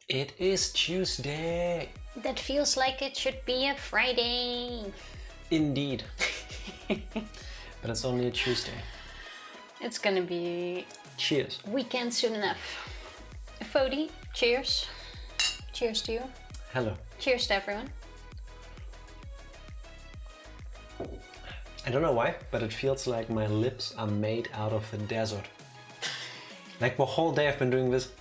It is Tuesday. That feels like it should be a Friday. Indeed. But it's only a Tuesday. It's gonna be Cheers. weekend soon enough. Fody, cheers. Cheers to you. Hello. Cheers to everyone. I don't know why, but it feels like my lips are made out of a desert. Like the whole day I've been doing this.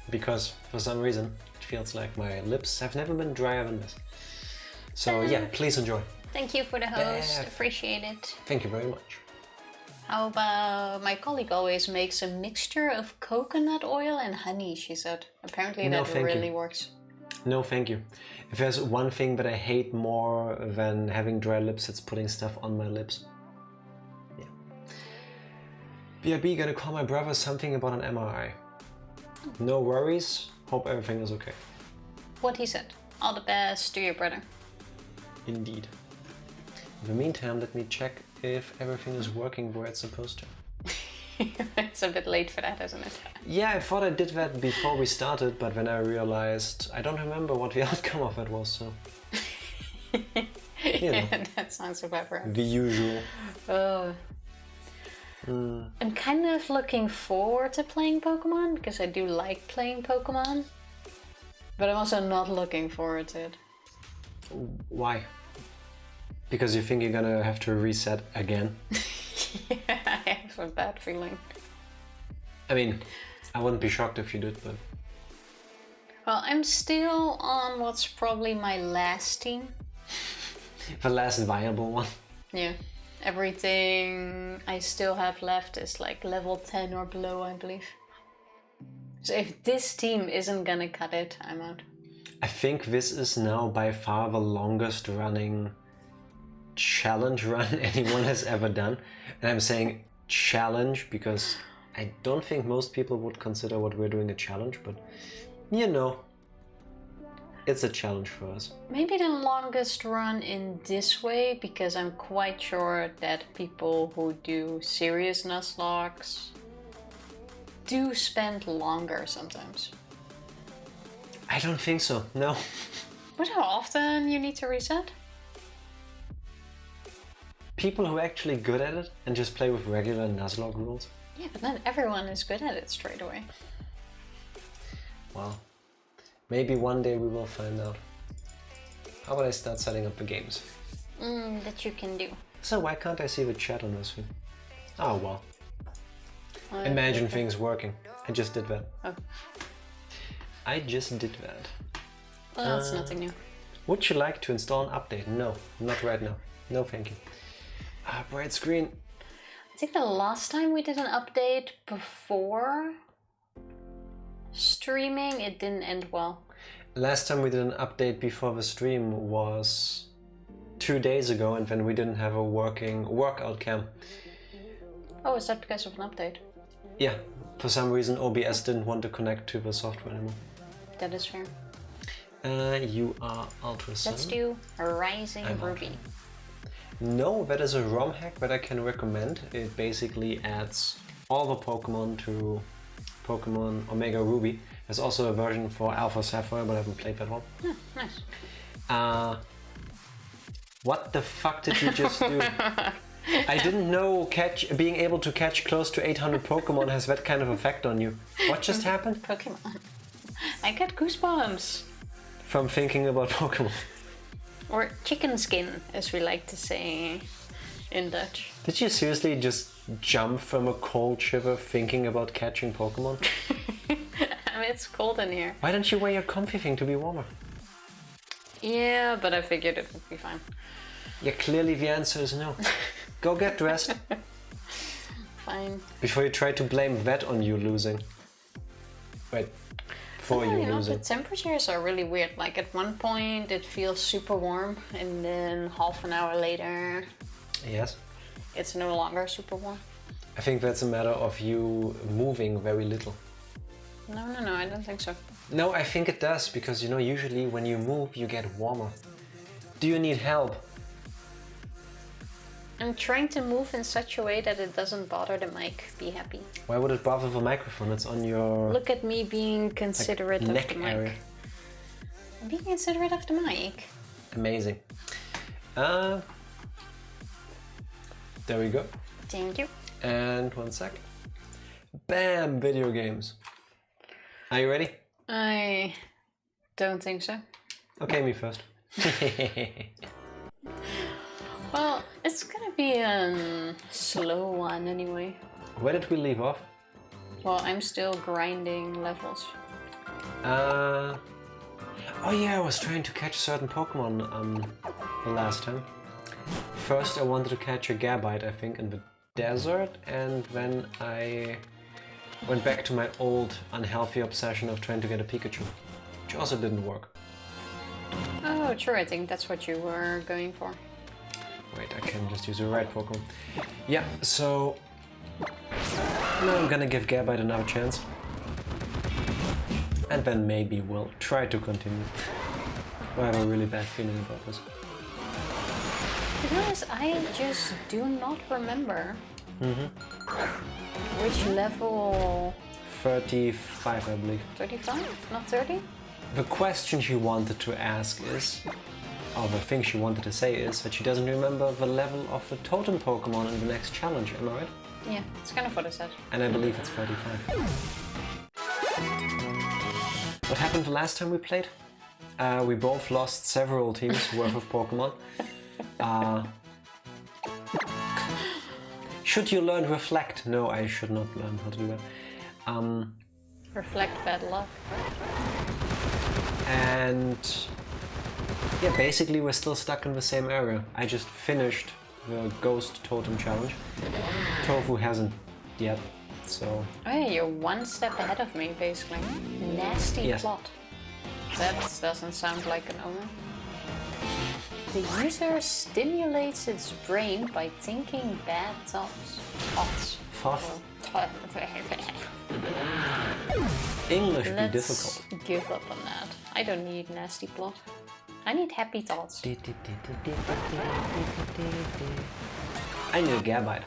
Because for some reason it feels like my lips have never been drier than this. So yeah, please enjoy. Thank you for the host. Beth. Appreciate it. Thank you very much. How about my colleague always makes a mixture of coconut oil and honey, she said. Apparently No, that thank really you. works. No, thank you. If there's one thing that I hate more than having dry lips, it's putting stuff on my lips. Yeah. BRB gonna call my brother something about an MRI. No worries. Hope everything is okay. What he said. All the best to your brother. Indeed. In the meantime, let me check if everything is working where it's supposed to. It's a bit late for that, isn't it? Yeah, I thought I did that before we started, but then I realized I don't remember what the outcome of it was, so... You know, Yeah, that sounds about right. the usual. Oh. I'm kind of looking forward to playing Pokemon, because I do like playing Pokemon. But I'm also not looking forward to it. Why? Because you think you're gonna have to reset again? Yeah, I have a bad feeling. I mean, I wouldn't be shocked if you did, but... Well, I'm still on what's probably my last team. The last viable one. Yeah. Everything I still have left is like level 10 or below, I believe. So if this team isn't gonna cut it, I'm out. I think this is now by far the longest running challenge run anyone has ever done. And I'm saying challenge because I don't think most people would consider what we're doing a challenge, but you know, it's a challenge for us. Maybe the longest run in this way, because I'm quite sure that people who do serious Nuzlockes do spend longer sometimes. I don't think so, no. But how often you need to reset? People who are actually good at it and just play with regular Nuzlocke rules. Yeah, but not everyone is good at it straight away. Well, maybe one day we will find out. How about I start setting up the games? That you can do. So why can't I see the chat on this thing? Oh well. Imagine things working. I just did that. Oh. I just did that. Well, that's nothing new. Would you like to install an update? No, not right now. No, thank you. Bright screen. I think the last time we did an update before streaming, it didn't end well. Last time we did an update before the stream was 2 days ago, and then we didn't have a working workout cam. Oh, is that because of an update? Yeah, for some reason OBS didn't want to connect to the software anymore. That is fair. You are ultrasound. Let's do a Rising I'm Ruby. No, that is a ROM hack that I can recommend. It basically adds all the Pokemon to Pokemon Omega Ruby. There's also a version for Alpha Sapphire, but I haven't played that one. Oh, nice. What the fuck did you just do? I didn't know being able to catch close to 800 Pokemon has that kind of effect on you. What just happened? Pokemon. I get goosebumps. From thinking about Pokemon. Or chicken skin, as we like to say in Dutch. Did you seriously just jump from a cold shiver thinking about catching Pokemon? I mean, it's cold in here. Why don't you wear your comfy thing to be warmer? Yeah, but I figured it would be fine. Yeah, clearly the answer is no. Go get dressed. Fine. Before you try to blame that on you losing. Wait, for you The losing. temperatures are really weird. Like at one point it feels super warm, and then half an hour later Yes. it's no longer super warm. I think that's a matter of you moving very little. No, I don't think so. No, I think it does, because you know, usually when you move, you get warmer. Do you need help? I'm trying to move in such a way that it doesn't bother the mic. Be happy. Why would it bother the microphone? It's on your... Look at me being considerate of the mic. Area. Being considerate of the mic. Amazing. There we go. Thank you. And 1 sec. Bam! Video games. Are you ready? I don't think so. Okay, me first. Well, it's gonna be a slow one anyway. Where did we leave off? Well, I'm still grinding levels. Oh yeah, I was trying to catch certain Pokemon the last time. First I wanted to catch a Gabite, I think, in the desert, and then I went back to my old unhealthy obsession of trying to get a Pikachu, which also didn't work. Oh, true, I think that's what you were going for. Wait, I can just use a right Pokemon. Yeah, so now I'm gonna give Gabite another chance. And then maybe we'll try to continue. I have a really bad feeling about this. To be honest, I just do not remember which level... 35, I believe. 35? Not 30? The question she wanted to ask is, or the thing she wanted to say is, that she doesn't remember the level of the totem Pokemon in the next challenge, am I right? Yeah, it's kind of what I said. And I believe it's 35. What happened the last time we played? We both lost several teams worth of Pokemon. Should you learn Reflect? No, I should not learn how to do that. Reflect bad luck. And yeah, basically we're still stuck in the same area. I just finished the Ghost Totem challenge. Tofu hasn't yet, so... Oh yeah, you're one step ahead of me, basically. Nasty plot. That doesn't sound like an omen. The user stimulates its brain by thinking bad thoughts. Thoughts? English be difficult. Let's give up on that. I don't need nasty plot. I need happy thoughts. I need a Gabite.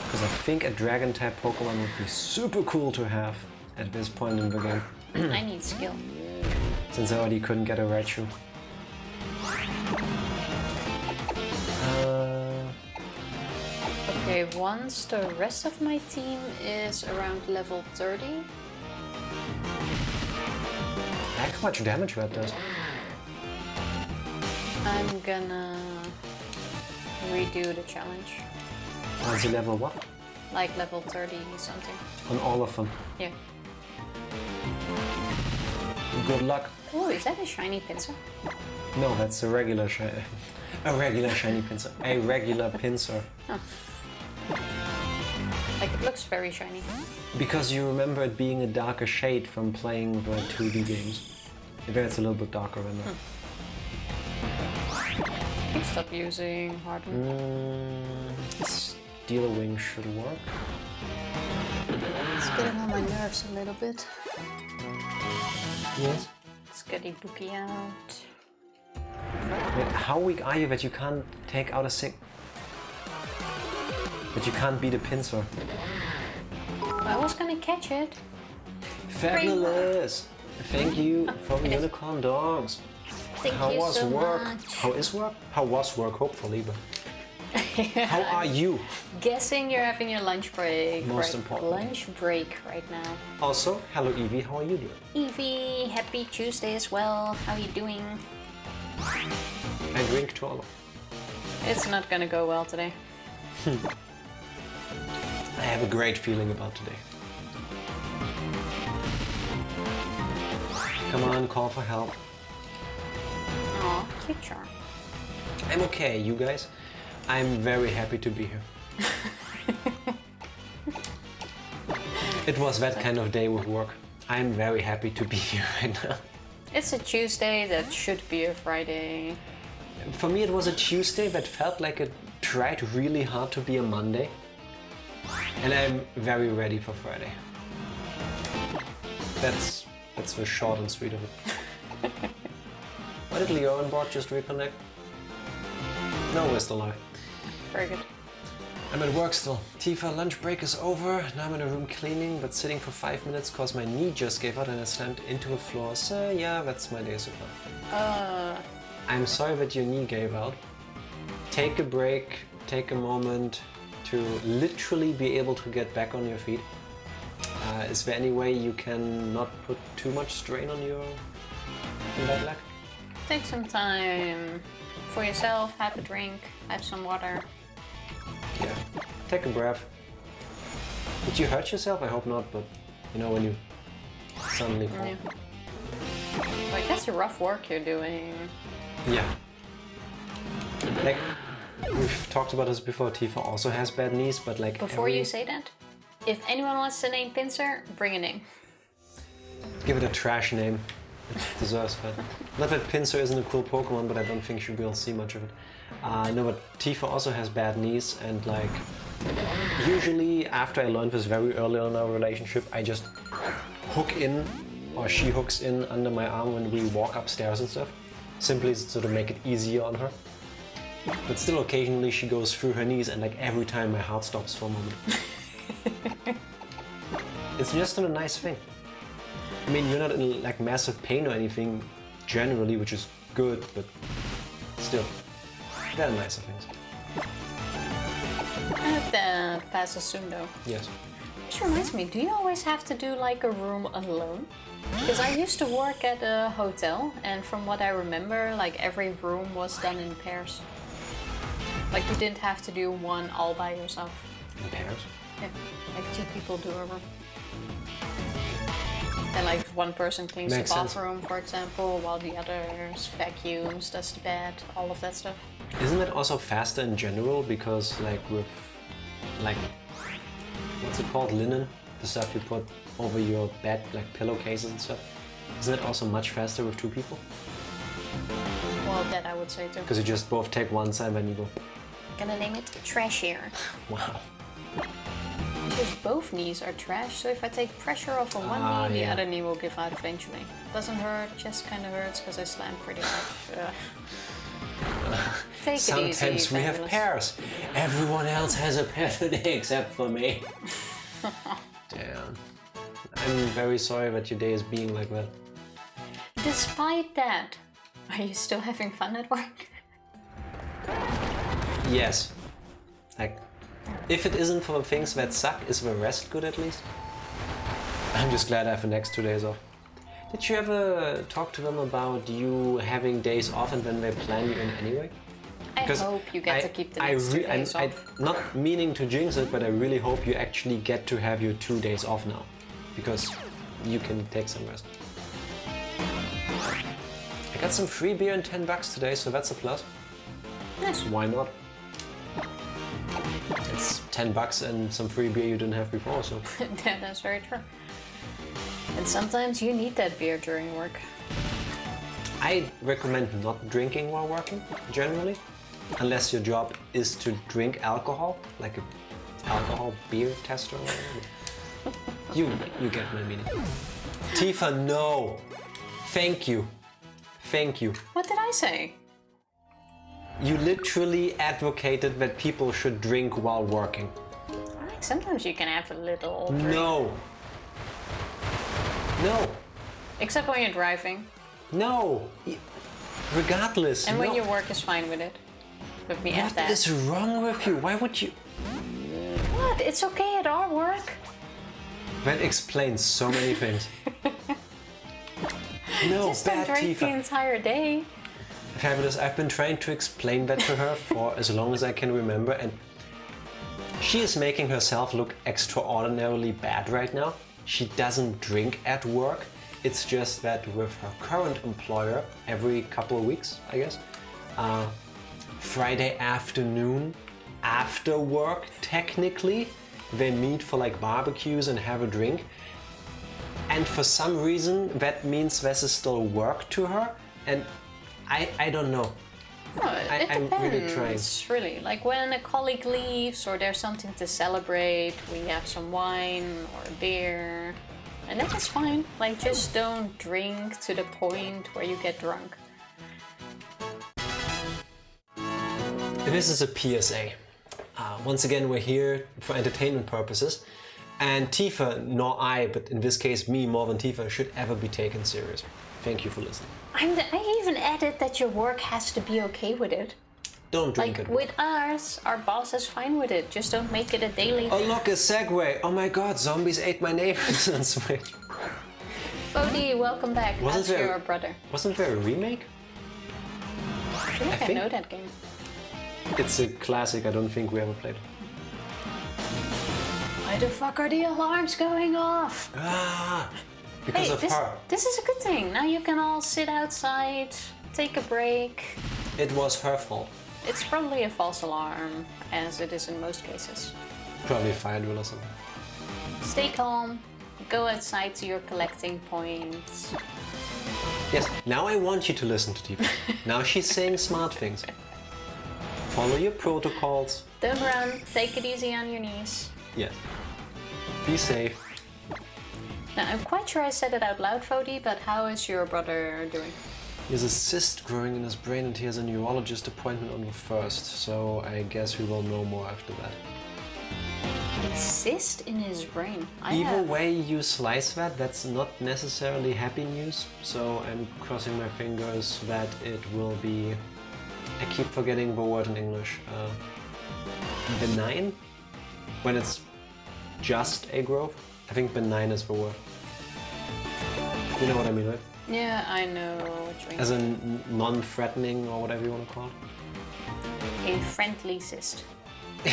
Because I think a Dragon type Pokemon would be super cool to have at this point in the game. I need skill. Since I already couldn't get a Raichu. Okay, once the rest of my team is around level 30. Heck, how much damage that does. I'm gonna redo the challenge. Once you level what? Like level 30 something. On all of them? Yeah. Good luck. Oh, is that a shiny pincer? No, that's a regular shiny. A regular shiny pincer. A regular pincer. Oh. Like, it looks very shiny. Because you remember it being a darker shade from playing the 2D games. Maybe it's a little bit darker than that. Can you stop using Harden? Steel Wing should work. It's getting on my nerves a little bit. Yes. Let's get Ibuki out. Wait, how weak are you that you can't take out a That you can't beat a pincer? I was gonna catch it. Fabulous! Thank you for the unicorn dogs. Thank How you was so work? much. How is work? How was work, hopefully, but... How are you? Guessing you're having your lunch break. Most important. Lunch break right now. Also, hello Evie, how are you doing? Evie, happy Tuesday as well. How are you doing? I drink to all of. It's not gonna go well today. I have a great feeling about today. Come on, call for help. Aw, cute charm. I'm okay, you guys. I'm very happy to be here. It was that kind of day with work. I'm very happy to be here right now. It's a Tuesday that should be a Friday. For me it was a Tuesday that felt like it tried really hard to be a Monday. And I'm very ready for Friday. That's the short and sweet of it. Why did Leo and Bot just reconnect? No, we're still alive. Very good. I'm at work still. Tifa, lunch break is over. Now I'm in a room cleaning, but sitting for 5 minutes cause my knee just gave out and I slammed into the floor. So yeah, that's my day so far. I'm sorry that your knee gave out. Take a break, take a moment to literally be able to get back on your feet. Is there any way you can not put too much strain on your bad leg? Take some time for yourself, have a drink, have some water. Yeah, take a breath. Did you hurt yourself? I hope not, but you know when you suddenly fall. Yeah. Like, that's a rough work you're doing. Yeah. Like, we've talked about this before, Tifa also has bad knees, but like Before you say that, if anyone wants to name Pinsir, bring a name. Give it a trash name. It deserves that. Not that Pinsir isn't a cool Pokemon, but I don't think she will see much of it. No, but Tifa also has bad knees, and like, usually after I learned this very early on in our relationship, I just hook in, or she hooks in under my arm when we walk upstairs and stuff. Simply so to make it easier on her. But still occasionally she goes through her knees and like every time my heart stops for a moment. It's just not a nice thing. I mean, you're not in like massive pain or anything generally, which is good, but still, there are nicer things. I hope that passes soon though. Yes. Which reminds me, do you always have to do like a room alone? Because I used to work at a hotel, and from what I remember, like every room was done in pairs. Like you didn't have to do one all by yourself. In pairs? Yeah, like 2 people do a room. And like one person cleans Makes the sense. bathroom, for example, while the others vacuums, does the bed, all of that stuff. Isn't it also faster in general? Because like with, like, what's it called? Linen? The stuff you put over your bed, like pillowcases and stuff. Isn't it also much faster with 2 people? Well, that I would say too. Because you just both take one side and you go, Gonna name it Trashier. wow. Because both knees are trash, so if I take pressure off of one knee, the other knee will give out eventually. Doesn't hurt, just kind of hurts because I slammed pretty hard. Take it easy, Sometimes we have fabulous. pairs. Everyone else has a pair today except for me. Damn. I'm very sorry that your day is being like that. Despite that, are you still having fun at work? Yes. Like, if it isn't for the things that suck, is the rest good at least? I'm just glad I have the next 2 days off. Did you ever talk to them about you having days off and then they plan you in anyway? I hope you get to keep the next 2 days off. Not meaning to jinx it, but I really hope you actually get to have your 2 days off now. Because you can take some rest. I got some free beer and $10 today, so that's a plus. Nice. Why not? It's $10 and some free beer you didn't have before, so. That's very true. And sometimes you need that beer during work. I recommend not drinking while working, generally. Unless your job is to drink alcohol, like an alcohol beer tester or whatever. You get my meaning. Tifa, no! Thank you. Thank you. What did I say? You literally advocated that people should drink while working. Like sometimes you can have a little drink. No. No. Except when you're driving. No. Regardless. And when no. your work is fine with it. Let me add What that. is wrong with you? Why would you? What? It's okay at our work. That explains so many things. No, Just don't bad drink the Tifa. entire day. Fabulous. I've been trying to explain that to her for as long as I can remember, and she is making herself look extraordinarily bad right now. She doesn't drink at work. It's just that with her current employer, every couple of weeks, I guess, Friday afternoon after work, technically, they meet for like barbecues and have a drink. And for some reason, that means this is still work to her, and I don't know. No, it I'm really depends, trying. really. Like when a colleague leaves or there's something to celebrate, we have some wine or a beer, and that is fine. Like just don't drink to the point where you get drunk. This is a PSA. Once again, we're here for entertainment purposes. And Tifa, nor I, but in this case me more than Tifa, should ever be taken serious. Thank you for listening. I even added that your work has to be okay with it. Don't drink it. With ours, our boss is fine with it. Just don't make it a daily Oh thing. look, a segue. Oh my god, zombies ate my neighbors on Switch. Bodhi, welcome back. That's your brother. Wasn't there a remake? I feel like I know that game. It's a classic, I don't think we ever played it. Why the fuck are the alarms going off? Because of her. This is a good thing. Now you can all sit outside, take a break. It was her fault. It's probably a false alarm, as it is in most cases. Probably a fire drill or something. Stay calm. Go outside to your collecting points. Yes, now I want you to listen to Tifa. Now she's saying smart things. Follow your protocols. Don't run. Take it easy on your knees. Yes. Be safe. Now, I'm quite sure I said it out loud, Fodi, but how is your brother doing? He has a cyst growing in his brain and he has a neurologist appointment on the 1st, so I guess we will know more after that. A cyst in his brain? Either way you slice that, that's not necessarily happy news, so I'm crossing my fingers that it will be... I keep forgetting the word in English. Benign? When it's just a growth? I think benign is the word. You know what I mean, right? Yeah, I know what you mean. As in non-threatening or whatever you want to call it. A friendly cyst. I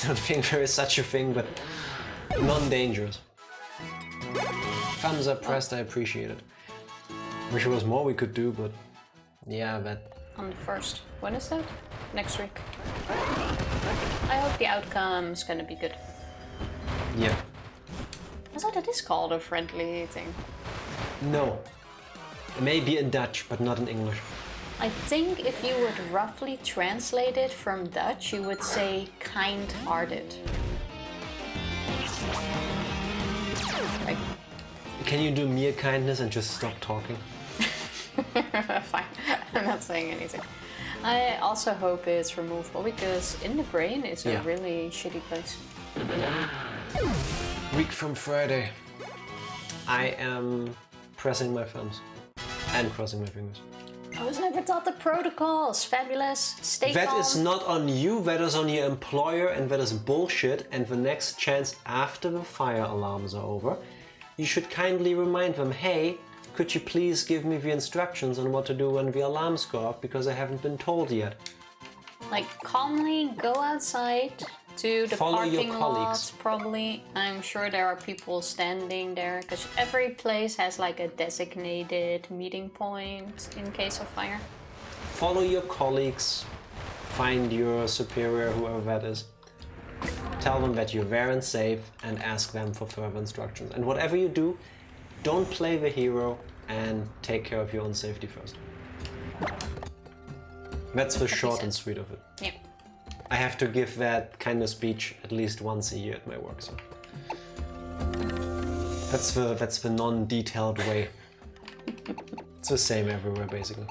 don't think there is such a thing, but non-dangerous. Thumbs up pressed, I appreciate it. Wish there was more we could do, but yeah, that... On the 1st. When is that? Next week. I hope the outcome's gonna be good. Yeah. I thought it is called a friendly thing. No. Maybe in Dutch, but not in English. I think if you would roughly translate it from Dutch, you would say kind-hearted. Right. Can you do mere kindness and just stop talking? Fine, I'm not saying anything. I also hope it's removable because in the brain is a really shitty place. Week from Friday. I am pressing my thumbs and crossing my fingers. I was never taught the protocols. Fabulous. Stay calm. That is not on you, that is on your employer, and that is bullshit. And the next chance after the fire alarms are over, you should kindly remind them, hey, could you please give me the instructions on what to do when the alarms go off, because I haven't been told yet. Like, calmly go outside to the parking lot, probably. I'm sure there are people standing there, because every place has like a designated meeting point in case of fire. Follow your colleagues, find your superior, whoever that is. Tell them that you're there and safe, and ask them for further instructions. And whatever you do, don't play the hero and take care of your own safety first. That's the short and sweet of it. Yeah. I have to give that kind of speech at least once a year at my work, so that's the non-detailed way. It's the same everywhere, basically.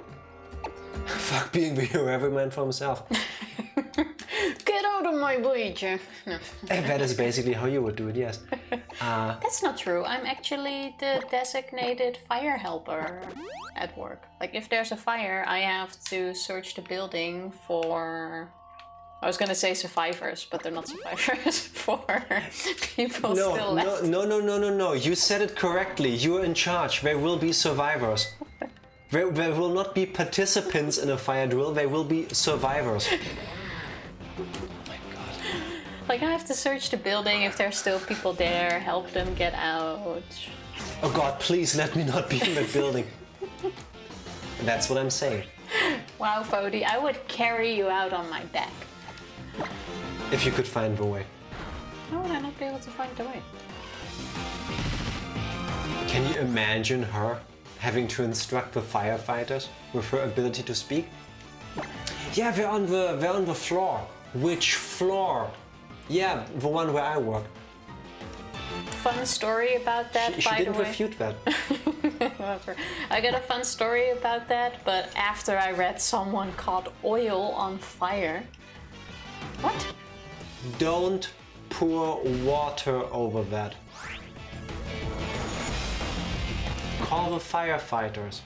Fuck being the hero, every man for himself. Get out of my way, Jeff. No. That is basically how you would do it, yes. That's not true. I'm actually the designated fire helper at work. Like, if there's a fire, I have to search the building for... I was gonna say survivors, but they're not survivors. For people still left. No. You said it correctly. You're in charge. There will be survivors. There will not be participants in a fire drill. There will be survivors. Like, I have to search the building if there's still people there, help them get out. Oh god, please let me not be in that building. That's what I'm saying. Wow, Fodi, I would carry you out on my back. If you could find the way. How would I not be able to find the way? Can you imagine her having to instruct the firefighters with her ability to speak? Yeah, they're on the floor. Which floor? Yeah, the one where I work. Fun story about that, by the way. She didn't refute that. I got a fun story about that, but after I read someone caught oil on fire. What? Don't pour water over that. Call the firefighters.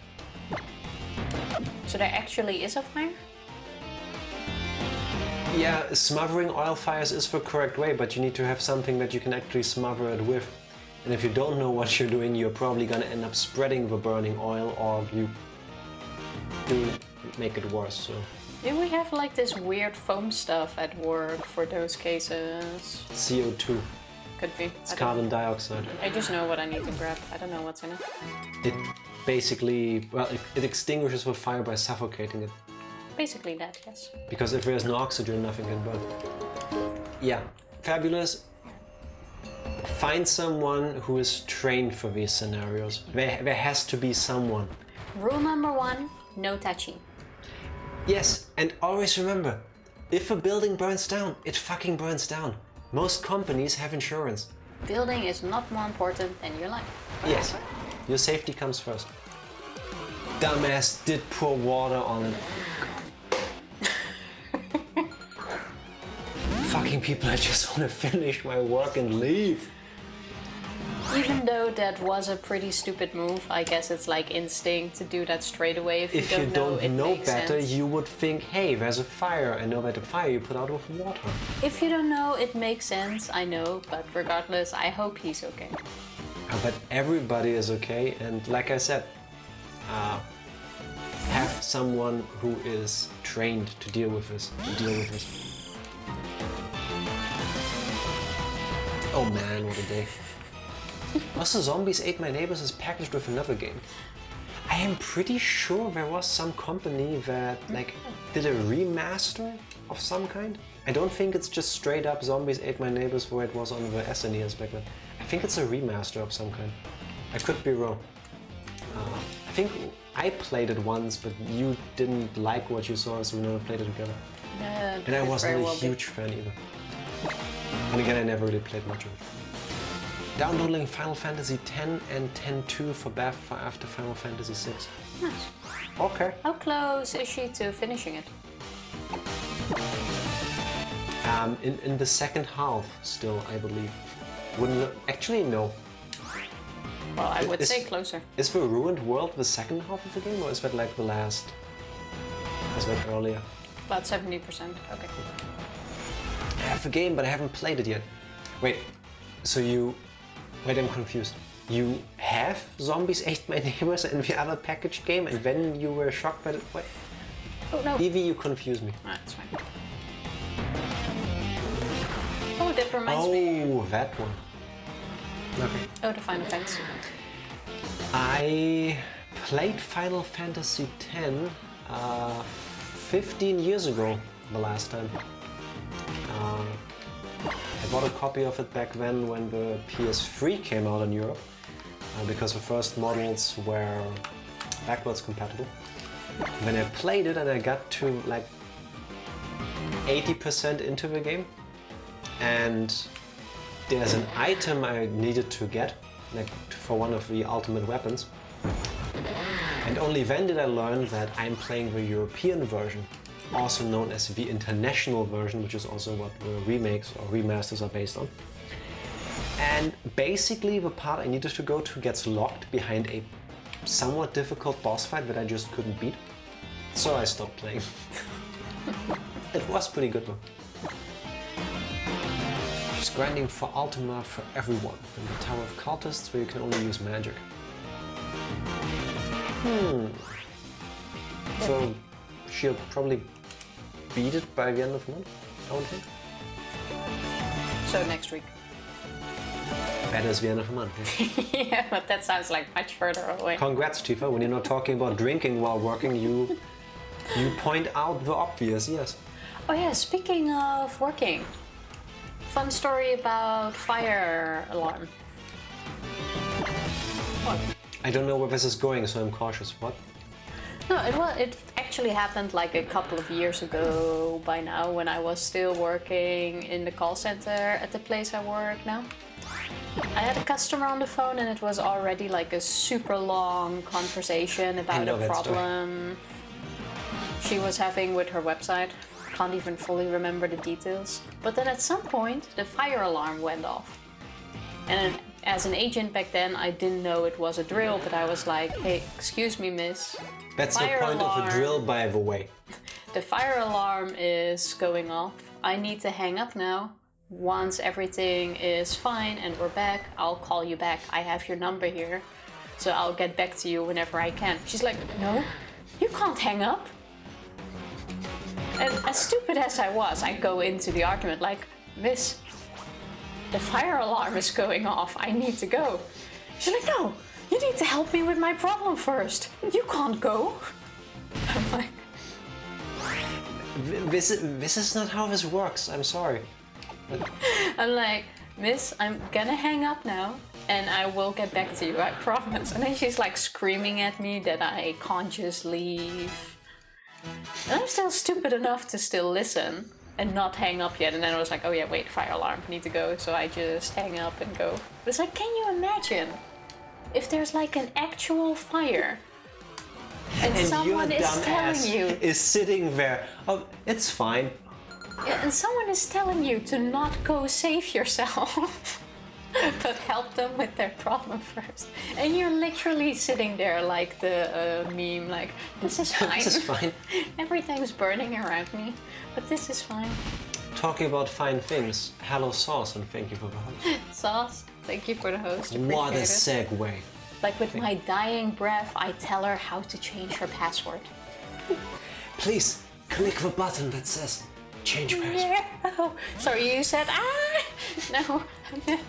So there actually is a fire? Yeah, smothering oil fires is the correct way, but you need to have something that you can actually smother it with. And if you don't know what you're doing, you're probably gonna end up spreading the burning oil, or you do make it worse, so. Do we have like this weird foam stuff at work for those cases? CO2. Could be. It's carbon dioxide. I just know what I need to grab. I don't know what's in it. It basically, well, it extinguishes the fire by suffocating it. Basically that, yes. Because if there's no oxygen, nothing can burn. Yeah, fabulous. Find someone who is trained for these scenarios. There has to be someone. Rule number 1, no touching. Yes, and always remember, if a building burns down, it fucking burns down. Most companies have insurance. Building is not more important than your life. Yes, your safety comes first. Dumbass did pour water on it. Fucking people, I just want to finish my work and leave. Even though that was a pretty stupid move, I guess it's like instinct to do that straight away. If you don't know better, sense. you would think, hey, there's a fire. I know that the fire you put out with water. If you don't know, it makes sense, I know, but regardless, I hope he's okay. But everybody is okay, and like I said, have someone who is trained to deal with this. Oh man, what a day. Also, Zombies Ate My Neighbors is packaged with another game. I am pretty sure there was some company that like did a remaster of some kind. I don't think it's just straight up Zombies Ate My Neighbors where it was on the SNES back then. I think it's a remaster of some kind. I could be wrong. I think I played it once, but you didn't like what you saw, so we never played it together. And I wasn't a huge fan either. And again, I never really played much of it. Downloading Final Fantasy X and X-2 for Beth after Final Fantasy VI. Nice. Okay. How close is she to finishing it? In the second half still, I believe. Actually, no. Well, I would say closer. Is the Ruined World the second half of the game, or is that like the last? Was that earlier? About 70%, okay. I have the game, but I haven't played it yet. Wait, so you... Wait, I'm confused. You have Zombies Ate My Neighbors and the other packaged game, and then you were shocked by it? What? Oh no. Evie, you confuse me. That's fine. Oh, that reminds me. Oh, that one. Okay. Oh, the Final Fantasy one. I played Final Fantasy X 15 years ago, the last time. I bought a copy of it back then when the PS3 came out in Europe, because the first models were backwards compatible. When I played it and I got to like 80% into the game, and there's an item I needed to get, like for one of the ultimate weapons, and only then did I learn that I'm playing the European version, also known as the international version, which is also what the remakes or remasters are based on. And basically the part I needed to go to gets locked behind a somewhat difficult boss fight that I just couldn't beat. So I stopped playing. It was pretty good though. Just grinding for Ultima for everyone, in the Tower of Cultists where you can only use magic. So she'll probably beat it by the end of the month, I would think. So next week. That is the end of the month. Yeah. Yeah, but that sounds like much further away. Congrats, Tifa. When you're not talking about drinking while working, you point out the obvious, yes. Oh yeah, speaking of working. Fun story about fire alarm. What? I don't know where this is going, so I'm cautious. What? No, it actually happened like a couple of years ago by now, when I was still working in the call center at the place I work now. I had a customer on the phone and it was already like a super long conversation about a problem she was having with her website. can't even fully remember the details. But then at some point, the fire alarm went off. And as an agent back then, I didn't know it was a drill, but I was like, hey, excuse me, miss. That's the point of a drill, by the way. The fire alarm is going off. I need to hang up now. Once everything is fine and we're back, I'll call you back. I have your number here, so I'll get back to you whenever I can. She's like, no, you can't hang up. And as stupid as I was, I go into the argument like, miss, the fire alarm is going off. I need to go. She's like, no, you need to help me with my problem first. You can't go. I'm like, This is not how this works. I'm sorry. I'm like, miss, I'm gonna hang up now and I will get back to you, I promise. And then she's like screaming at me that I can't just leave. And I'm still stupid enough to still listen and not hang up yet. And then I was like, oh yeah, wait, fire alarm, need to go. So I just hang up and go. It's like, can you imagine if there's like an actual fire and someone your is dumb telling ass you, is sitting there. Oh, it's fine. and someone is telling you to not go save yourself, but help them with their problem first. And you're literally sitting there like the meme, like, this is fine. This is fine. Everything's burning around me, but this is fine. Talking about fine things, hello Sauce, and thank you for the host. Sauce, thank you for the host. What a Appreciate it. segue. Like with my dying breath, I tell her how to change her password. Please, click the button that says change password. No. Sorry, you said No, I meant.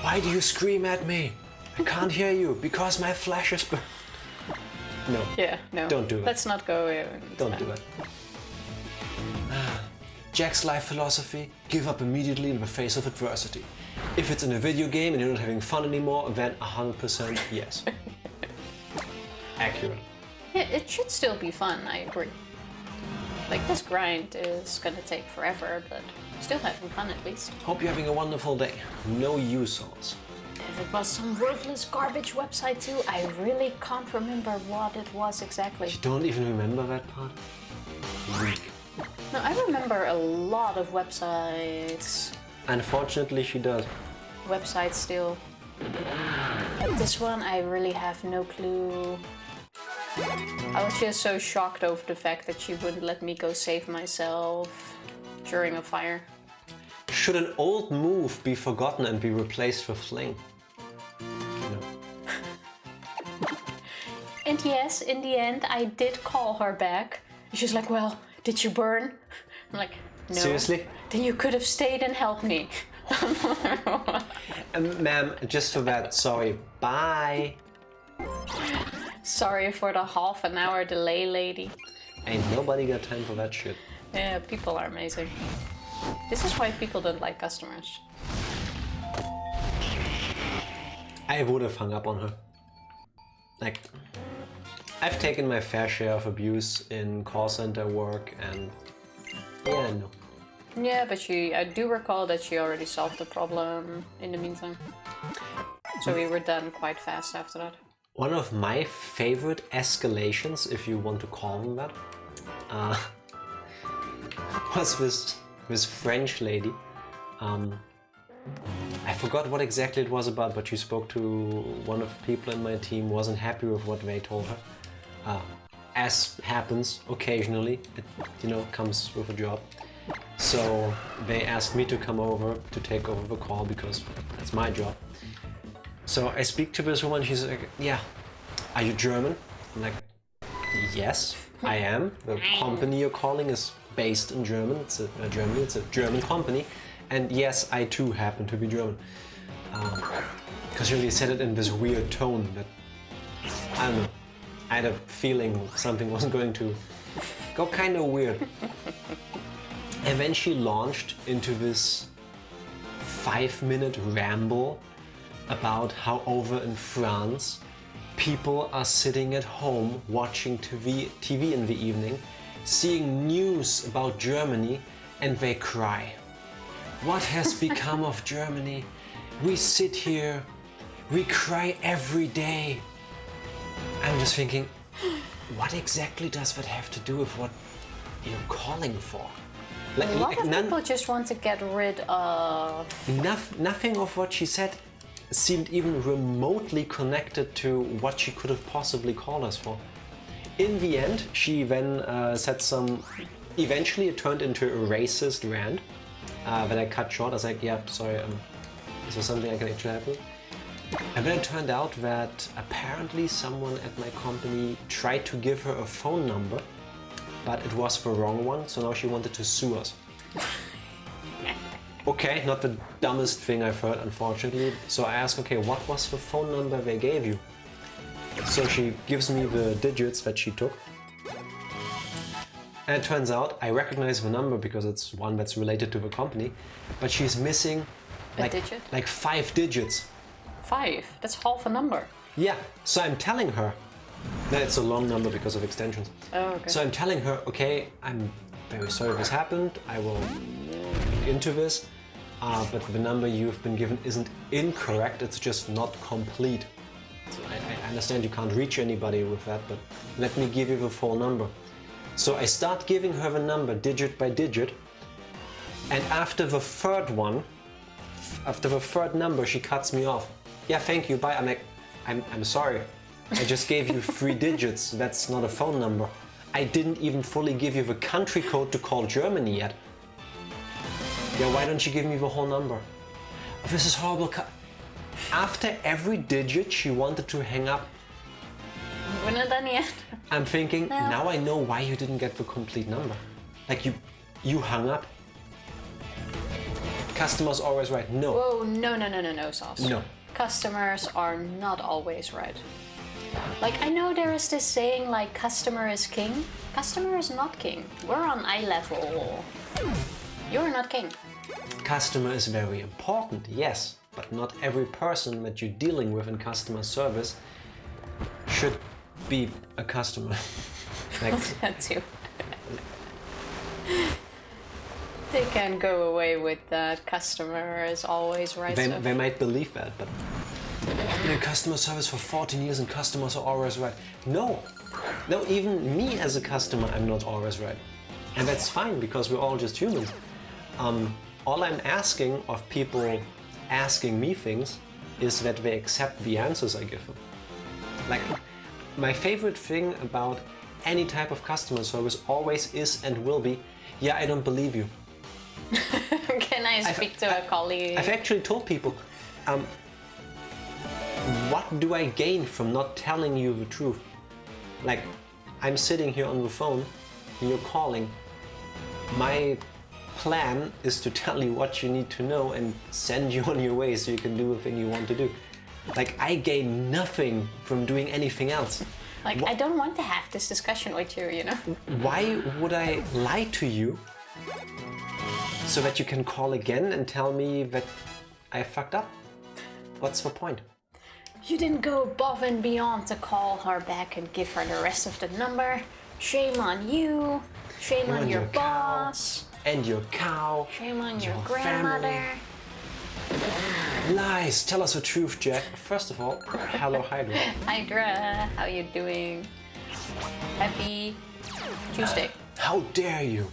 Why do you scream at me? I can't hear you because my flash is burned. No. Yeah, no. Don't do it. Let's not go. Don't do it. Jack's life philosophy: give up immediately in the face of adversity. If it's in a video game and you're not having fun anymore, then 100% yes. Accurate. Yeah, it should still be fun, I agree. Like, this grind is gonna take forever, but still having fun at least. Hope you're having a wonderful day. No you, Sauce. If it was some worthless garbage website too, I really can't remember what it was exactly. You don't even remember that part? Weak. No, I remember a lot of websites. Unfortunately, she does. Websites still. But this one, I really have no clue. I was just so shocked over the fact that she wouldn't let me go save myself during a fire. Should an old move be forgotten and be replaced with fling? No. And yes, in the end, I did call her back. She's like, well, did you burn? I'm like, no. Seriously? Then you could have stayed and helped me. Ma'am, just for that, sorry. Bye. Sorry for the half an hour delay, lady. Ain't nobody got time for that shit. Yeah, people are amazing. This is why people don't like customers. I would have hung up on her. Like, I've taken my fair share of abuse in call center work and yeah, no. Yeah, but I do recall that she already solved the problem in the meantime. So we were done quite fast after that. One of my favorite escalations, if you want to call them that, was this French lady. I forgot what exactly it was about, but she spoke to one of the people in my team, wasn't happy with what they told her. As happens occasionally, it comes with a job. So they asked me to come over to take over the call because that's my job. So I speak to this woman, she's like, yeah, are you German? I'm like, yes, I am. The company you're calling is based in Germany, it's a German company. And yes, I too happen to be German. Because she really said it in this weird tone that, I don't know, I had a feeling something wasn't going to go kind of weird. And then she launched into this 5-minute ramble about how over in France, people are sitting at home watching TV in the evening, seeing news about Germany, and they cry. What has become of Germany? We sit here, we cry every day. I'm just thinking, what exactly does that have to do with what you calling for? A lot of people just want to get rid of... Nothing of what she said seemed even remotely connected to what she could have possibly called us for. In the end, she then said some... Eventually it turned into a racist rant that I cut short. I was like, yeah, sorry, is there something I can actually help with? And then it turned out that apparently someone at my company tried to give her a phone number, but it was the wrong one, so now she wanted to sue us. Okay, not the dumbest thing I've heard, unfortunately. So I asked, okay, what was the phone number they gave you? So she gives me the digits that she took. And it turns out I recognize the number because it's one that's related to the company, but she's missing like 5 digits. 5? That's half a number. Yeah, so I'm telling her, that it's a long number because of extensions. Oh, okay. So I'm telling her, okay, I'm very sorry this happened, I will look into this, but the number you've been given isn't incorrect, it's just not complete. So I understand you can't reach anybody with that, but let me give you the full number. So I start giving her the number digit by digit, and after the third number, she cuts me off. Yeah, thank you, bye. I'm like, I'm sorry. I just gave you 3 digits. That's not a phone number. I didn't even fully give you the country code to call Germany yet. Yeah, why don't you give me the whole number? This is horrible. After every digit, she wanted to hang up. We're not done yet. I'm thinking, now I know why you didn't get the complete number. Like you hung up. Customer's always right. No. Whoa, no, Sauce. No. Customers are not always right. Like, I know there is this saying like, customer is king. Customer is not king. We're on eye level. You're not king. Customer is very important, yes, but not every person that you're dealing with in customer service should be a customer. Like, That too. They can go away with that. Customer is always right. They might believe that, but in customer service for 14 years and customers are always right. No, even me as a customer, I'm not always right. And that's fine because we're all just humans. All I'm asking of people asking me things is that they accept the answers I give them. Like, my favorite thing about any type of customer service always is and will be, yeah, I don't believe you. Can I speak to a colleague? I've actually told people, what do I gain from not telling you the truth? Like, I'm sitting here on the phone, and you're calling. My plan is to tell you what you need to know and send you on your way so you can do the thing you want to do. Like, I gain nothing from doing anything else. Like, I don't want to have this discussion with you, you know? Why would I lie to you so that you can call again and tell me that I fucked up? What's the point? You didn't go above and beyond to call her back and give her the rest of the number. Shame on you. Shame on your boss. And your cow. Shame on your grandmother. Lies! Tell us the truth, Jack. First of all, hello Hydra. Hydra, how you doing? Happy Tuesday. How dare you!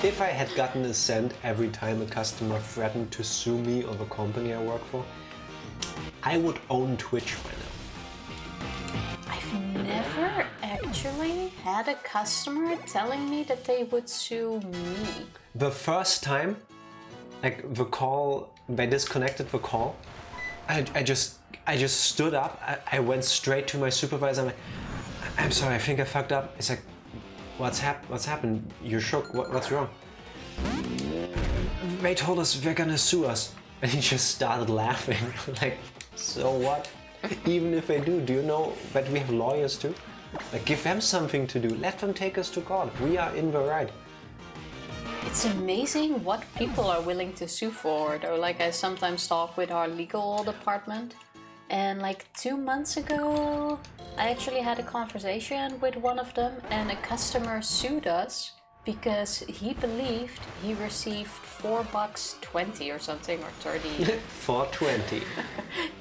If I had gotten a cent every time a customer threatened to sue me or the company I work for, I would own Twitch by now. I've never actually had a customer telling me that they would sue me. The first time, like the call, they disconnected the call, I just stood up, I went straight to my supervisor, I'm like, I'm sorry, I think I fucked up. It's like, what's happened? You're shook, what's wrong? They told us they're gonna sue us. And he just started laughing, like, so what? Even if they do you know that we have lawyers too? Like, give them something to do, let them take us to court, we are in the right. It's amazing what people are willing to sue for, though. Like, I sometimes talk with our legal department, and like 2 months ago, I actually had a conversation with one of them, and a customer sued us because he believed he received $4.20 or something, or 30. $4.20.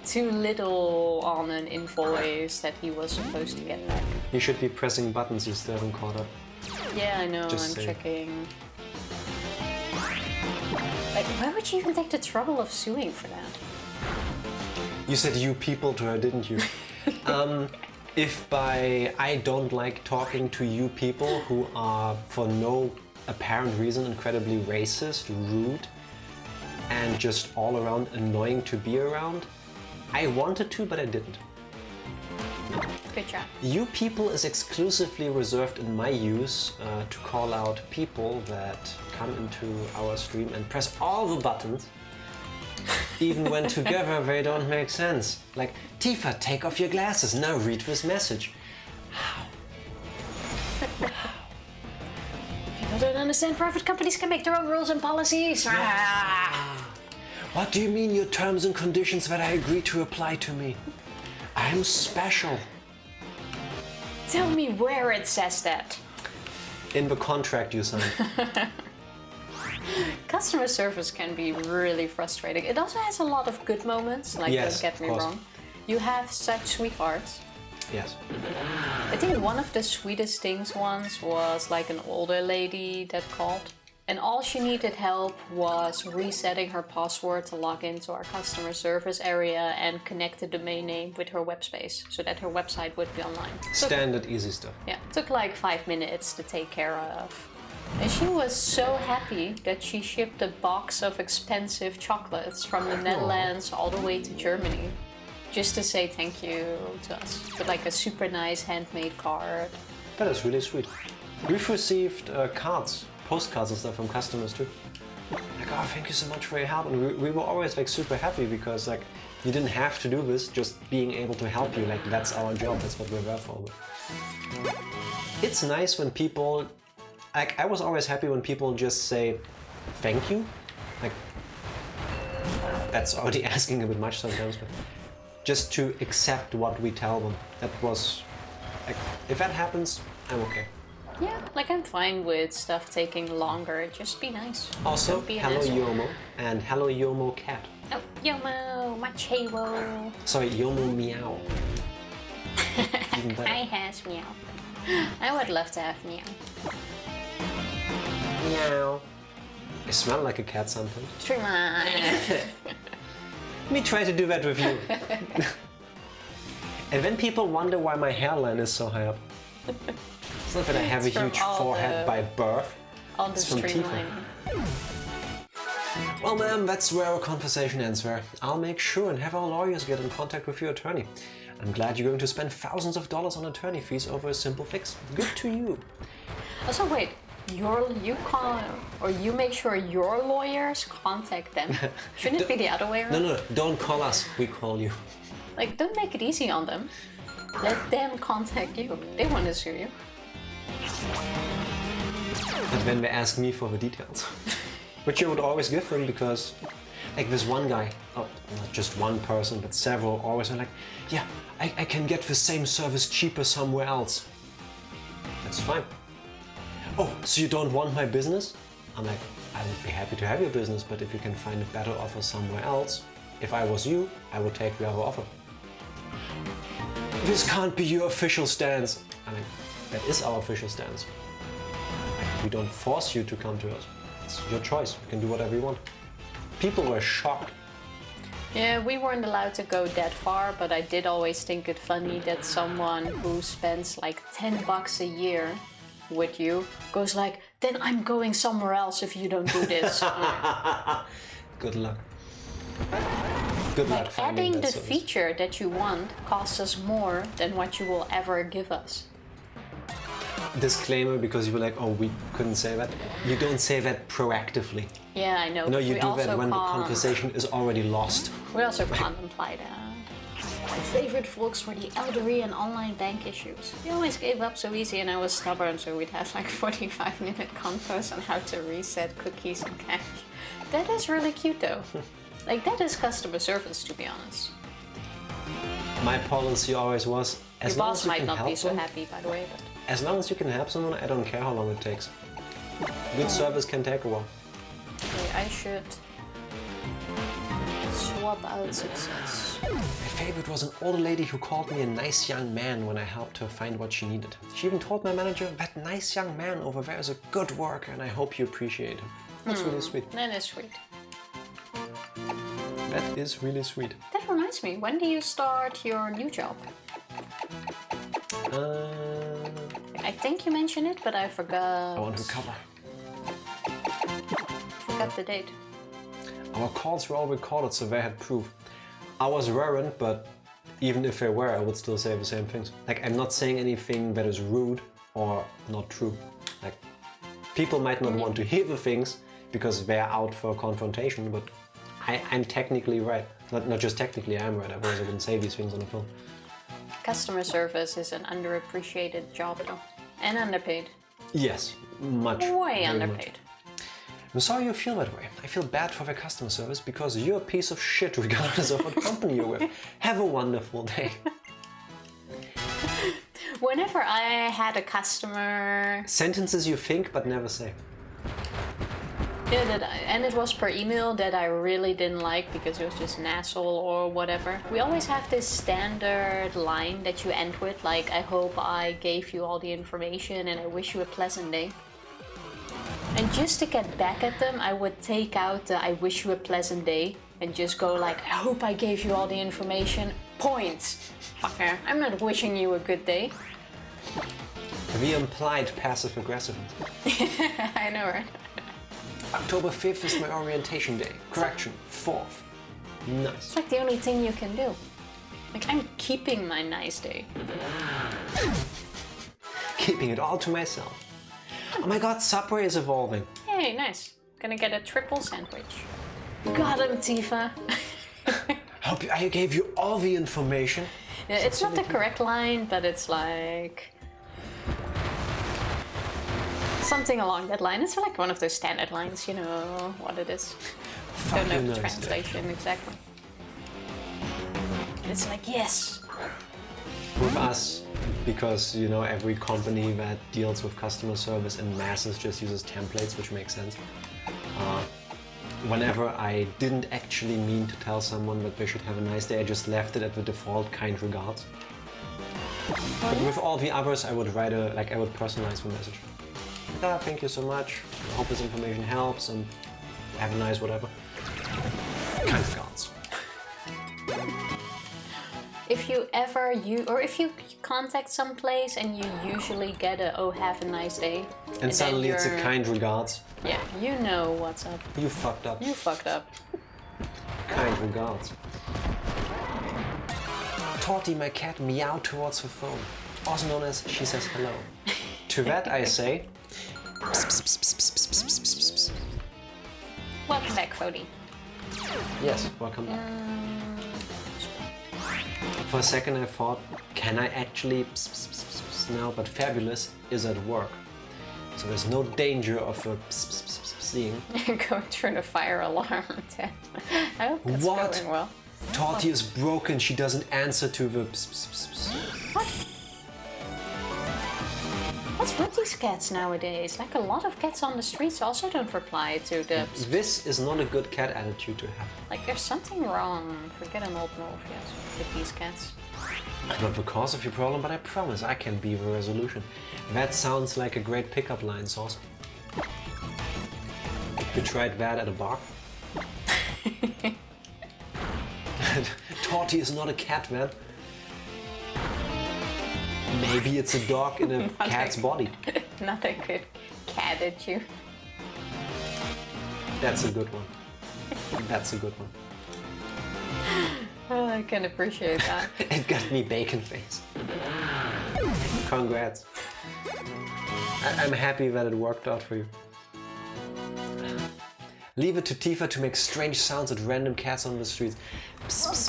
Too little on an invoice that he was supposed to get back. You should be pressing buttons you still haven't caught up. Yeah, I know, Just I'm saying. checking. Like, why would you even take the trouble of suing for that? You said you people to her, didn't you? If by I don't like talking to you people who are for no apparent reason incredibly racist, rude, and just all around annoying to be around, I wanted to, but I didn't. Good job. You people is exclusively reserved in my use to call out people that come into our stream and press all the buttons, even when together they don't make sense. Like, Tifa, take off your glasses, now read this message. People don't understand private companies can make their own rules and policies. What do you mean your terms and conditions that I agree to apply to me? I'm special. Tell me where it says that. In the contract you signed. Customer service can be really frustrating. It also has a lot of good moments, like Yes, don't get me of course. wrong. You have such sweethearts. Yes. I think one of the sweetest things once was like an older lady that called, and all she needed help was resetting her password to log into our customer service area and connect the domain name with her web space so that her website would be online. Standard easy stuff. Yeah, took like 5 minutes to take care of. And she was so happy that she shipped a box of expensive chocolates from the Netherlands all the way to Germany. Just to say thank you to us. With like a super nice handmade card. That is really sweet. We've received cards, postcards and stuff from customers too. Like, oh, thank you so much for your help. And we were always like super happy because like you didn't have to do this, just being able to help you. Like that's our job, that's what we're there for. It's nice when people, like I was always happy when people just say thank you. Like that's already asking a bit much sometimes, but just to accept what we tell them. That was, like, if that happens, I'm okay. Yeah, like I'm fine with stuff taking longer. Just be nice. Also, Don't be an hello asshole. Yomo and hello Yomo cat. Oh, Yomo, Machewo. Sorry, Yomo meow. Even better. I has meow. I would love to have meow. Meow. I smell like a cat sometimes. Streamline. Let me try to do that with you. And then people wonder why my hairline is so high up. It's not that I have It's a from huge all forehead the- by birth. On the It's from Tifa. streamline. Well, ma'am, that's where our conversation ends there. I'll make sure and have our lawyers get in contact with your attorney. I'm glad you're going to spend thousands of dollars on attorney fees over a simple fix. Good to you. Also, wait. You make sure your lawyers contact them. Shouldn't it be the other way around? No, don't call us. We call you. Like, don't make it easy on them. Let them contact you. They want to sue you. And then they ask me for the details. Which you would always give them because, like this one guy, oh, not just one person, but several, always are like, yeah, I can get the same service cheaper somewhere else. That's fine. Oh, so you don't want my business? I'm like, I would be happy to have your business, but if you can find a better offer somewhere else, if I was you, I would take the other offer. This can't be your official stance. I mean, that is our official stance. We don't force you to come to us. It's your choice. You can do whatever you want. People were shocked. Yeah, we weren't allowed to go that far, but I did always think it funny that someone who spends like $10 a year with you goes like, then I'm going somewhere else if you don't do this. Good luck. Good luck Like finding adding that the service. feature that you want costs us more than what you will ever give us. Disclaimer, because you were like, oh, we couldn't say that. You don't say that proactively. Yeah, I know. No, but you we do also that when the can't- conversation is already lost. We also can't imply that. My favorite folks were the elderly and online bank issues. We always gave up so easy and I was stubborn, so we'd have like 45-minute convos on how to reset cookies and cache. That is really cute though. Like that is customer service, to be honest. My policy always was, as Your long boss as you might can not help be so them, happy, by the way, but as long as you can help someone, I don't care how long it takes. Good service can take a while. okay, I should swap out success. I favorite was an older lady who called me a nice young man when I helped her find what she needed. She even told my manager, that nice young man over there is a good worker and I hope you appreciate him. That's really sweet. That is sweet. That is really sweet. That reminds me, when do you start your new job? I think you mentioned it, but I forgot. I want to recover. Forgot the date. Our calls were all recorded, so they had proof. Hours weren't, but even if they were, I would still say the same things. Like, I'm not saying anything that is rude or not true. Like, people might not want to hear the things because they're out for confrontation, but I'm technically right. Not just technically, I'm right. Otherwise I wouldn't say these things on the phone. Customer service is an underappreciated job though. And underpaid. Yes, much. Way underpaid. Much. I'm sorry you feel that way. I feel bad for the customer service because you're a piece of shit regardless of what company you're with. Have a wonderful day. Whenever I had a customer... Sentences you think but never say. Yeah, and it was per email that I really didn't like because it was just an asshole or whatever. We always have this standard line that you end with, like, I hope I gave you all the information and I wish you a pleasant day. And just to get back at them, I would take out the I wish you a pleasant day and just go like, I hope I gave you all the information. Points. Fucker, I'm not wishing you a good day. The implied passive aggressiveness. I know, right? October 5th is my orientation day. Correction, 4th. Nice. It's like the only thing you can do. Like, I'm keeping my nice day. Keeping it all to myself. Oh my god, Subway is evolving. Hey, nice. Gonna get a triple sandwich. Got him, Tifa. Hope I gave you all the information. Yeah, it's not the correct line, but it's like... something along that line. It's like one of those standard lines, you know what it is. Don't know the translation exactly. It's like, yes. With us, because, you know, every company that deals with customer service in masses just uses templates, which makes sense. Whenever I didn't actually mean to tell someone that they should have a nice day, I just left it at the default kind regards. But with all the others, I would write I would personalize the message. Thank you so much. I hope this information helps and have a nice whatever. Kind regards. If you ever if you contact some place and you usually get a oh have a nice day. And suddenly it's a kind regards. Yeah, you know what's up. You fucked up. You fucked up. Kind regards. Torty, my cat, meowed towards the phone. Also known as she says hello. To that I say... Welcome back, Fody. Yes, welcome back. For a second I thought, can I actually now? But Fabulous is at work. So there's no danger of seeing. Going through the fire alarm. I hope that's going well. Torty is broken, she doesn't answer to the What? What's with these cats nowadays? Like a lot of cats on the streets also don't reply to the... This is not a good cat attitude to have. Like there's something wrong. Forget an old move, yes, with these cats. Not the cause of your problem, but I promise I can be the resolution. That sounds like a great pickup line, Sauce. You tried that at a bar? Torty is not a cat, man. Maybe it's a dog in a cat's body. Nothing could cat at you. That's a good one. That's a good one. Oh, I can appreciate that. It got me bacon face. Congrats. I'm happy that it worked out for you. Leave it to Tifa to make strange sounds at random cats on the streets. It's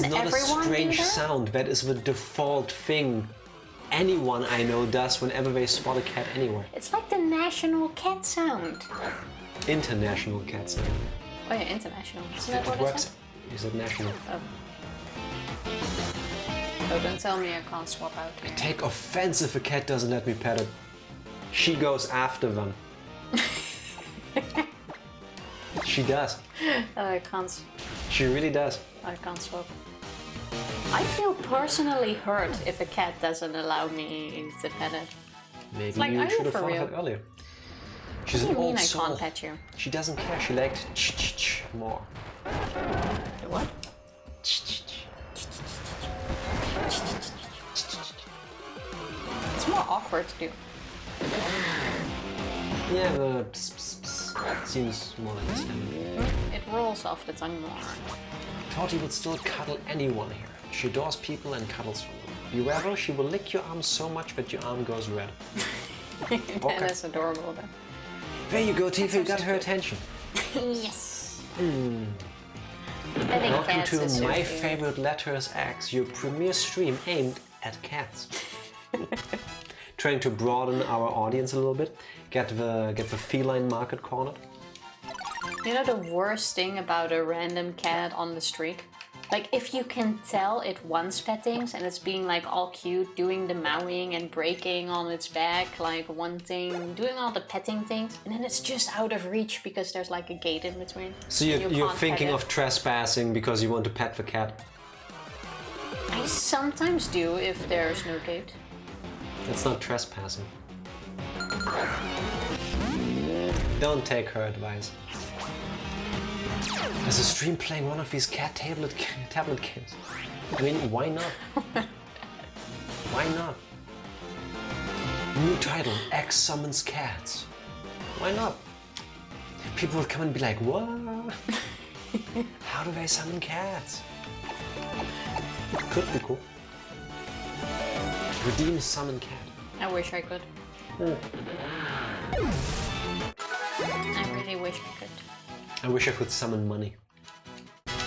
not a strange sound. That is the default thing anyone I know does whenever they spot a cat anywhere. It's like the national cat sound. International cat sound. Oh yeah, international. Isn't that what it said? You said national. Oh. Oh, don't tell me I can't swap out here. I take offense if a cat doesn't let me pet it. She goes after them. She does. I can't. She really does. I can't swap. I feel personally hurt if a cat doesn't allow me to pet it. Maybe like, you are should you have for thought real? of it earlier. She's What an do you mean old I soul. can't pet you? She doesn't care. She liked more. The what? It's more awkward to do. Yeah, the seems more like this. It rolls off the tongue more. Torty would still cuddle anyone here. She adores people and cuddles from them. Beware though, she will lick your arm so much that your arm goes red. That is adorable though. There you go, Tifa, you got her attention. Yes. Welcome to My Favorite Letters X, your premier stream aimed at cats. Trying to broaden our audience a little bit, get the feline market cornered. You know the worst thing about a random cat on the street? Like if you can tell it wants pettings and it's being like all cute, doing the mowing and breaking on its back, like wanting, doing all the petting things, and then it's just out of reach because there's like a gate in between. So you're thinking of trespassing because you want to pet the cat? I sometimes do if there's no gate. It's not trespassing. Don't take her advice. There's a stream playing one of these cat tablet games. I mean, why not? Why not? New title, X summons cats. Why not? People will come and be like, what? How do they summon cats? Could be cool. Redeem summon cat. I wish I could. I really wish I could. I wish I could summon money.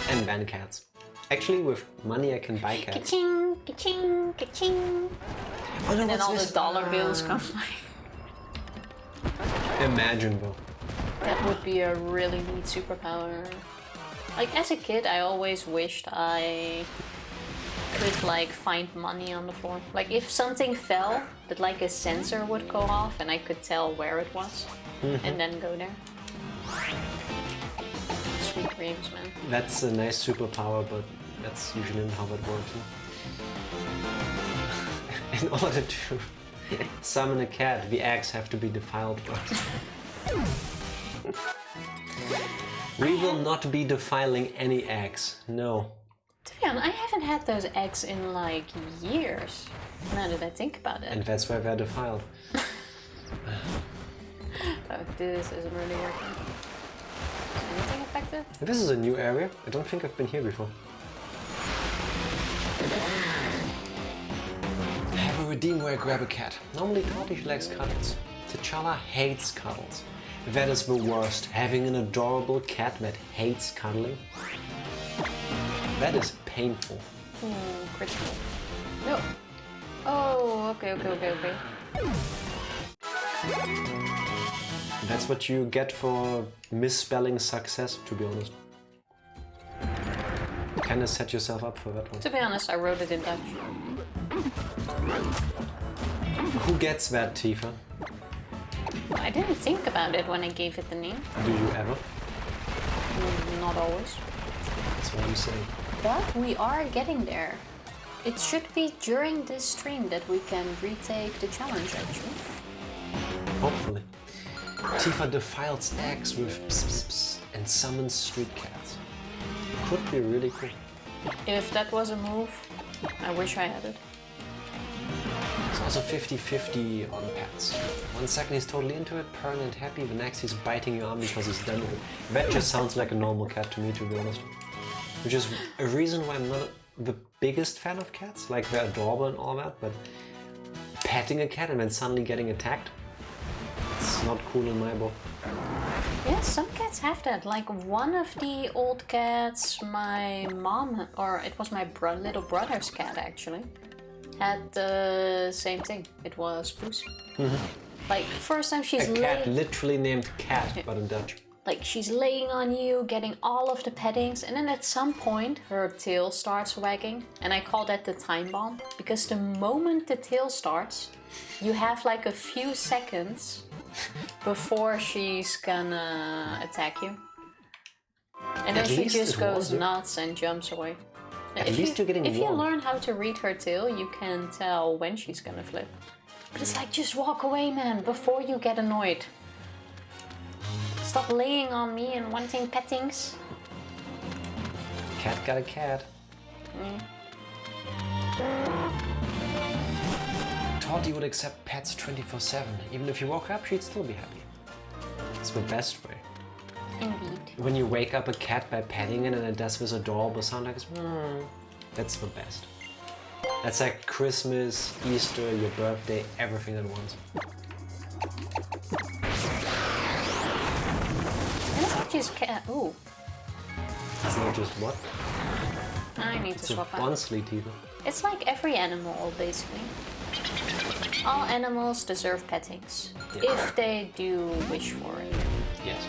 And ban cats. Actually, with money I can buy cats. Ka-ching, ka-ching, ka-ching. Oh, no, And then all this? the dollar bills come like... Imagine though. That would be a really neat superpower. Like as a kid, I always wished I could like find money on the floor. Like if something fell, that like a sensor would go off and I could tell where it was and then go there. Sweet dreams, man. That's a nice superpower, but that's usually not how it works. In order to summon a cat, the eggs have to be defiled first. We will not be defiling any eggs, no. To be honest, I haven't had those eggs in like years, now that I think about it. And that's why they're defiled. Oh, this isn't really working. Is anything effective? This is a new area. I don't think I've been here before. Have a redeem where I grab a cat. Normally Torty likes cuddles. T'Challa hates cuddles. That is the worst. Having an adorable cat that hates cuddling. That is painful. Critical. No. Oh, okay. That's what you get for misspelling success, to be honest. You kinda set yourself up for that one. To be honest, I wrote it in Dutch. Who gets that, Tifa? I didn't think about it when I gave it the name. Do you ever? Not always. That's what I'm saying. But we are getting there. It should be during this stream that we can retake the challenge, actually. Hopefully. Tifa defiles eggs with pss and summons street cats. Could be really cool. If that was a move, I wish I had it. It's also 50-50 on pets. 1 second he's totally into it, purring and happy, the next he's biting your arm because he's done with it. That just sounds like a normal cat to me, to be honest. Which is a reason why I'm not the biggest fan of cats. Like, they're adorable and all that, but petting a cat and then suddenly getting attacked? It's not cool in my book. Yeah, some cats have that. Like one of the old cats, my mom, or it was my little brother's cat actually, had the same thing. It was Pussy. Like first time she's a cat literally named Cat, but in Dutch. Like she's laying on you, getting all of the pettings, and then at some point her tail starts wagging, and I call that the time bomb, because the moment the tail starts, you have like a few seconds before she's gonna attack you. And then she just goes nuts and jumps away. At least you're getting If you warm. learn how to read her tail, you can tell when she's gonna flip. But it's like, just walk away, man, before you get annoyed. Stop laying on me and wanting pettings. Cat got a cat. Thought you would accept pets 24/7. Even if you woke up, she'd still be happy. It's the best way. Indeed. When you wake up a cat by petting it and it does this adorable sound like that's the best. That's like Christmas, Easter, your birthday, everything at once. And it's not just cat. Ooh. It's not just what? I need to It's a swap out. Bonsley Tifa. It's like every animal, basically. All animals deserve pettings. Yeah. If they do wish for it. Yes.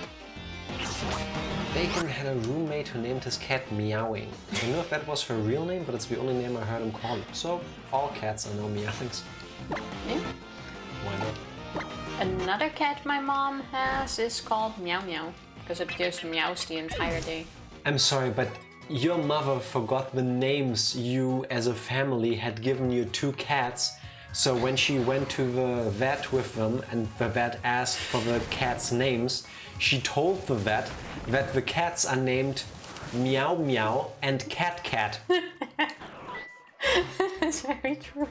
Bacon had a roommate who named his cat Meowing. I don't know if that was her real name, but it's the only name I heard him call it. So, all cats are now Meowings. Yeah. Why not? Another cat my mom has is called Meow Meow, because it just meows the entire day. I'm sorry, but your mother forgot the names you as a family had given your two cats. So when she went to the vet with them and the vet asked for the cats' names, she told the vet that the cats are named Meow Meow and Cat Cat. That's very true.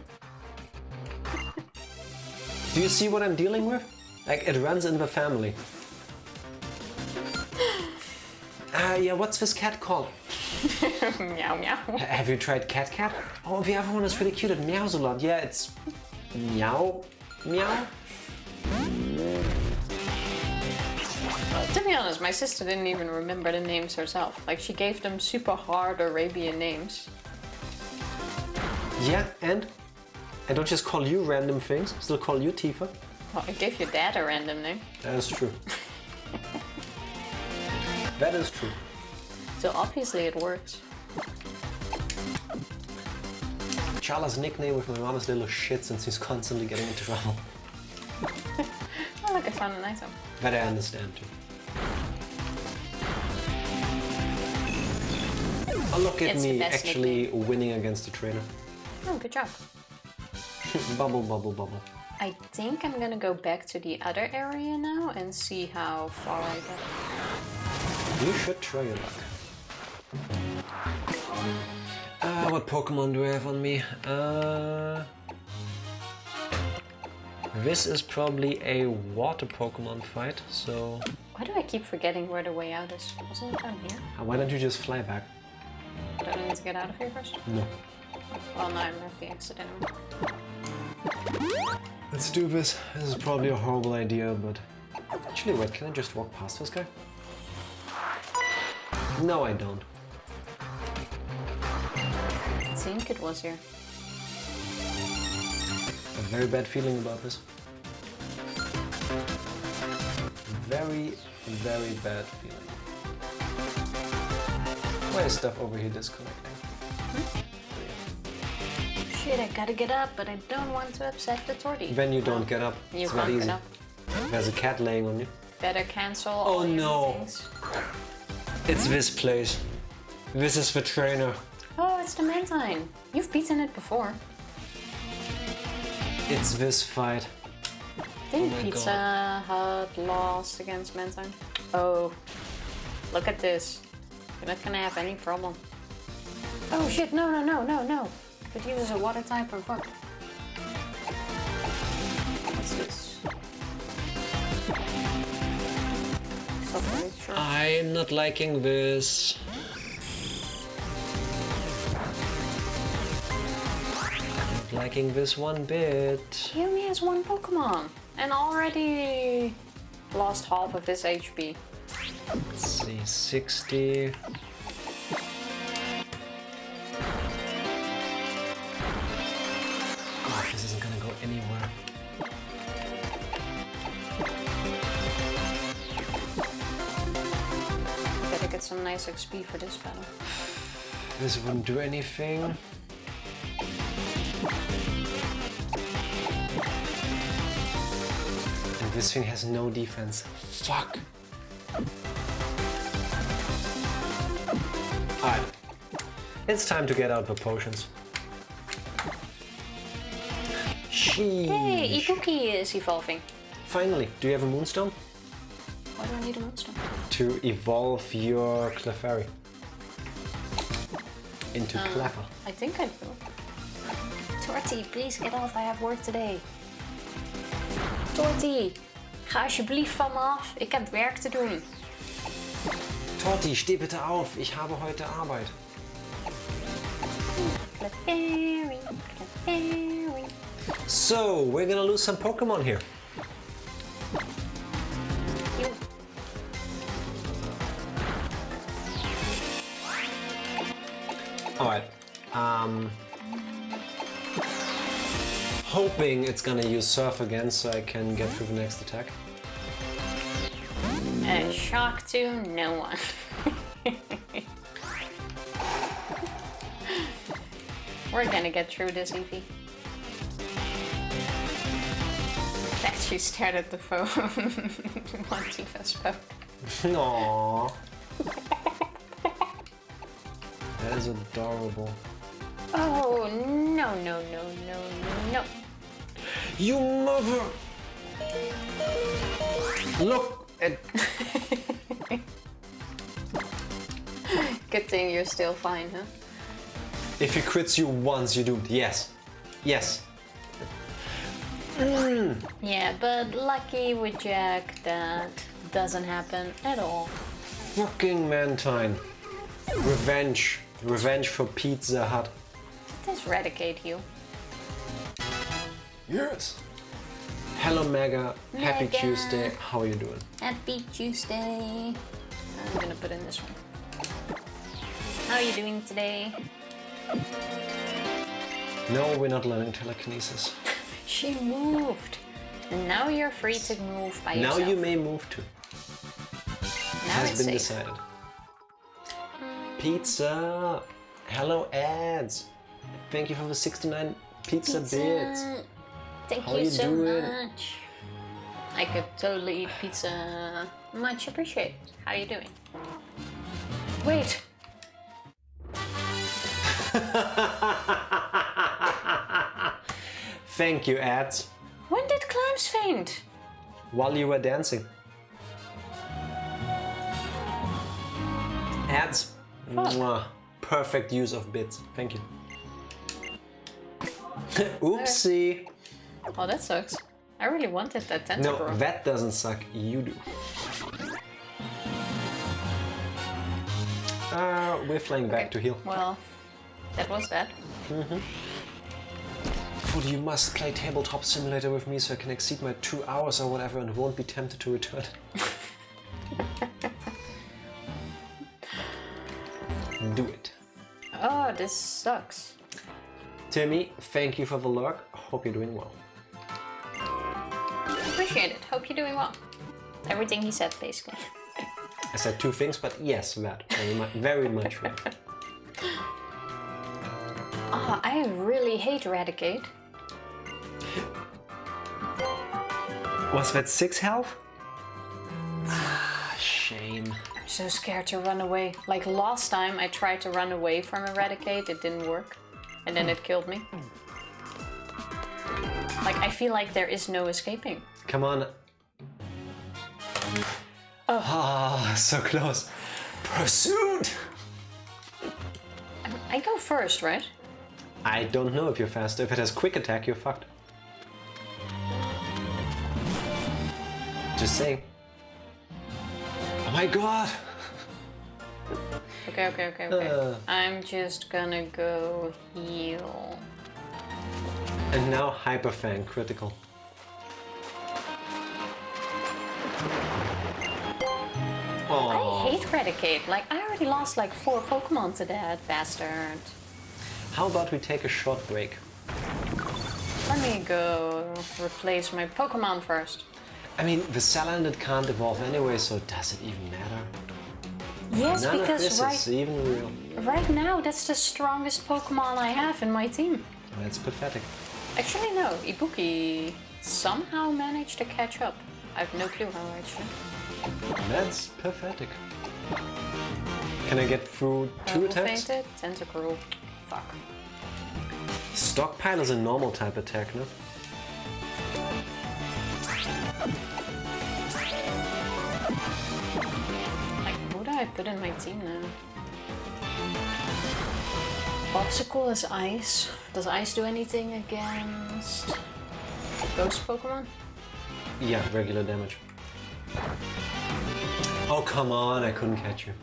Do you see what I'm dealing with? Like, it runs in the family. Yeah, what's this cat called? Meow Meow. Have you tried Cat Cat? Oh, the other one is really cute. It meows a lot. Yeah, it's Meow Meow. To be honest, my sister didn't even remember the names herself. Like, she gave them super hard Arabian names. Yeah, and? I don't just call you random things, still call you Tifa. Well, I gave your dad a random name. That is true. That is true. So obviously it works. Charla's nickname with my mom is Little Shit since he's constantly getting into trouble. Oh look, I found an item. That I understand too. Oh, look at It's the me best actually winning against the trainer. Oh, good job. Bubble, bubble, bubble. I think I'm gonna go back to the other area now and see how far I get. You should try your luck. What Pokemon do I have on me? This is probably a water Pokemon fight, so... Why do I keep forgetting where the way out is? Wasn't it down here? Why don't you just fly back? Don't I need to get out of here first? No. Well, no, I'm at the exit anyway. Let's do this. This is probably a horrible idea, but... Actually, wait, can I just walk past this guy? No, I don't. I think it was here. A very bad feeling about this. Very, very bad feeling. Why is stuff over here disconnecting? Shit, I gotta get up, but I don't want to upset the tortie. When you don't get up, You it's not can't easy. get up. There's a cat laying on you. Better cancel Oh, all your no. meetings. It's this place. This is the trainer. Oh, it's the Mantine. You've beaten it before. It's this fight. Didn't my Pizza Hut lost against Mantine? Oh, look at this. You're not gonna have any problem. Oh shit, no, no, no, no, no. But he was a water type or fuck. What's this? Stop, sure. I'm not liking this. Not liking this one bit. He only has one Pokemon and already lost half of his HP. Let's see, 60. God, this isn't gonna go anywhere. Better get some nice XP for this battle. This wouldn't do anything. And this thing has no defense. Fuck. Alright. It's time to get out the potions. Sheesh. Hey, Ibuki is evolving. Finally, do you have a moonstone? Why do I need a moonstone? To evolve your Clefairy into Cleffa. I think I do. Torty, please get off. I have work today. Torty, ga alsjeblieft van me af. Ik heb werk te doen. Torti, steh bitte auf. Ich habe heute Arbeit. Clefairy, Clefairy. So, we're gonna lose some Pokemon here. Alright. Hoping it's gonna use Surf again so I can get through the next attack. A shock to no one. We're gonna get through this, Eevee. That you stared at the phone once you first spoke. Aww. That is adorable. Oh, no, no, no, no, no. You mother! Look at... Good thing you're still fine, huh? If he crits you once, you're doomed. Yes. Yes. Yeah, but lucky with Jack, that doesn't happen at all. Fucking Mantine. Revenge. Revenge for Pizza Hut. Does Eradicate you? Yes. Hello Mega. Happy Mega. Tuesday. How are you doing? Happy Tuesday. I'm gonna put in this one. How are you doing today? No, we're not learning telekinesis. She moved. Now you're free to move by yourself. Now you may move too. Now Has it's been safe. decided. Pizza. Hello ads. Thank you for the 69 pizza bits. Thank How you you so doing? much. I could totally eat pizza. Much appreciated. How are you doing? Wait. Thank you ads. When did Clams faint? While you were dancing. Ads. Mwah. Perfect use of bits. Thank you. Oopsie. Oh, that sucks. I really wanted that No, tentacle. that doesn't suck. You do. We're flying back to heal. Well, that was that. Food, you must play Tabletop Simulator with me so I can exceed my 2 hours or whatever and won't be tempted to return. Do it. Oh, this sucks. Timmy, thank you for the lurk. Hope you're doing well. Appreciate it. Hope you're doing well. Everything he said, basically. I said 2 things, but yes, that. Very much right. Oh, I really hate Eradicate. Was that 6 health? Ah, shame. I'm so scared to run away. Like last time I tried to run away from Eradicate, it didn't work. And then it killed me. Like I feel like there is no escaping. Come on. Oh. Ah, so close. Pursuit! I go first, right? I don't know if you're faster. If it has quick attack, you're fucked. Just saying. Oh my god! Okay. I'm just gonna go heal. And now Hyperfang critical. I hate Eradicate. Like I already lost like 4 Pokemon to that bastard. How about we take a short break? Let me go replace my Pokemon first. I mean, the Salandit can't evolve anyway, so does it even matter? Yes, None of because this is even real. right now that's the strongest Pokemon I have in my team. That's pathetic. Actually no, Ibuki somehow managed to catch up. I have no clue how actually. That's pathetic. Can I get through 2 attacks? Fainted, Tentacruel. Fuck. Stockpile is a normal type attack, no? Like, who do I put in my team now? Popsicle is ice. Does ice do anything against ghost Pokemon? Yeah, regular damage. Oh, come on, I couldn't catch you.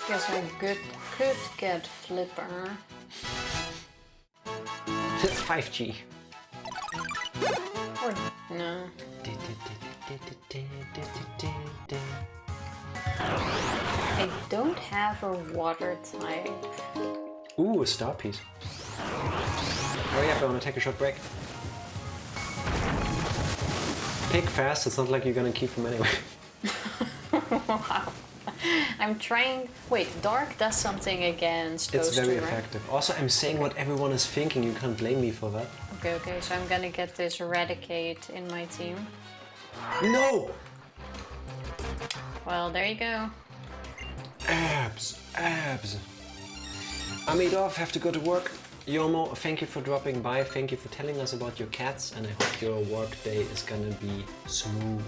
Guess I could get Flipper. 5G. Or no. I don't have a water type. Ooh, a star piece. Hurry up, I want to take a short break. Pick fast, it's not like you're gonna keep them anyway. Wow. I'm trying. Wait, Dark does something against Ghost It's very too, right? effective. Also, I'm saying what everyone is thinking, you can't blame me for that. Okay, so I'm gonna get this Eradicate in my team. No! Well, there you go. Abs. I'm off, have to go to work. Yomo, thank you for dropping by, thank you for telling us about your cats, and I hope your work day is gonna be smooth.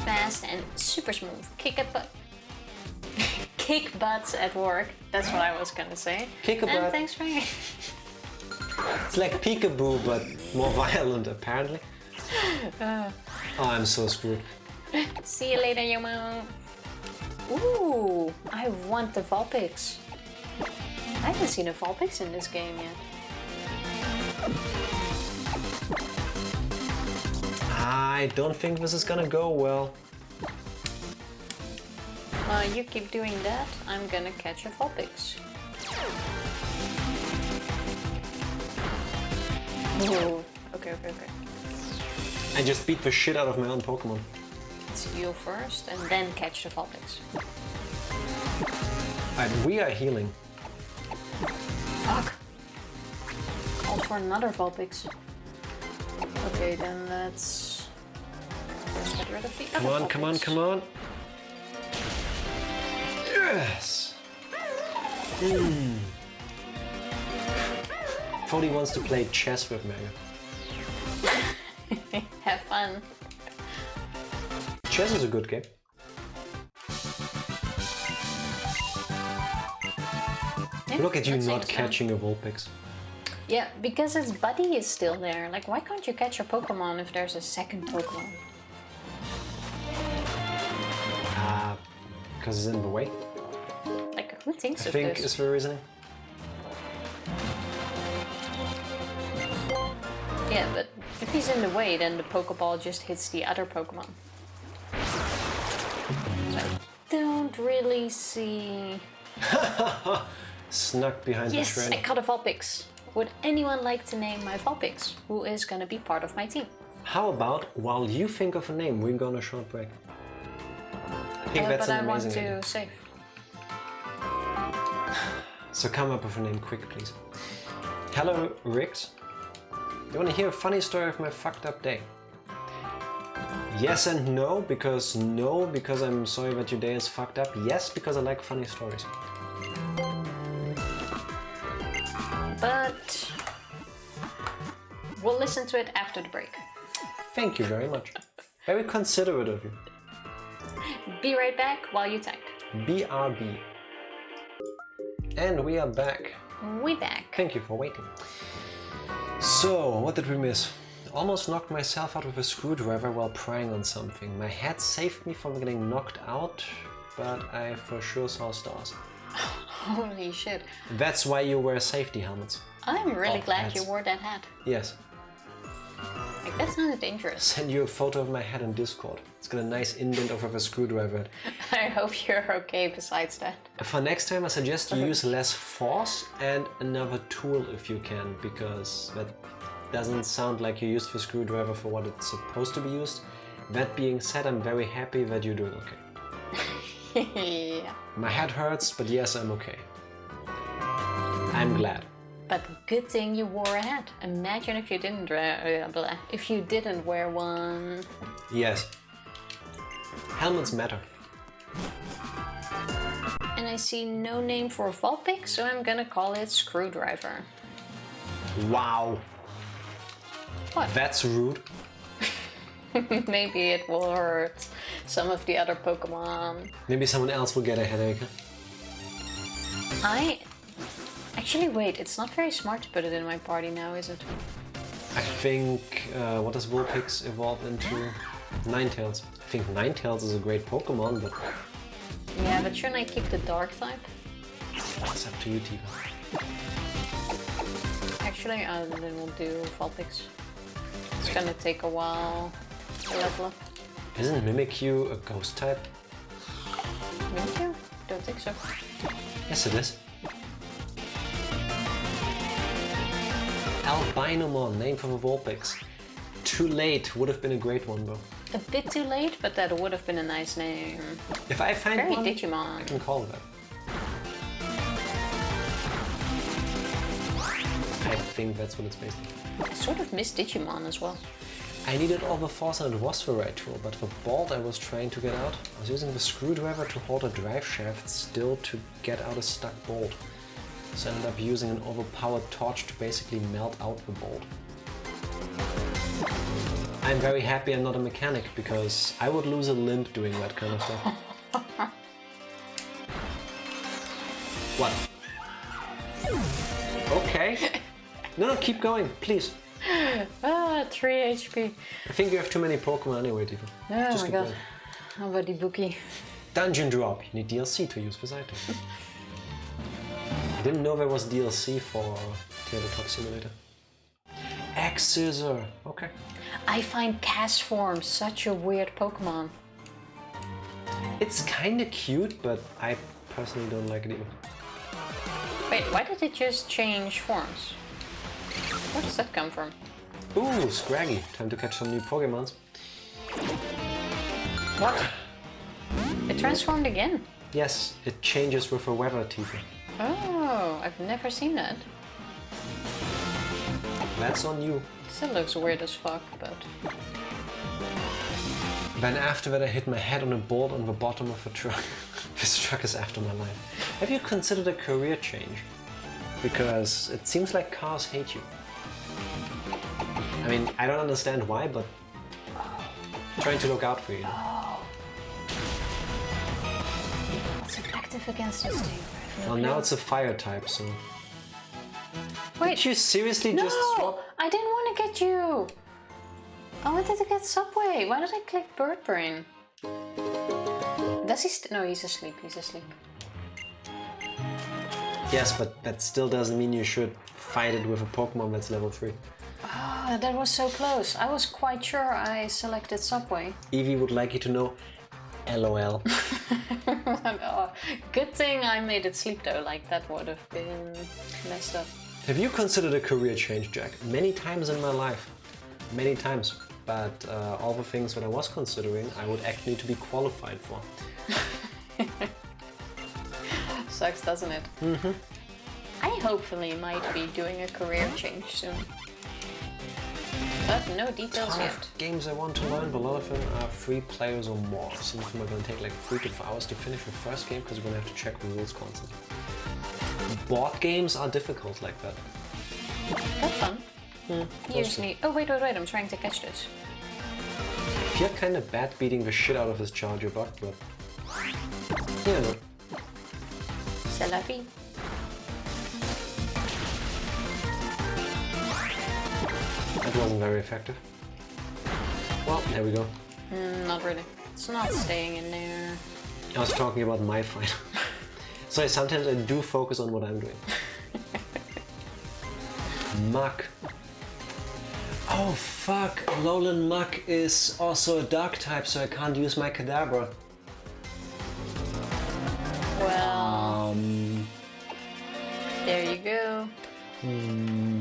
Fast and super smooth. Kick a butt. Kick butts at work. That's what I was gonna say. Kick a and butt. thanks for It's like peekaboo, but more violent, apparently. Oh, I'm so screwed. See you later, Yomo. Ooh, I want the Vulpix. I haven't seen a Vulpix in this game yet. I don't think this is gonna go well. You keep doing that, I'm gonna catch a Vulpix. Ooh, okay. I just beat the shit out of my own Pokemon. Let's heal first and then catch the Vulpix. Alright, we are healing. Fuck! Called for another Vulpix. Okay, then let's first get rid of the other Vulpix. Come on. Yes! 40 wants to play chess with Mega. Have fun. Chess is a good game. Yeah, Look at you that not seems catching a Vulpix. Yeah, because its buddy is still there. Like, why can't you catch a Pokemon if there's a second Pokemon? Because it's in the way. Like, who thinks I of think this? is the reasoning. Yeah, but if he's in the way, then the Pokeball just hits the other Pokemon. So I don't really see... Snuck behind the Yes, train. I caught a Vulpix. Would anyone like to name my Vulpix? Who is gonna be part of my team? How about, while you think of a name, we're going on a short break? I think that's but an I want amazing to idea. save. So come up with a name quick, please. Hello, Rix. You want to hear a funny story of my fucked up day? Yes and no, because I'm sorry that your day is fucked up. Yes, because I like funny stories. But we'll listen to it after the break. Thank you very much. Very considerate of you. Be right back while you type. BRB. And we are back. We back. Thank you for waiting. So, what did we miss? Almost knocked myself out with a screwdriver while prying on something. My head saved me from getting knocked out, but I for sure saw stars. Holy shit. That's why you wear safety helmets. I'm really glad hats. you wore that hat. Yes. Like, that sounded dangerous. Send you a photo of my head on Discord. It's got a nice indent over a screwdriver. I hope you're okay besides that. For next time, I suggest you use less force and another tool if you can, because that doesn't sound like you used the screwdriver for what it's supposed to be used. That being said, I'm very happy that you're doing okay. Yeah. My head hurts, but yes, I'm okay. I'm glad. But good thing you wore a hat. Imagine if you didn't wear one. Yes. Helmets matter. see no name for Vulpix, so I'm gonna call it Screwdriver. Wow. What? That's rude. Maybe it will hurt some of the other Pokemon. Maybe someone else will get a headache. Actually, wait, it's not very smart to put it in my party now, is it? I think, what does Vulpix evolve into? Ninetales. I think Ninetales is a great Pokemon, but... Yeah, but shouldn't I keep the Dark type? It's up to you, Tifa. Actually, then we'll do Vulpix. It's gonna take a while to level up. Isn't Mimikyu a ghost type? Mimikyu? Don't think so. Yes, it is. Albinomon, name for the Vulpix. Too late, would have been a great one though. A bit too late, but that would have been a nice name. If I find Very one, Digimon. I can call it that. I think that's what it's based on. I sort of miss Digimon as well. I needed all the force and it was the right tool, but the bolt I was trying to get out, I was using the screwdriver to hold a drive shaft still to get out a stuck bolt. So I ended up using an overpowered torch to basically melt out the bolt. I'm very happy I'm not a mechanic, because I would lose a limb doing that kind of stuff. What? Okay. No, keep going, please. 3 HP. I think you have too many Pokemon anyway, Tifa. Oh Just my keep god. going. How about Ibuki? Dungeon drop. You need DLC to use this item. I didn't know there was DLC for Tabletop Simulator. X-Scissor. Okay. I find Castform such a weird Pokemon. It's kinda cute, but I personally don't like it either. Wait, why did it just change forms? Where does that come from? Ooh, Scraggy. Time to catch some new Pokemons. What? It transformed again? Yes, it changes with the weather, Tifa. Oh, I've never seen that. That's on you. Still looks weird as fuck, but... Then after that I hit my head on a bolt on the bottom of a truck. This truck is after my life. Have you considered a career change? Because it seems like cars hate you. I mean, I don't understand why, but trying to look out for you. It's effective against this thing. Well, now it's a fire type, so... Wait, Did you seriously no! just swap? I didn't want to get you! I wanted to get Subway. Why did I click Bird Brain? Does he no, he's asleep, he's asleep. Yes, but that still doesn't mean you should fight it with a Pokemon that's level 3. Ah, that was so close. I was quite sure I selected Subway. Eevee would like you to know, LOL. Oh, good thing I made it sleep though, like that would have been messed up. Have you considered a career change, Jack? Many times in my life. Many times. But all the things that I was considering, I would actually need to be qualified for. Sucks, doesn't it? Mm-hmm. I hopefully might be doing a career change soon. But no details yet. Games I want to learn, but a lot of them are 3 players or more. Some of them are going to take like 3 to 4 hours to finish the first game because you're going to have to check the rules constantly. Board games are difficult like that. That's fun. Usually... Oh, wait, I'm trying to catch this. I feel kind of bad beating the shit out of this Charger bug, but... Yeah, no. C'est la vie. That wasn't very effective. Well, there we go. Not really. It's not staying in there. I was talking about my fight. So sometimes I do focus on what I'm doing. Muck. Oh fuck, Alolan Muck is also a dark type, so I can't use my Kadabra. Well... There you go.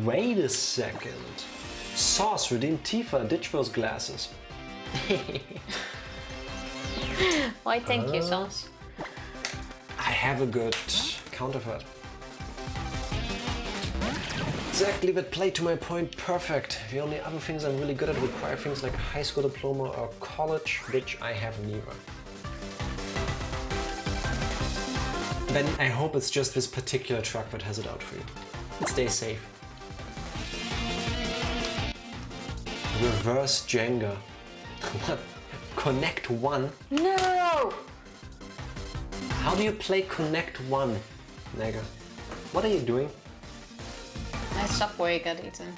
Wait a second. Sauce, redeem Tifa, ditch those glasses. Why thank you, Sauce. I have a good counterpart. Exactly, that played to my point perfect. The only other things I'm really good at require things like a high school diploma or college, which I have neither. Ben, I hope it's just this particular truck that has it out for you. And stay safe. Reverse Jenga. What? Connect One? No! How do you play Connect One, Nega? What are you doing? My Subway got eaten.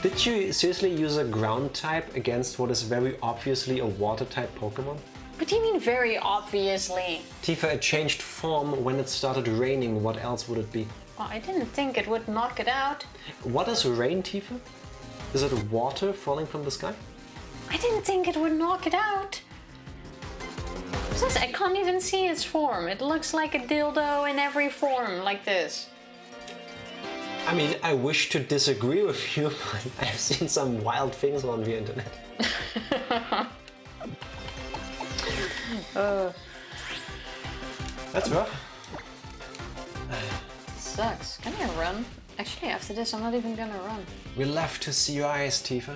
Did you seriously use a ground type against what is very obviously a water type Pokemon? What do you mean very obviously? Tifa, it changed form when it started raining. What else would it be? Well, I didn't think it would knock it out. What is rain, Tifa? Is it water falling from the sky? I didn't think it would knock it out. Plus, I can't even see its form. It looks like a dildo in every form, like this. I mean, I wish to disagree with you, but I've seen some wild things on the internet. That's rough. Sucks. Can I run? Actually, after this, I'm not even gonna run. We love to see your eyes, Tifa.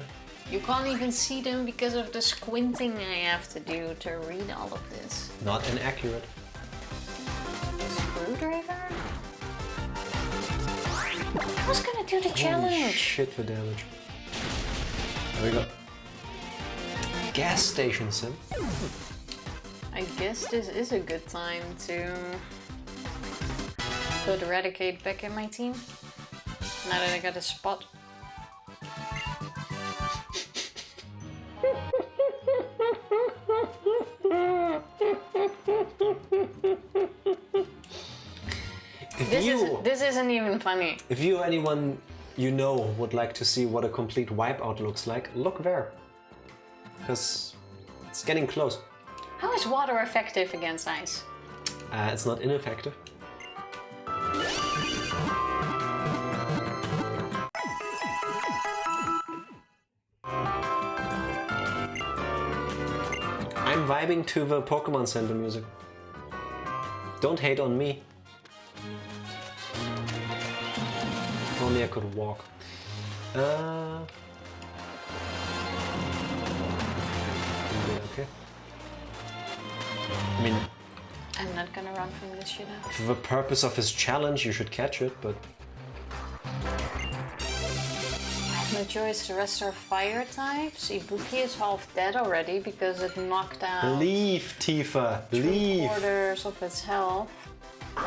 You can't even see them because of the squinting I have to do to read all of this. Not inaccurate. Screwdriver? I was gonna do the challenge. Holy shit, the damage. There we go. Gas station sim. I guess this is a good time to put Eradicate back in my team. Now that I got a spot. This isn't even funny. If you or anyone you know would like to see what a complete wipeout looks like, look there. Because it's getting close. How is water effective against ice? It's not ineffective. I'm vibing to the Pokemon Center music. Don't hate on me. If only I could walk. Okay. I mean, I'm not gonna run from this shit out. for the purpose of his challenge, you should catch it, but I have no choice to restore fire types. Ibuki is half dead already because it knocked out leave, Tifa, leave. 3/4 of its health. I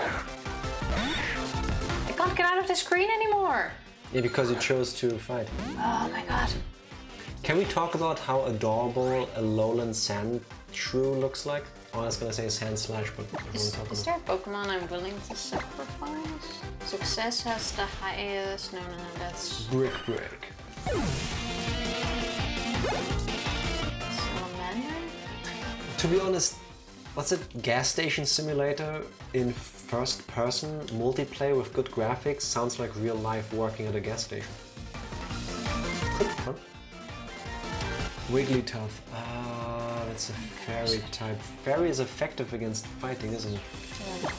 can't get out of the screen anymore. Yeah, because you chose to fight. Oh my god. Can we talk about how adorable a Alolan Sand Shrew looks like? Oh, I was gonna say Sand Slash, but I don't talk Is about. there a Pokemon I'm willing to sacrifice? Success has the highest. No, that's Brick Brick. Salamander? To be honest, what's it? Gas Station Simulator in first person multiplayer with good graphics sounds like real life working at a gas station. Could be fun. Wigglytuff. Ah, that's a fairy type. Fairy is effective against fighting, isn't it? Yeah.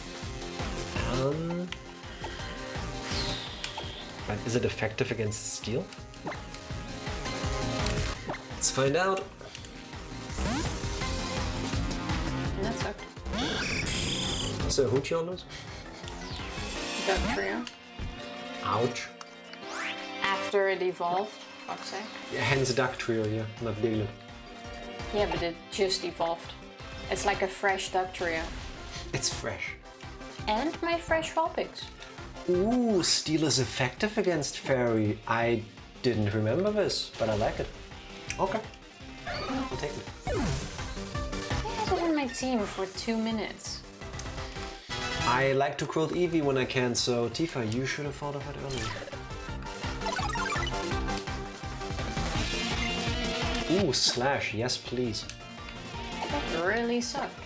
But is it effective against steel? Let's find out. That sucked. So Hoochie on those? Duck Trio. Ouch. After it evolved. Fuck's sake. Yeah, hence Duck Trio, yeah, not Diglett. Yeah, but it just evolved. It's like a fresh Duck Trio. It's fresh. And my fresh Vulpix. Ooh, steel is effective against fairy. I didn't remember this, but I like it. Okay. I'll take it. I had it in my team for 2 minutes. I like to quote Eevee when I can, so Tifa, you should have thought of it earlier. Ooh, Slash, yes please. That really sucked.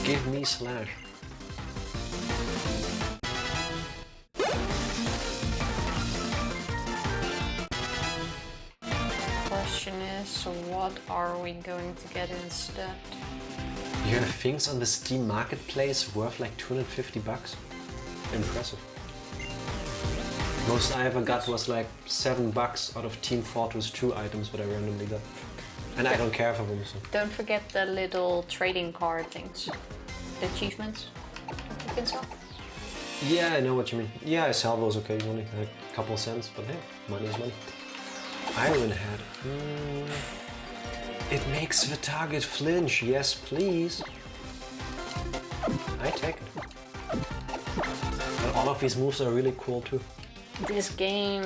Give me Slash. Question is, what are we going to get instead? You have things on the Steam Marketplace worth like 250 bucks? Impressive. Most I ever got was like $7 out of Team Fortress 2 items that I randomly got. And I don't care for them, so. Don't forget the little trading card things. The achievements you can sell. Yeah, I know what you mean. Yeah, I sell those occasionally, like a couple cents, but hey, money is money. Iron Head. It makes the target flinch. Yes, please. I take it. And all of these moves are really cool too. This game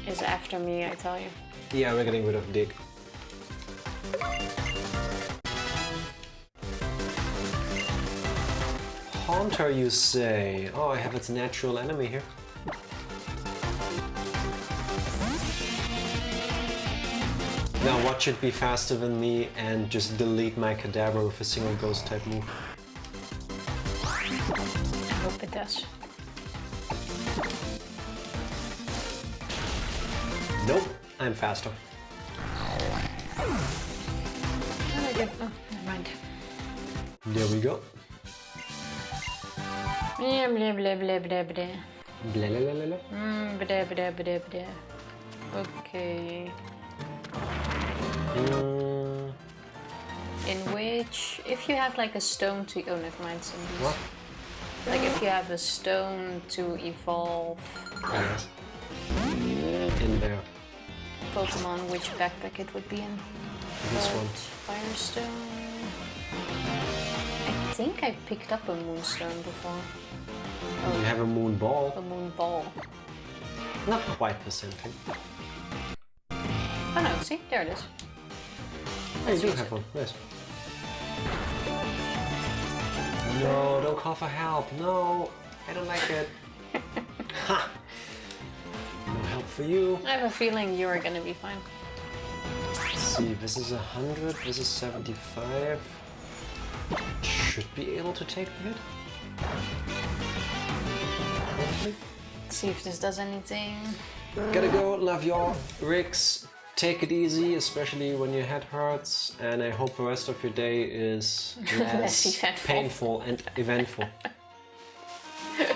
is after me, I tell you. Yeah, we're getting rid of Dig. Haunter, you say? Oh, I have its natural enemy here. Now what should be faster than me and just delete my Kadabra with a single ghost type move? I hope it does. Nope, I'm faster. Oh, never mind. There we go. Blah blah blah blah blah blah. Blah, blah, blah, blah. Blah blah blah blah. Okay. In which, if you have like a stone to... Oh, never mind. Some of these. What? Like if you have a stone to evolve Yes. In there. Pokemon, which backpack it would be in? This But one. Firestone... I think I picked up a Moonstone before. You have a moon A ball. Moon Ball. Not quite the same thing. Oh no, see? There it is. Oh, you do use have it. one. Nice. No, don't call for help. No, I don't like it. Ha! No help for you. I have a feeling you are gonna be fine. Let's see, this is 100, this is 75. Should be able to take the hit. Hopefully. Let's see if this does anything. Gotta go, love y'all. Rix, take it easy, especially when your head hurts, and I hope the rest of your day is less eventful. painful and eventful.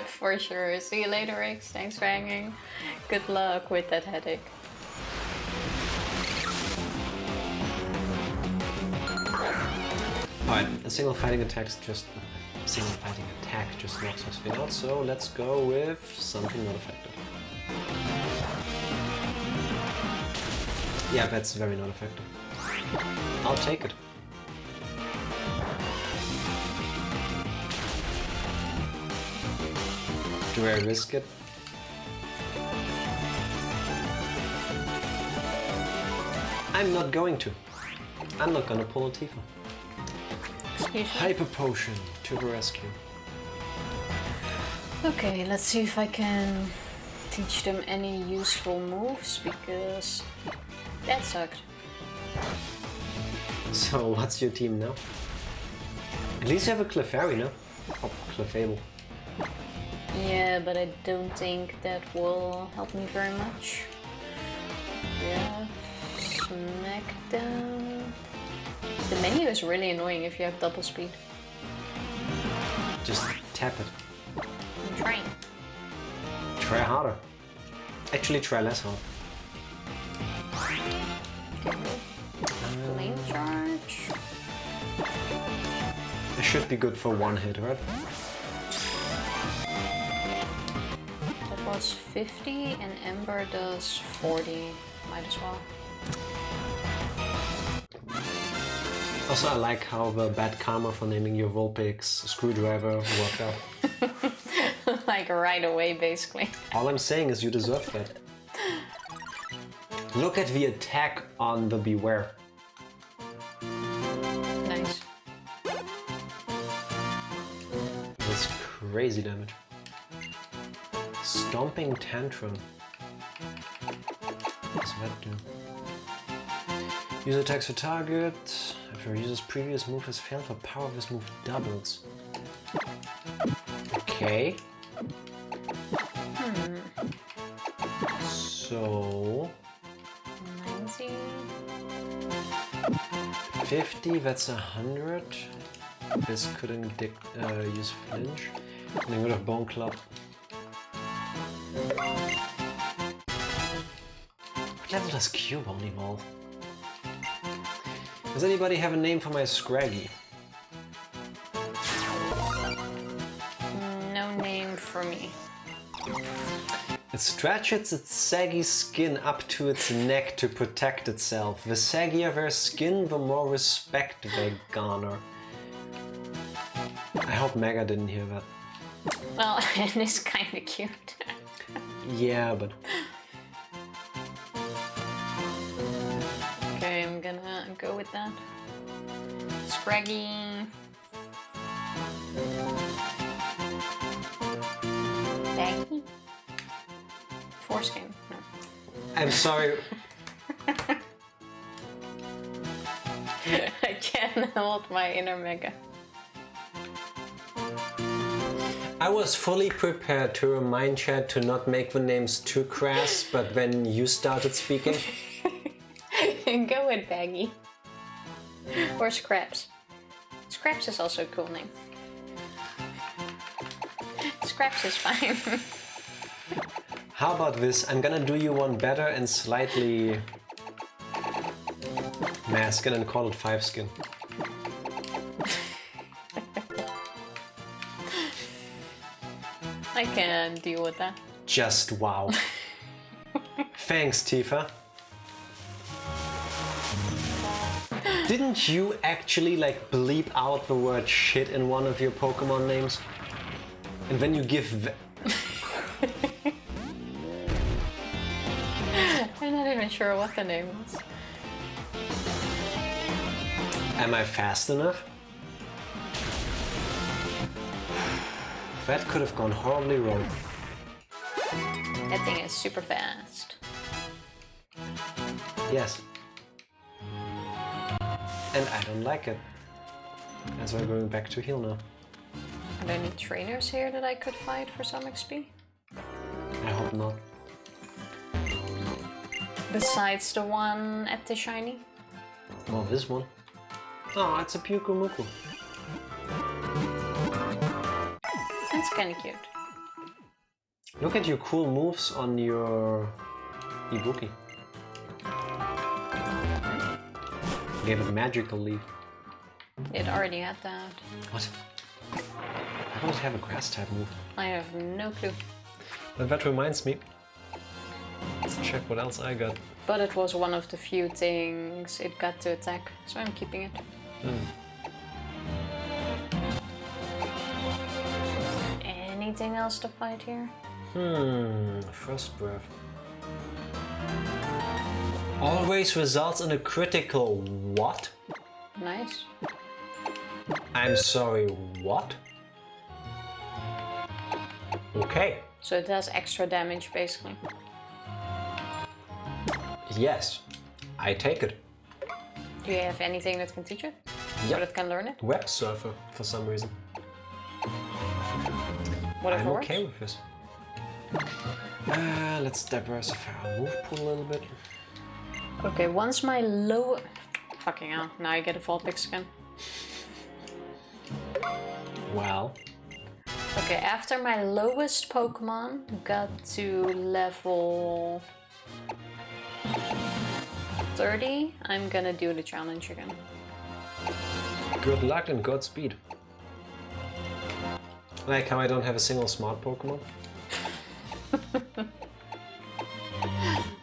For sure. See you later, Rix. Thanks for hanging. Good luck with that headache. Alright, a single fighting attack just knocks us out, so let's go with something not effective. Yeah, that's very not effective. I'll take it. Do I risk it? I'm not going to. I'm not gonna pull a Tifa. Excuse me. Hyper Potion to the rescue. Okay, let's see if I can teach them any useful moves, because that sucked. So what's your team now? At least you have a Clefairy now. Oh, Clefable. Yeah, but I don't think that will help me very much. Yeah, Smackdown. The menu is really annoying if you have double speed. Just tap it. I'm trying. Try harder. Actually, try less hard. Okay. Flame charge. It should be good for one hit, right? That was 50 and Ember does 40. Might as well. Also, I like how the bad karma for naming your Vulpix Screwdriver worked out. Like right away, basically. All I'm saying is you deserve that. Look at the attack on the Beware. Nice. That's crazy damage. Stomping Tantrum. What's that do? User attacks for target. If your user's previous move has failed, the power of this move doubles. Okay. So 90. 50, that's 100. This couldn't use flinch. Getting rid of Bone Club. What level does Cube only evolve? Does anybody have a name for my Scraggy? No name for me. It stretches its saggy skin up to its neck to protect itself. The saggier their skin, the more respect they garner. I hope Mega didn't hear that. Well, it is kind of cute. Yeah, but... Okay, I'm gonna go with that. Scraggy. Baggy? Foreskin. No. I'm sorry. I can't hold my inner Mega. I was fully prepared to remind Chad to not make the names too crass, but when you started speaking... Go with Baggy. Or Scraps. Scraps is also a cool name. Scraps is fine. How about this? I'm gonna do you one better and slightly... masculine and call it 5-skin. I can deal with that. Just wow. Thanks, Tifa. Didn't you actually like bleep out the word shit in one of your Pokemon names? And then you give... I'm not even sure what the name was. Am I fast enough? That could have gone horribly wrong. That thing is super fast. Yes. And I don't like it. That's why I'm going back to heal now. Are there any trainers here that I could fight for some XP? I hope not. Besides the one at the shiny? Oh, this one. Oh, it's a Pyukumuku. That's kinda cute. Look at your cool moves on your Ibuki. Gave it magical leaf. It already had that. What? I don't have a grass type move. I have no clue. But that reminds me. Let's check what else I got. But it was one of the few things it got to attack, so I'm keeping it. Anything else to fight here? First breath. Always results in a critical what? Nice. I'm sorry, what? Okay. So it does extra damage, basically. Yes, I take it. Do you have anything that can teach it? Yep. Or that can learn it? Web surfer, for some reason. Whatever I'm works. okay with this. Let's diversify our move pool a little bit. Okay, once my low... Fucking hell, now I get a Vulpix again. Well. Okay, after my lowest Pokemon got to level 30, I'm gonna do the challenge again. Good luck and Godspeed. Like how I don't have a single smart Pokemon.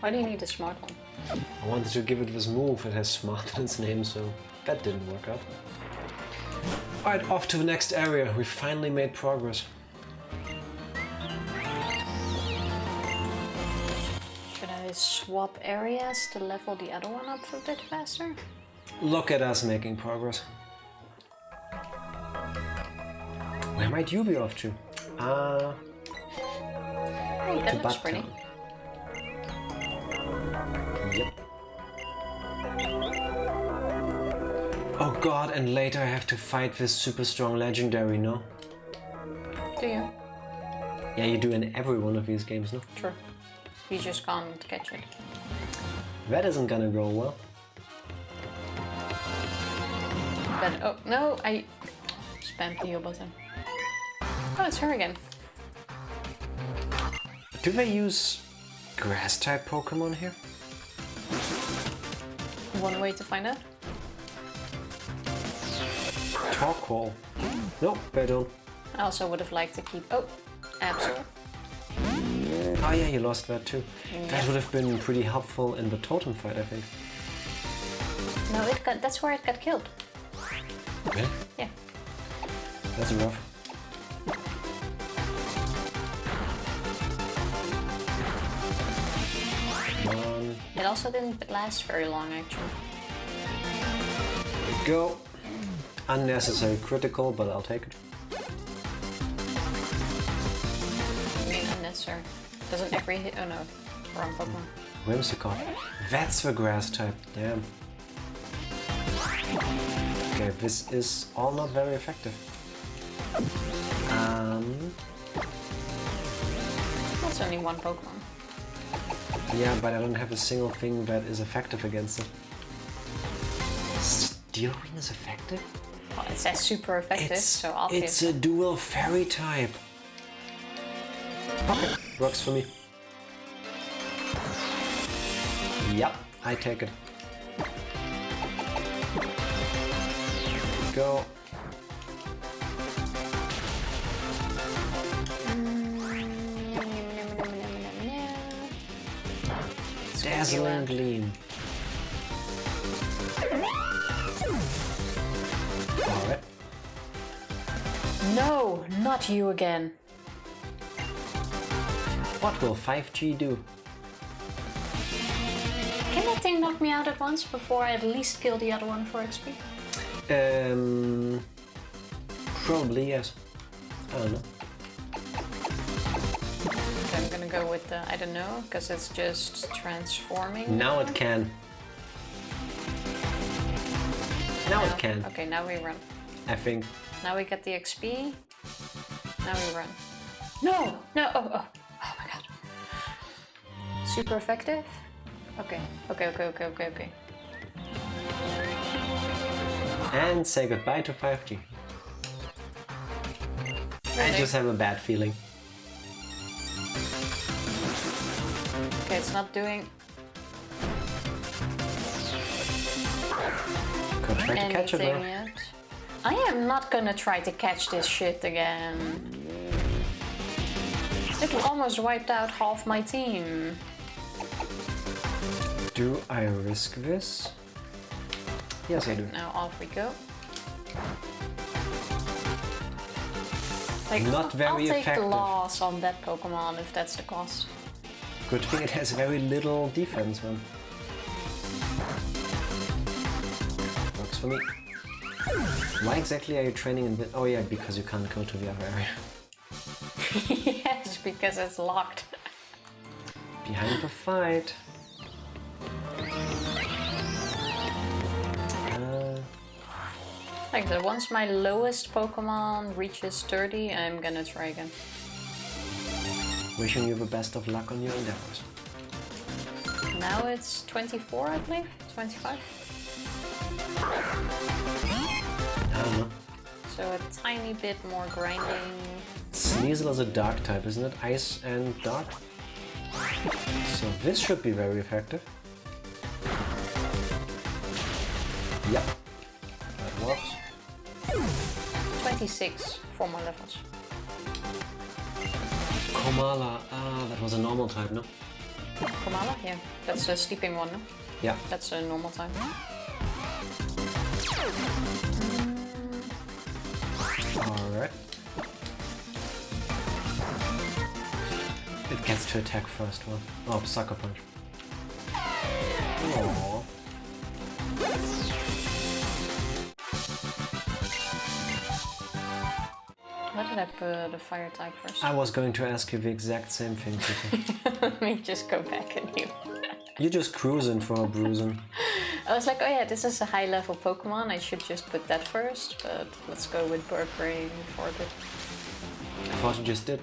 Why do you need a smart one? I wanted to give it this move, it has smart in its name, so that didn't work out. Alright, off to the next area. We finally made progress. Should I swap areas to level the other one up a bit faster? Look at us making progress. Where might you be off to? Oh, that looks Butt pretty. Town. Yep. Oh god, and later I have to fight this super strong legendary, no? Do you? Yeah, you do in every one of these games, no? Sure. You just can't catch it. That isn't gonna go well. But, oh, no, I spammed the heal button. Oh, it's her again. Do they use grass type Pokemon here? One way to find out. Torkoal. Nope, I don't. I also would have liked to keep... Oh, Absol. Oh yeah, you lost that too. Yep. That would have been pretty helpful in the totem fight, I think. No, that's where it got killed. Really? Yeah. That's rough. Come on. It also didn't last very long, actually. There we go. Unnecessary critical, but I'll take it. I mean, unnecessary. Doesn't every hit... Oh no, wrong Pokemon. Whimsicott. That's the grass type, damn. Okay, this is all not very effective. That's only one Pokemon. Yeah, but I don't have a single thing that is effective against it. Steel Ring is effective? Well, it says super effective, so obviously. It's a dual fairy type. Okay, works for me. Yep, I take it. Go. Dazzling Gleam. Alright. No, not you again. What will 5G do? Can that thing knock me out at once before I at least kill the other one for XP? Probably yes. I don't know. Okay, I'm gonna go with the, I don't know, because it's just transforming. Now it can. Now it can. Okay, now we run. I think. Now we get the XP. Now we run. No! No! Oh my god. Super effective? Okay. Okay. And say goodbye to 5G. I just have a bad feeling. Okay, it's not doing Could try to catch it anything though. yet. I am not gonna try to catch this shit again. It almost wiped out half my team. Do I risk this? Yes, I do. Now off we go. Like, Not very I'll take effective. the loss on that Pokemon if that's the cost. Good thing it has very little defense, man. Works for me. Why exactly are you training in oh yeah, because you can't go to the other area. Yes, because it's locked. Behind the fight. Like that, once my lowest Pokemon reaches 30, I'm gonna try again. Wishing you the best of luck on your endeavors. Now it's 24, I believe? 25? I don't know. So a tiny bit more grinding. Sneasel is a dark type, isn't it? Ice and dark? So this should be very effective. Yep. That works. 26, 4 more levels. Komala. Ah, that was a normal type, no? Komala? Yeah, that's a sleeping one, no? Yeah. That's a normal type. Alright. It gets to attack first one. Oh, Sucker Punch. Aww. Why did I put a fire type first? I was going to ask you the exact same thing, Tito. Let me just go back and you. You're just cruising for a bruising. I was like, oh yeah, this is a high level Pokemon, I should just put that first, but let's go with Bird Brain for a bit. I thought you just did.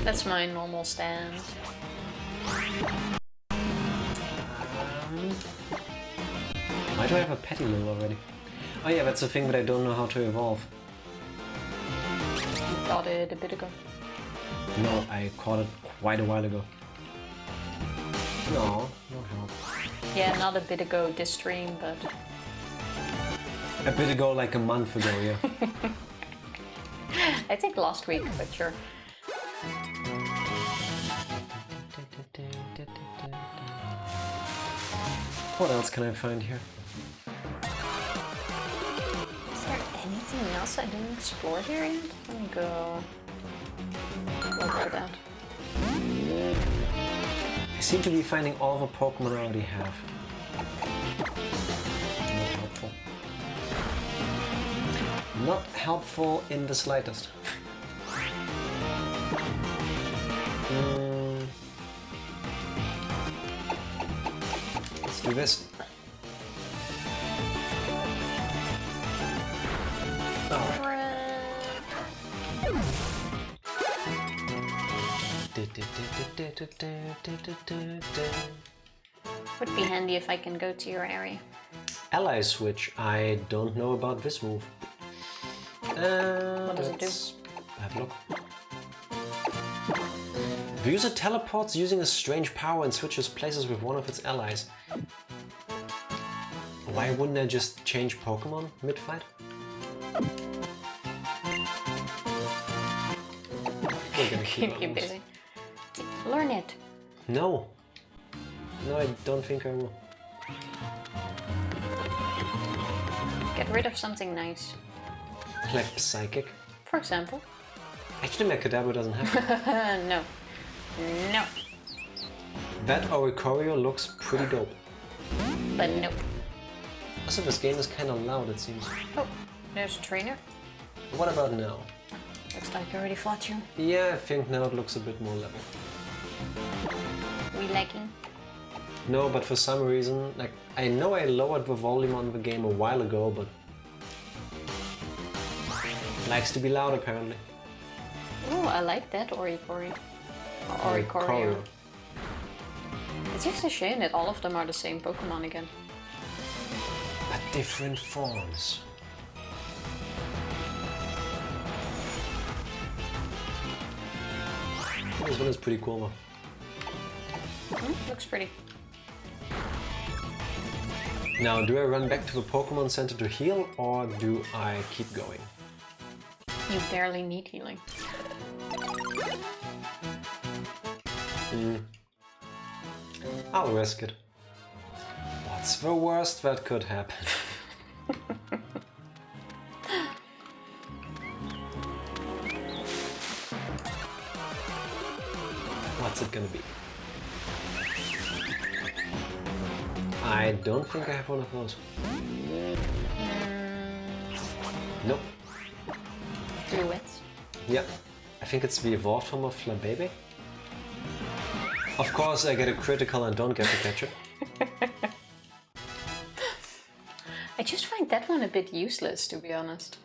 That's my normal stand. Why do I have a Petilil already? Oh yeah, that's the thing that I don't know how to evolve. You got it a bit ago. No, I caught it quite a while ago. No, no help. Yeah, not a bit ago this stream, but A bit ago, like a month ago, yeah. I think last week, but sure. What else can I find here? Is there anything else I didn't explore here yet? Let me go look for that. I seem to be finding all the Pokemon I already have. Not helpful. Not helpful in the slightest. Let's do this. Would be handy if I can go to your area. Ally switch. I don't know about this move. What does it do? Have a look. The user teleports using a strange power and switches places with one of its allies. Why wouldn't I just change Pokemon mid-fight? We're gonna keep you busy. Learn it. No. No, I don't think I will. Get rid of something nice. Like Psychic. For example. Actually, my Kadabra doesn't have it. No. No. That Oricorio looks pretty dope. But nope. Also, this game is kind of loud, it seems. Oh, there's a trainer. What about now? Looks like I already fought you. Yeah, I think now it looks a bit more level. We lagging? No, but for some reason, like, I know I lowered the volume on the game a while ago, but it likes to be loud apparently. Oh, I like that Oricorio. Oricorio. It's just a shame that all of them are the same Pokemon again. But different forms. This one is pretty cool though. Looks pretty. Now, do I run back to the Pokemon Center to heal, or do I keep going? You barely need healing. I'll risk it. What's the worst that could happen? What's it gonna be? I don't think I have one of those. Nope. Fluids. Yeah, I think it's the evolved form of Flabébé. Of course, I get a critical and don't get to catch it. I just find that one a bit useless, to be honest.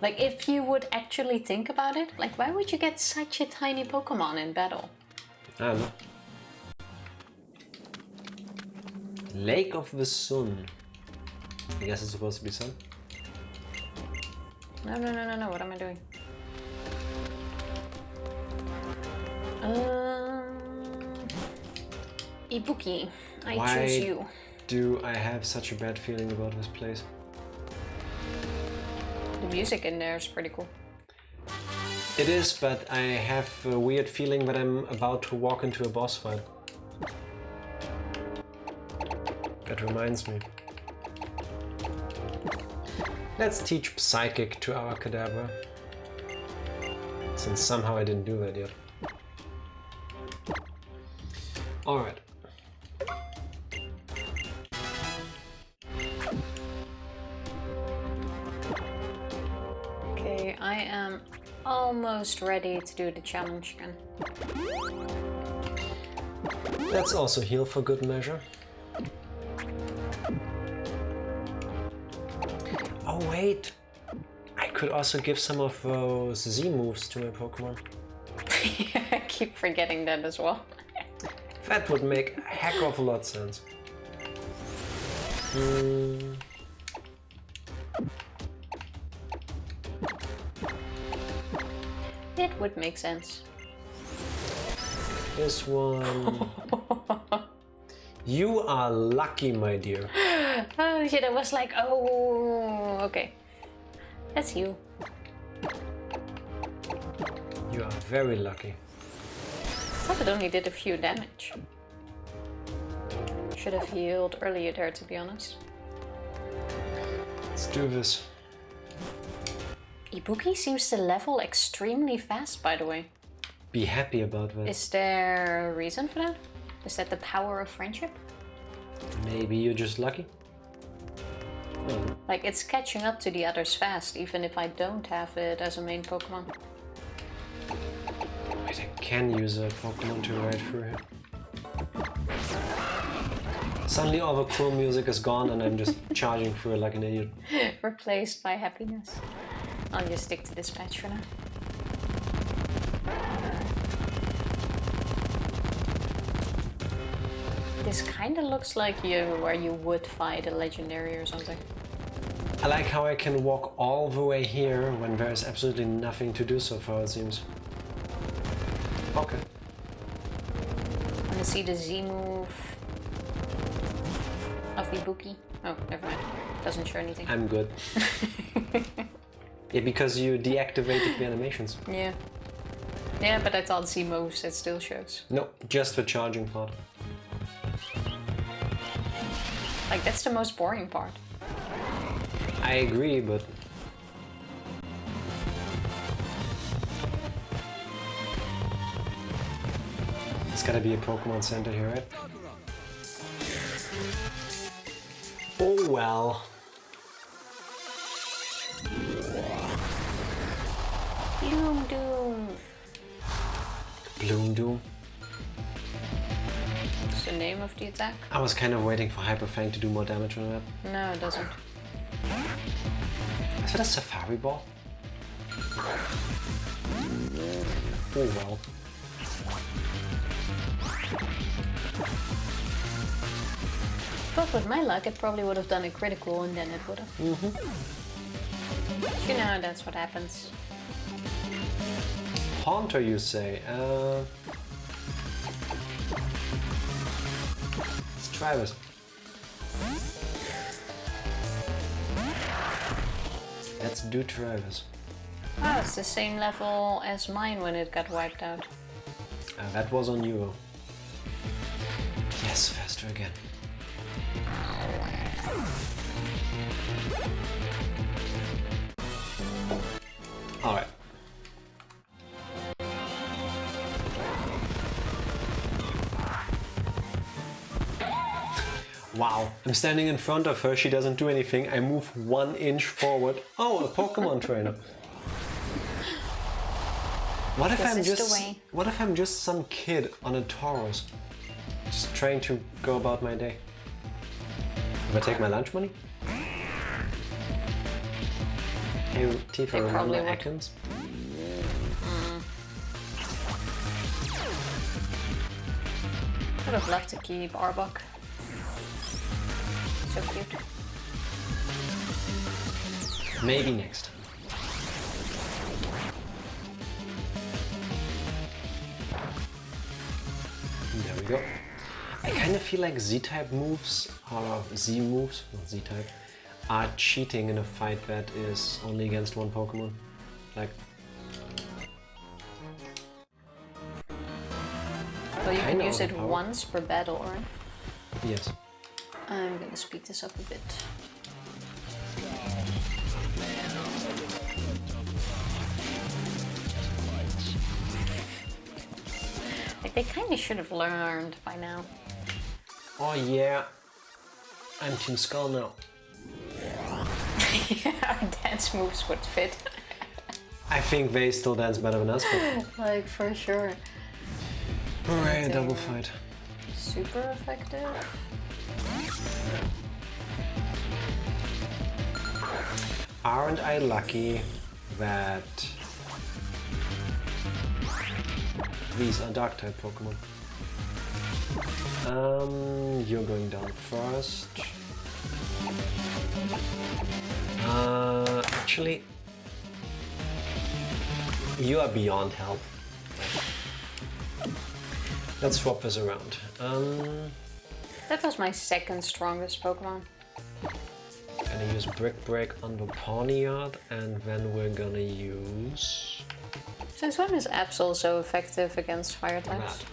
Like, if you would actually think about it, like, why would you get such a tiny Pokemon in battle? I don't know. Lake of the Sun. I guess it's supposed to be sun. No, what am I doing? Ibuki, I choose you. Do I have such a bad feeling about this place? The music in there is pretty cool. It is, but I have a weird feeling that I'm about to walk into a boss fight. That reminds me. Let's teach Psychic to our Kadabra. Since somehow I didn't do that yet. Alright. Okay, I am almost ready to do the challenge again. Let's also heal for good measure. Oh wait! I could also give some of those Z moves to my Pokemon. I keep forgetting that as well. That would make a heck of a lot of sense. It would make sense. This one... You are lucky, my dear. Oh shit, I was like, oh, okay. That's you. You are very lucky. I thought it only did a few damage. Should have healed earlier there, to be honest. Let's do this. Ibuki seems to level extremely fast, by the way. Be happy about that. Is there a reason for that? Is that the power of friendship? Maybe you're just lucky. Oh. Like, it's catching up to the others fast, even if I don't have it as a main Pokemon. Wait, I can use a Pokemon to ride through here. Suddenly all the cool music is gone and I'm just charging through it like an idiot. Replaced by happiness. I'll just stick to dispatch for now. This kind of looks like where you would fight a legendary or something. I like how I can walk all the way here when there's absolutely nothing to do so far, it seems. Okay. Wanna see the Z move of Ibuki? Oh, never mind. Doesn't show anything. I'm good. Yeah, because you deactivated the animations. Yeah. Yeah, but I thought Z moves, it still shows. No, just the charging part. Like, that's the most boring part. I agree, but... There's gotta be a Pokemon Center here, right? Oh well. Bloom Doom! Bloom Doom. What's the name of the attack? I was kind of waiting for Hyper Fang to do more damage on that. No, it doesn't. Is that a Safari Ball? Oh well. But with my luck, it probably would have done a critical and then it would have. You know, that's what happens. Haunter, you say? Let's try this. Let's do Travis. Oh, it's the same level as mine when it got wiped out. That was on you. Yes, faster again. Alright. Wow, I'm standing in front of her, she doesn't do anything, I move 1 inch forward. Oh, a Pokemon trainer. What if I'm just some kid on a Taurus? Just trying to go about my day. If I take my lunch money? Hey, Tifa, remember Atkins? Would have loved to keep Arbok. So cute. Maybe next time. There we go. I kind of feel like Z-type moves, or Z moves, not Z-type, are cheating in a fight that is only against one Pokemon. Like... So you can use it once per battle, right? Yes. I'm gonna speed this up a bit. Like, they kind of should have learned by now. Oh yeah, I'm Team Skull now. Yeah, our dance moves would fit. I think they still dance better than us, but... Like, for sure. Alright, double fight. Super effective. Aren't I lucky that these are Dark-type Pokemon? You're going down first. Actually, you are beyond help. Let's swap this around. That was my second strongest Pokemon. Gonna use Brick Break on the Pawniard, and then we're gonna use... Since when is Absol so effective against fire types? that.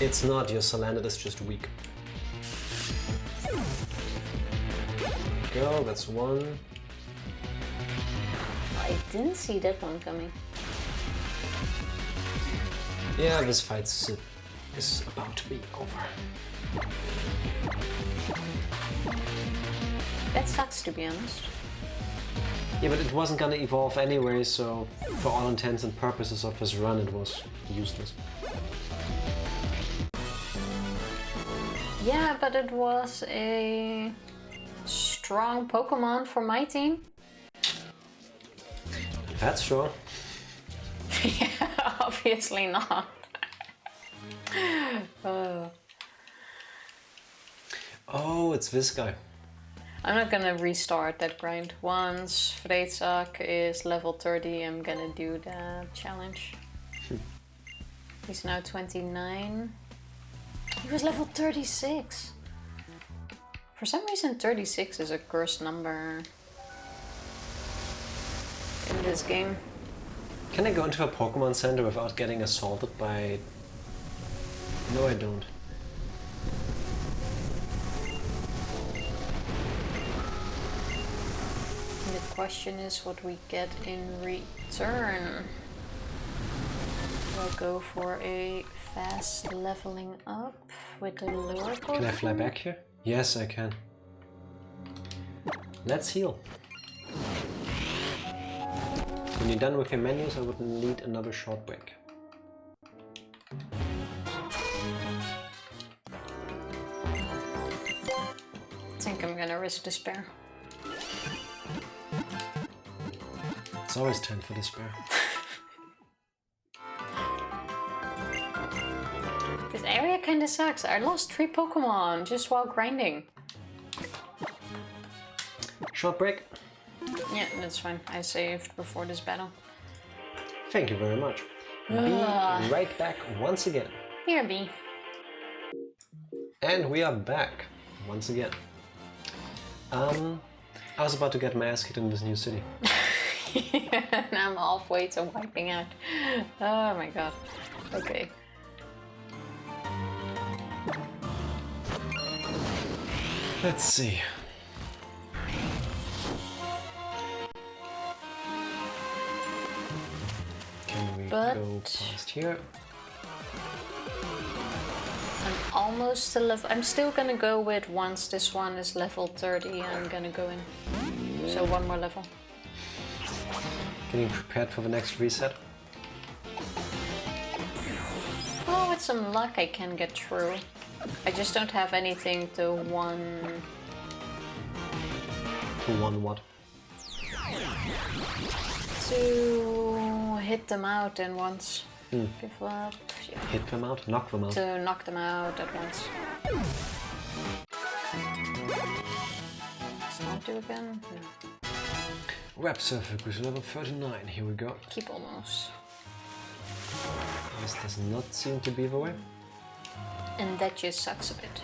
It's not, your Salandit is just weak. Go, that's one. I didn't see that one coming. Yeah, this fight is about to be over. That sucks, to be honest. Yeah, but it wasn't gonna evolve anyway, so for all intents and purposes of his run, it was useless. Yeah, but it was a strong Pokemon for my team. That's sure. Yeah, obviously not. Oh, it's this guy. I'm not gonna restart that grind. Once Eggs-locke is level 30, I'm gonna do the challenge. He's now 29. He was level 36. For some reason 36 is a cursed number in this game. Can I go into a Pokemon Center without getting assaulted by... No, I don't. The question is what we get in return. We'll go for a fast leveling up with a lower Pokemon. Can I fly back here? Yes, I can. Let's heal. When you're done with your menus, I would need another short break. I think I'm gonna risk despair. It's always time for despair. This area kinda sucks. I lost 3 Pokemon just while grinding. Short break. Yeah, that's fine. I saved before this battle. Thank you very much. Be right back once again. Here, B. And we are back once again. I was about to get my ass kicked in this new city. And I'm halfway to wiping out. Oh my god. Okay. Let's see. Can we go past here? I'm almost to level. I'm still gonna go with once this one is level 30, I'm gonna go in. So one more level. Getting prepared for the next reset. Oh, with some luck I can get through. I just don't have anything to one... To one what? To hit them out in once. Give up. Yeah. Hit them out? Knock them out? To knock them out at once. Start to again? No. Web Surface level 39, here we go. Keep almost. This does not seem to be the way. And that just sucks a bit.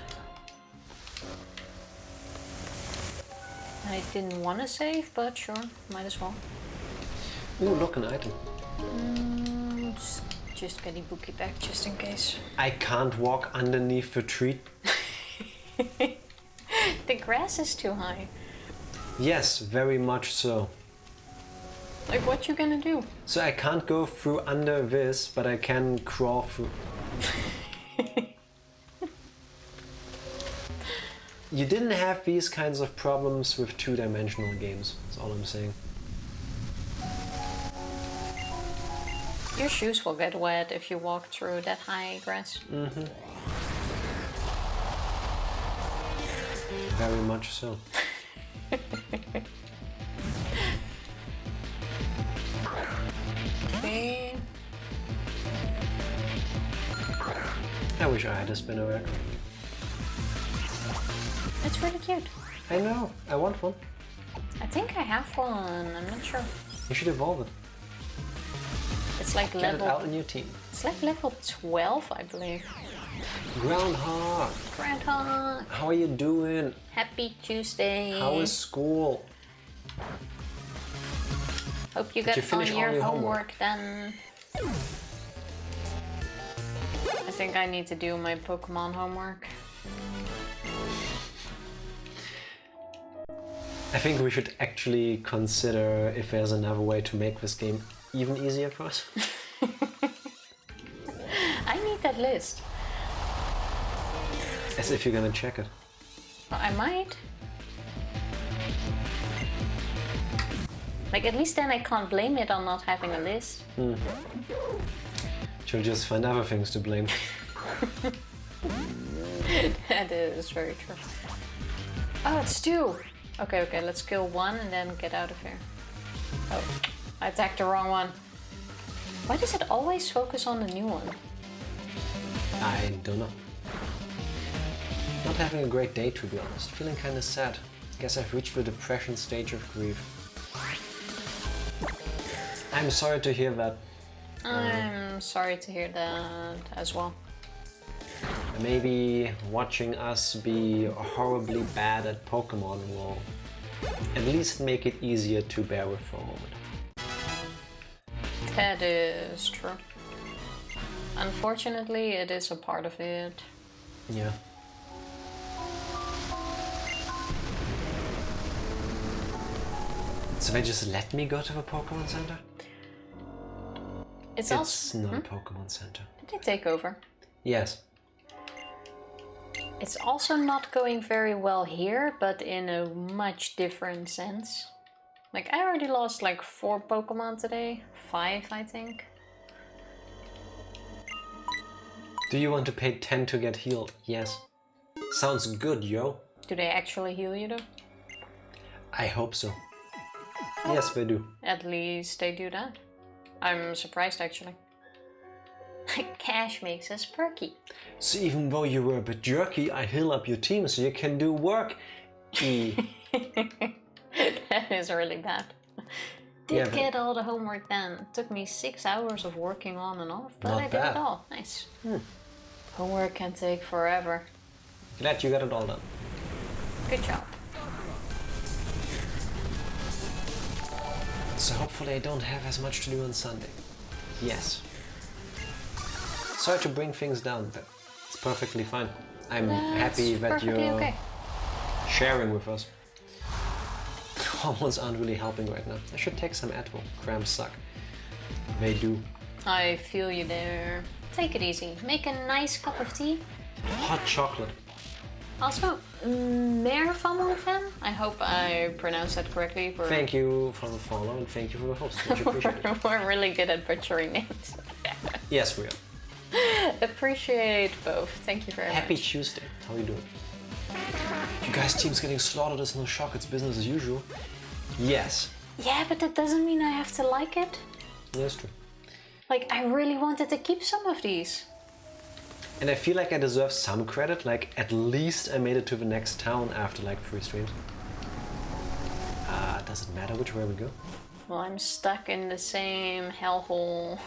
I didn't want to save, but sure, might as well. Ooh, look, an item. Just get Ibuki back, just in case. I can't walk underneath the tree. The grass is too high. Yes, very much so. Like, what you gonna do? So I can't go through under this, but I can crawl through. You didn't have these kinds of problems with two-dimensional games, that's all I'm saying. Your shoes will get wet if you walk through that high grass. Very much so. Okay. I wish I had a Spinarak. That's really cute. I know, I want one. I think I have one, I'm not sure. You should evolve it. It's like Get level... it out in your team. It's like level 12, I believe. Groundhog! Groundhog! How are you doing? Happy Tuesday! How is school? Hope you Did got you finish all your all your homework done. I think I need to do my Pokemon homework. I think we should actually consider if there's another way to make this game even easier for us. I need that list. As if you're gonna check it. Well, I might. Like, at least then I can't blame it on not having a list. She'll just find other things to blame. That is very true. Oh, it's 2! Okay, let's kill 1 and then get out of here. Oh, I attacked the wrong one. Why does it always focus on the new one? I don't know. Not having a great day, to be honest. Feeling kinda sad. Guess I've reached the depression stage of grief. I'm sorry to hear that. I'm sorry to hear that as well. Maybe watching us be horribly bad at Pokemon will at least make it easier to bear with for a moment. That is true. Unfortunately, it is a part of it. Yeah. So they just let me go to the Pokemon Center? It's not a Pokemon Center. Did they take over? Yes. It's also not going very well here, but in a much different sense. Like, I already lost like 4 Pokemon today. 5, I think. Do you want to pay 10 to get healed? Yes. Sounds good, yo. Do they actually heal you though? I hope so. Yes, they do. At least they do that. I'm surprised actually. Cash makes us perky. So even though you were a bit jerky, I heal up your team so you can do work. That is really bad. Did get all the homework done. Took me 6 hours of working on and off, but Not I did bad. it all. Nice. Homework can take forever. Glad you got it all done. Good job. So hopefully I don't have as much to do on Sunday. Yes. Sorry to bring things down, but it's perfectly fine. I'm happy that you're sharing with us. Hormones aren't really helping right now. I should take some Advil. Cramps suck. They do. I feel you there. Take it easy. Make a nice cup of tea. Hot chocolate. Also, fan. I hope I pronounced that correctly. Thank you for the follow and thank you for the host. Much appreciated. We're really good at butchering names. Yes, we are. Appreciate both. Thank you very much. Happy Tuesday. How are you doing? You guys' team's getting slaughtered is no shock. It's business as usual. Yes. Yeah, but that doesn't mean I have to like it. Yeah, that's true. Like, I really wanted to keep some of these. And I feel like I deserve some credit. Like, at least I made it to the next town after like 3 streams. Does it matter which way we go? Well, I'm stuck in the same hellhole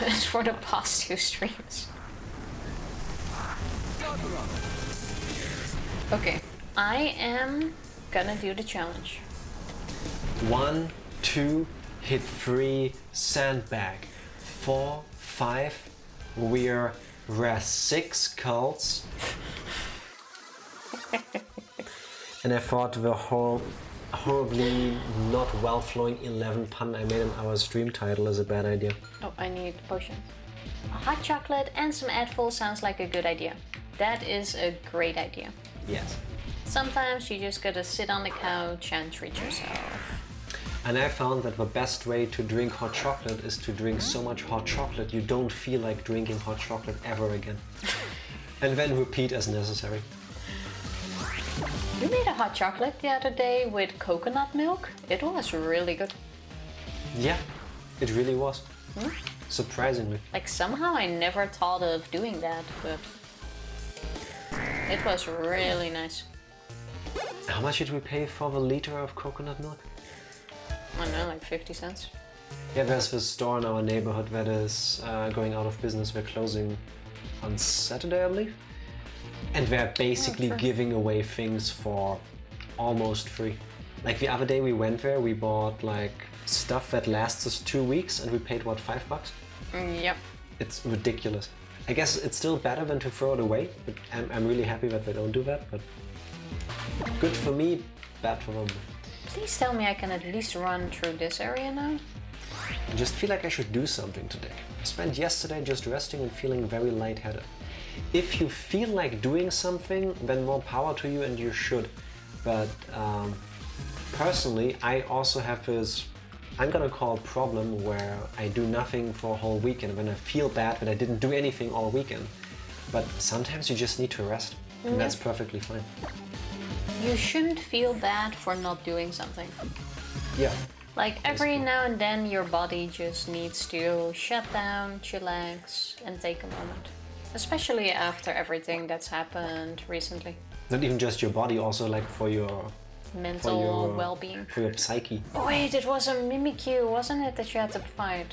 as for the past 2 streams. Okay, I am gonna do the challenge. 1, 2, hit 3, sandbag. 4, 5, we're 6 cults. And I thought the horribly not well-flowing 11 pun I made in our stream title is a bad idea. Oh, I need potions. A hot chocolate and some Advil sounds like a good idea. That is a great idea. Yes. Sometimes you just gotta sit on the couch and treat yourself. And I found that the best way to drink hot chocolate is to drink so much hot chocolate you don't feel like drinking hot chocolate ever again. And then repeat as necessary. We made a hot chocolate the other day with coconut milk. It was really good. Yeah, it really was. Surprisingly. Like, somehow I never thought of doing that, but it was really nice. How much did we pay for the liter of coconut milk? I don't know, like 50 cents. Yeah, there's this store in our neighborhood that is going out of business. They're closing on Saturday, I believe. And they're basically giving away things for almost free. Like the other day we went there, we bought like stuff that lasts us 2 weeks and we paid what, $5? Yep. It's ridiculous. I guess it's still better than to throw it away, but I'm really happy that they don't do that, but good for me, bad for them. Please tell me I can at least run through this area now. I just feel like I should do something today. I spent yesterday just resting and feeling very lightheaded. If you feel like doing something, then more power to you and you should. But personally, I also have this, I'm gonna call problem where I do nothing for a whole weekend when I feel bad that I didn't do anything all weekend. But sometimes you just need to rest, and that's perfectly fine. You shouldn't feel bad for not doing something. Yeah. Like every now and then your body just needs to shut down, chillax, and take a moment. Especially after everything that's happened recently. Not even just your body, also like for your mental well-being. For your psyche. Oh wait, it was a Mimikyu, wasn't it, that you had to fight?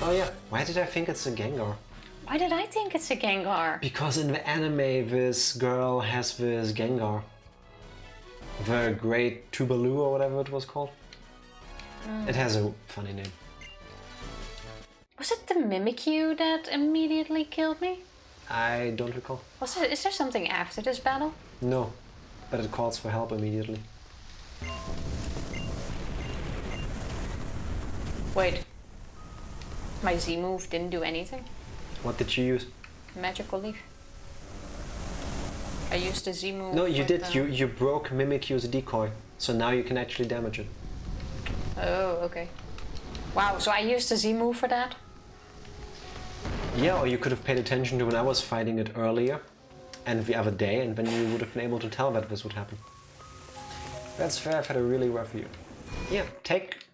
Oh yeah, why did I think it's a Gengar? Why did I think it's a Gengar? Because in the anime this girl has this Gengar. The Great Tubaloo or whatever it was called. It has a funny name. Was it the Mimikyu that immediately killed me? I don't recall. Is there something after this battle? No, but it calls for help immediately. Wait. My Z move didn't do anything? What did you use? Magical Leaf. I used the Z move. No, you did. You broke Mimikyu's decoy, so now you can actually damage it. Oh, okay. Wow, so I used the Z move for that? Yeah, or you could have paid attention to when I was fighting it earlier and the other day, and then you would have been able to tell that this would happen. That's fair, I've had a really rough year. Yeah, take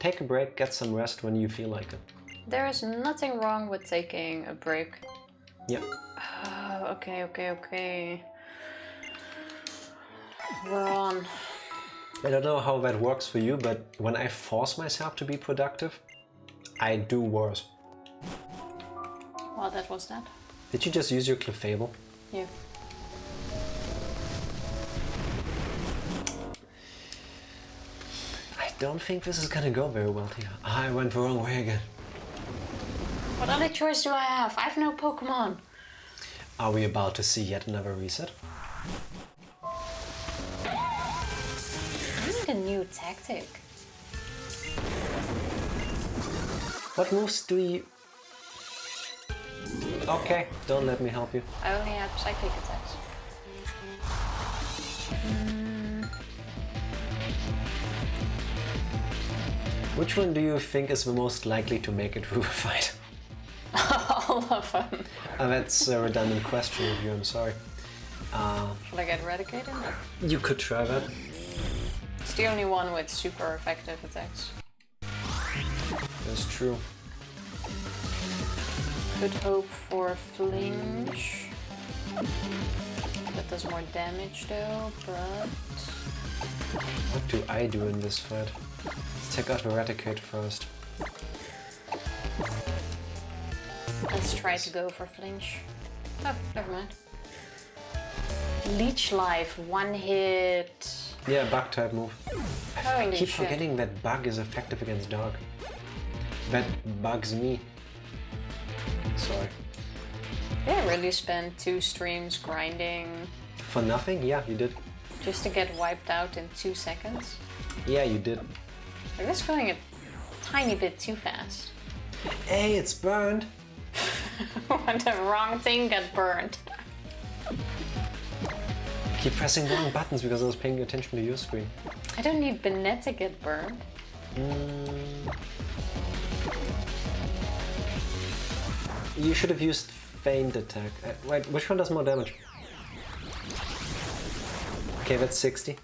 a break, get some rest when you feel like it. There is nothing wrong with taking a break. Yeah. Okay. We're on. I don't know how that works for you, but when I force myself to be productive, I do worse. Well, that was that. Did you just use your Clefable? Yeah. I don't think this is gonna go very well here. I went the wrong way again. What other choice do I have? I have no Pokemon. Are we about to see yet another reset? I need a new tactic. What moves do you... Okay, don't let me help you. I only have psychic attacks. Which one do you think is the most likely to make it through the fight? All of them. That's a redundant question of you, I'm sorry. Should I get Eradicated? You could try that. It's the only one with super effective attacks. That's true. Could hope for Flinch. That does more damage though, but... What do I do in this fight? Let's take out Eradicate first. Let's try to go for Flinch. Oh, never mind. Leech Life, one hit. Yeah, bug type move. I keep shit. forgetting that bug is effective against dark. That bugs me. Sorry. Did I really spend 2 streams grinding? For nothing? Yeah, you did. Just to get wiped out in 2 seconds? Yeah, you did. I was going a tiny bit too fast. Hey, it's burned! When the wrong thing got burned. Keep pressing wrong buttons because I was paying attention to your screen. I don't need Banette to get burned. You should have used Feint Attack. Wait, which one does more damage? Okay, that's 60.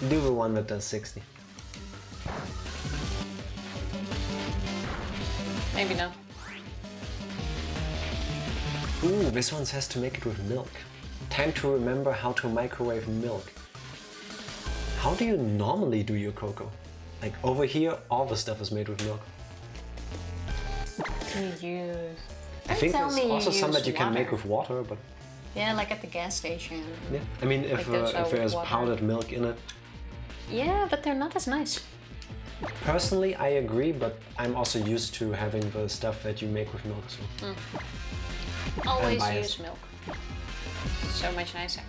Do the one that does 60. Maybe no. Ooh, this one says to make it with milk. Time to remember how to microwave milk. How do you normally do your cocoa? Like over here, all the stuff is made with milk. To use. I think there's also some that you can make with water, but yeah, like at the gas station. yeah, I mean if there's powdered milk in it. Yeah, but they're not as nice. Personally, I agree, but I'm also used to having the stuff that you make with milk. So. Always use milk. So much nicer.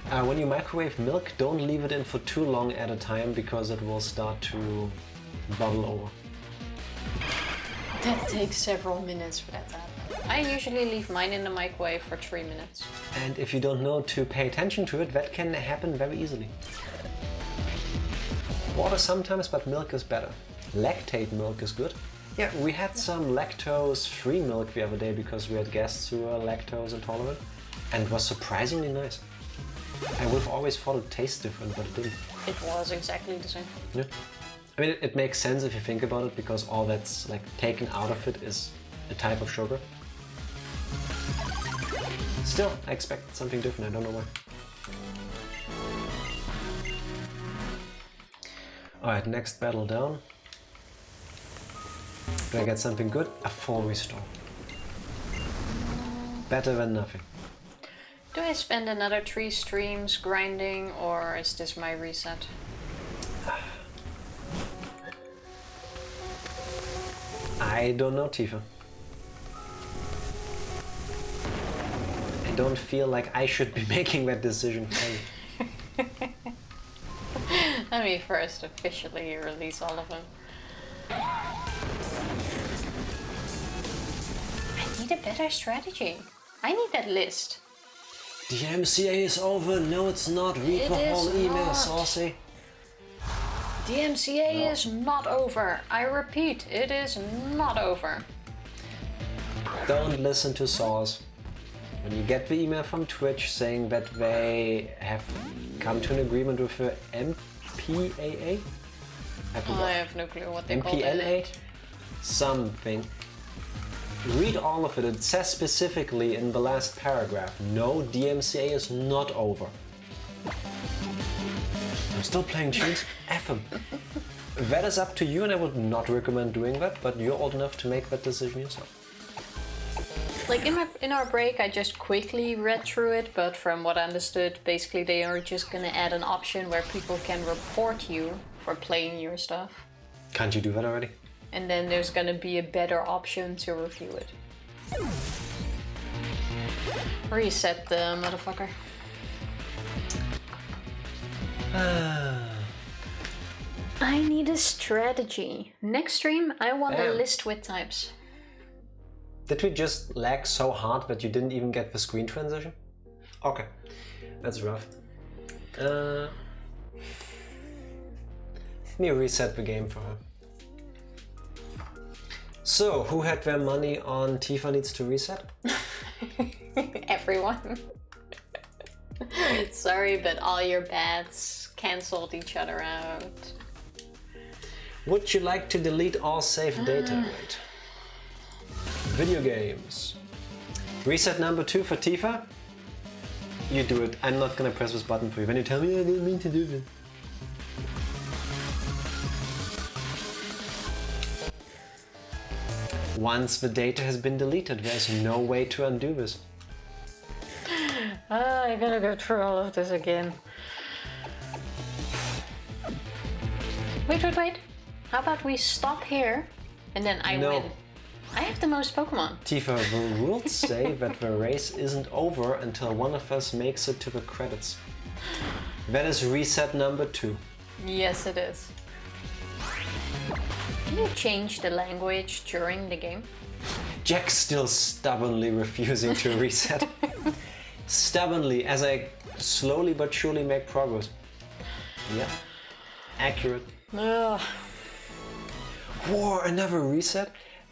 When you microwave milk, don't leave it in for too long at a time because it will start to bubble over. That takes several minutes for that to happen. I usually leave mine in the microwave for 3 minutes. And if you don't know to pay attention to it, that can happen very easily. Water sometimes, but milk is better. Lactate milk is good. Yeah, we had some lactose-free milk the other day because we had guests who were lactose intolerant, and it was surprisingly nice. I would have always thought it tastes different, but it didn't. It was exactly the same. Yeah. I mean, it makes sense if you think about it, because all that's like taken out of it is a type of sugar. Still, I expect something different, I don't know why. Alright, next battle down. Do I get something good? A full restore. Better than nothing. Do I spend another 3 streams grinding, or is this my reset? I don't know, Tifa. I don't feel like I should be making that decision for you. Let me first officially release all of them. I need a better strategy. I need that list. The MCA is over. No, it's not. Read the whole email, Saucy. The MCA is not over. I repeat, it is not over. Don't listen to Sauce. When you get the email from Twitch saying that they have come to an agreement with the MPAA? I have no clue what they call it. MPLA? Something. Read all of it. It says specifically in the last paragraph, no, DMCA is not over. I'm still playing tunes. F 'em. That is up to you, and I would not recommend doing that, but you're old enough to make that decision yourself. Like in our break, I just quickly read through it, but from what I understood, basically they are just gonna add an option where people can report you for playing your stuff. Can't you do that already? And then there's gonna be a better option to review it. Reset the motherfucker. I need a strategy. Next stream, I want a list with types. Did we just lag so hard that you didn't even get the screen transition? Okay, that's rough. Let me reset the game for her. So, who had their money on Tifa needs to reset? Everyone. Sorry, but all your bets cancelled each other out. Would you like to delete all saved data? Wait. Video games. Reset number 2 for Tifa. You do it. I'm not gonna press this button for you. When you tell me I didn't mean to do this. Once the data has been deleted, there's no way to undo this. I gotta go through all of this again. Wait. How about we stop here and then I win? I have the most Pokemon. Tifa, the rules say that the race isn't over until one of us makes it to the credits. That is reset number 2. Yes, it is. Can you change the language during the game? Jack's still stubbornly refusing to reset. Stubbornly, as I slowly but surely make progress. Yeah, accurate. Ugh. Whoa, another reset?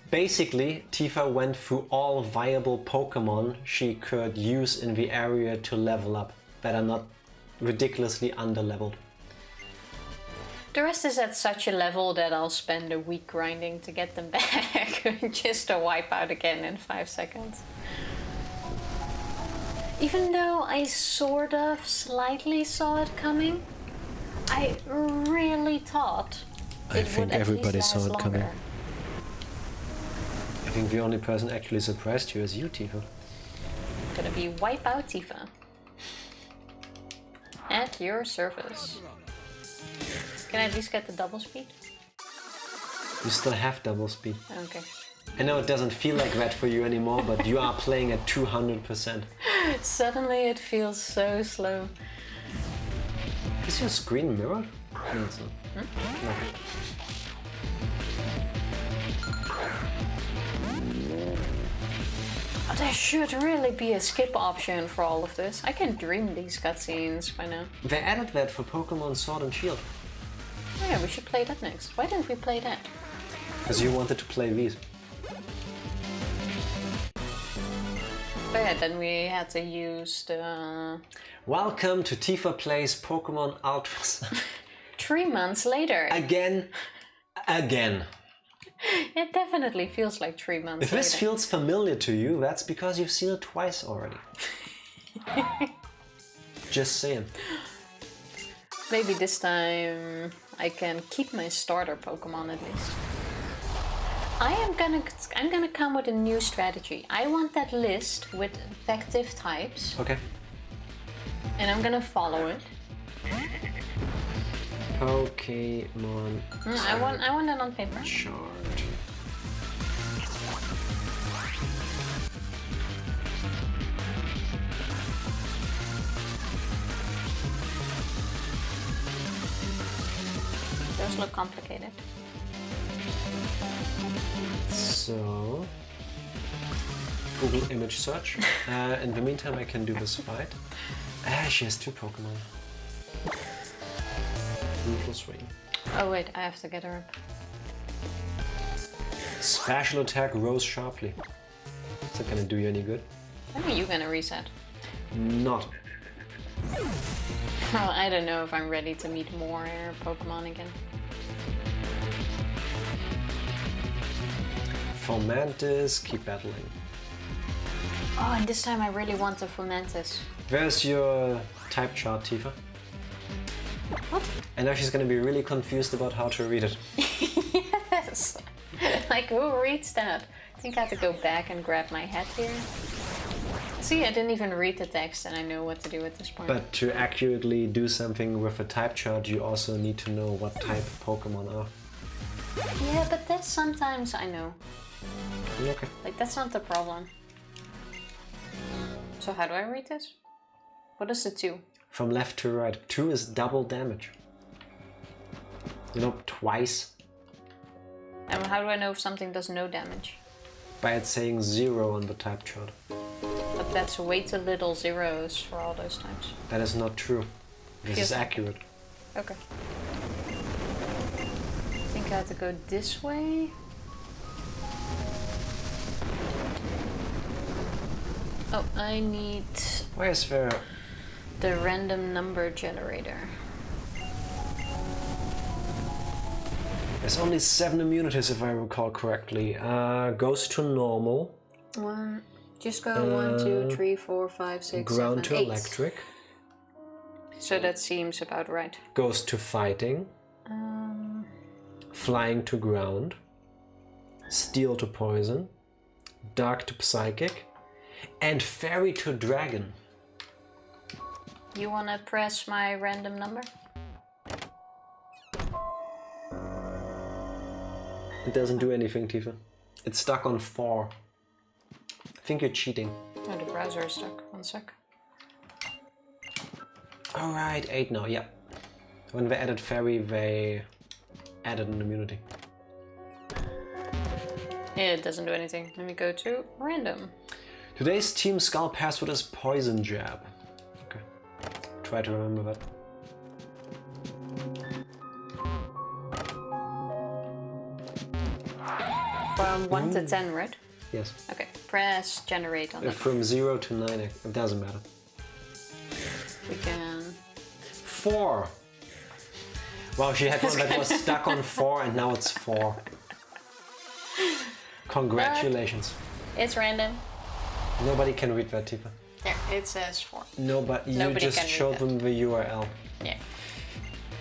Basically, Tifa went through all viable Pokemon she could use in the area to level up that are not ridiculously underleveled. The rest is at such a level that I'll spend a week grinding to get them back, just to wipe out again in 5 seconds. Even though I sort of slightly saw it coming, I really thought I think everybody saw it coming. Longer. I think the only person actually surprised you is you, Tifa. Gonna be wipe out Tifa. At your service. Can I at least get the double speed? You still have double speed. Okay. I know it doesn't feel like that for you anymore, but you are playing at 200%. Suddenly it feels so slow. Is your screen mirrored? No, it's not. No. Oh, there should really be a skip option for all of this. I can dream these cutscenes by now. They added that for Pokémon Sword and Shield. Oh yeah, we should play that next. Why didn't we play that? Because you wanted to play these. Oh yeah, then we had to use the... Welcome to Tifa Plays Pokémon Ultras. 3 months later. Again. It definitely feels like 3 months If this later. feels familiar to you, that's because you've seen it twice already. Just saying. Maybe this time I can keep my starter Pokemon at least. I'm gonna come with a new strategy. I want that list with effective types, Okay. and I'm gonna follow it. Pokémon. I want it on paper. Chart. Those look complicated. So, Google image search. In the meantime, I can do this fight. She has 2 Pokemon. Brutal Swing. Oh wait, I have to get her up. Special attack rose sharply. Is that gonna do you any good? When are you gonna reset? Not. Well, I don't know if I'm ready to meet more Pokemon again. Fomantis, keep battling. Oh, and this time I really want the Fomantis. Where's your type chart, Tifa? What? I know she's gonna be really confused about how to read it. Yes! Like, who reads that? I think I have to go back and grab my hat here. See, I didn't even read the text and I know what to do at this point. But to accurately do something with a type chart, you also need to know what type Pokemon are. Yeah, but that's sometimes I know. Okay. Like, that's not the problem. So how do I read this? What is the 2? From left to right. 2 is double damage. You know, twice. And how do I know if something does no damage? By it saying 0 on the type chart. But that's way too little zeros for all those times. That is not true. This Feels is accurate. Okay. I think I have to go this way. Oh, I need Why is there... the random number generator. There's only 7 immunities if I recall correctly. Goes to normal. Just go 1, 2, 3, 4, 5, 6, Ground 7, to 8. electric. So that seems about right. Goes to fighting. Flying to ground. Steel to poison. Dark to psychic. And fairy to dragon. You wanna press my random number? It doesn't do anything, Tifa. It's stuck on 4. I think you're cheating. Oh, the browser is stuck. 1 sec. Alright, 8 now, yeah. When they added fairy, they added an immunity. Yeah, it doesn't do anything. Let me go to random. Today's Team Skull password is Poison Jab. Okay. Try to remember that. From 1 to 10, right? Yes. Okay, press generate on that. From 0 to 9, it doesn't matter. We can... 4! Wow, she had one that was stuck on 4 and now it's 4. Congratulations. It's random. Nobody can read that, Tifa. There, it says 4. No, but you Nobody just can read showed that. them the URL. Yeah.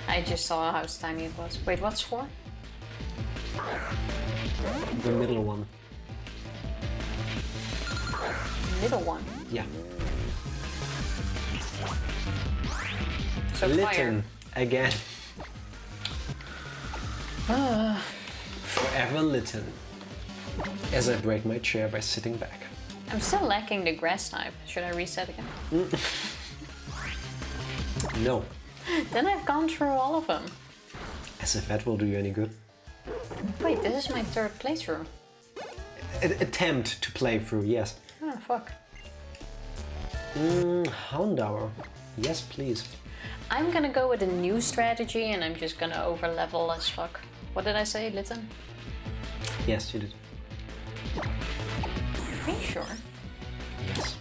I just saw how tiny it was. Wait, what's 4? The middle one. Middle one. Yeah. So Litten fire. again. Forever Litten. As I break my chair by sitting back. I'm still lacking the grass type. Should I reset again? No. Then I've gone through all of them. As if that will do you any good. Wait, this is my third playthrough. Attempt to play through, yes. Oh, fuck. Houndour. Yes, please. I'm gonna go with a new strategy and I'm just gonna overlevel as fuck. What did I say, Litten? Yes, you did. Are you sure? Yes.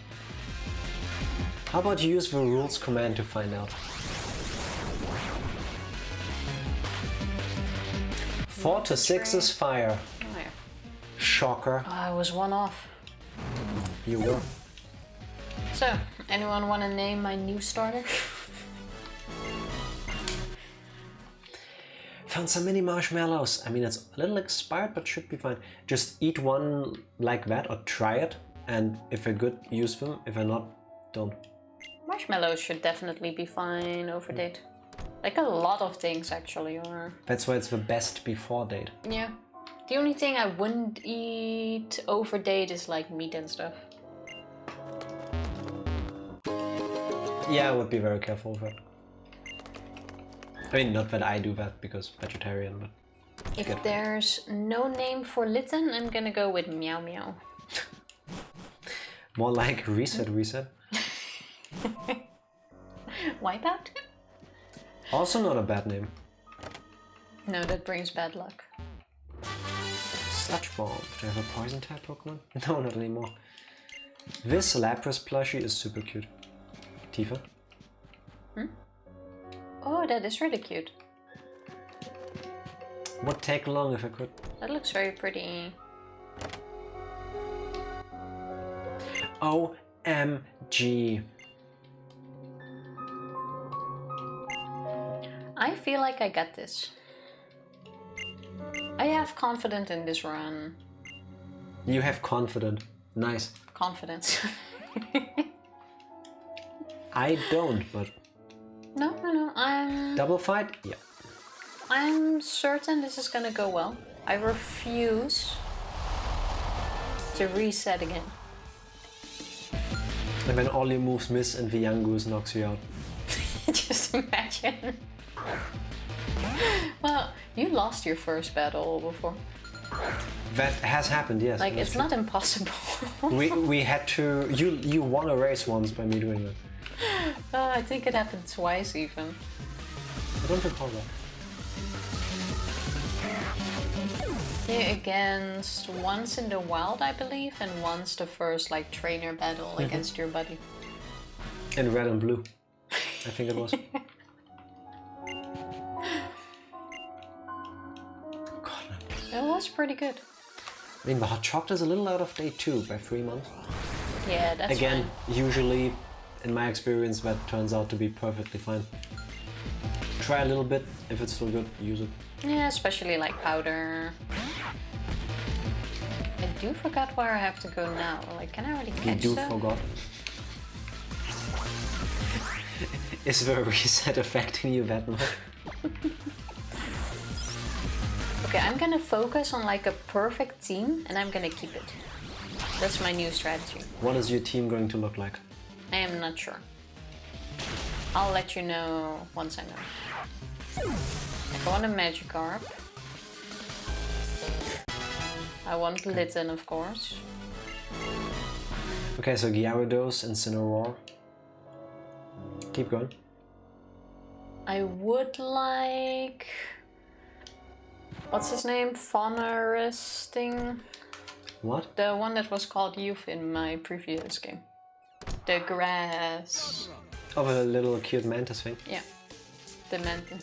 How about you use the rules command to find out? 4 to 6 is fire. Oh yeah. Shocker. Oh, I was one off. You were. So, anyone want to name my new starter? Found some mini marshmallows. I mean, it's a little expired, but should be fine. Just eat one like that or try it. And if they're good, use them. If they're not, don't. Marshmallows should definitely be fine over date. Like a lot of things actually are. That's why it's the best before date. Yeah. The only thing I wouldn't eat over date is like meat and stuff. Yeah, I would be very careful with that. I mean, not that I do that because vegetarian, but... If there's no name for Litten, I'm gonna go with Meow Meow. More like reset. Wipeout? Also not a bad name. No, that brings bad luck. Sludge Bomb. Do I have a poison type Pokemon? No, not anymore. This Lapras plushie is super cute. Tifa? Oh, that is really cute. Would take long if I could. That looks very pretty. OMG. I feel like I got this. I have confidence in this run. You have confident. Nice. Confidence. I don't, but... No, Double fight? Yeah. I'm certain this is gonna go well. I refuse to reset again. And then all your moves miss and the young goose knocks you out. Just imagine. Well, you lost your first battle before. That has happened, yes. Like, it's true. not impossible. We had to... You won a race once by me doing that. I think it happened twice even. I don't recall that. Yeah, against once in the wild, I believe, and once the first like trainer battle against your buddy. In red and blue. I think it was. God, It was pretty good. I mean, the hot chocolate is a little out of date too, by 3 months. Yeah, that's Again, fine. usually, in my experience, that turns out to be perfectly fine. Try a little bit, if it's still good, use it. Yeah, especially like powder. I do forgot where I have to go now. Like, can I already catch You do stuff? forgot. Is the reset affecting you that much? Okay, I'm gonna focus on like a perfect team and I'm gonna keep it. That's my new strategy. What is your team going to look like? I am not sure. I'll let you know once I know. I want a Magikarp. I want Litten, of course. Okay, so Gyarados, Incineroar. Keep going. I would like... What's his name? Faunaristing? What? The one that was called Youth in my previous game. The grass... Oh, the little cute mantis thing. Yeah. The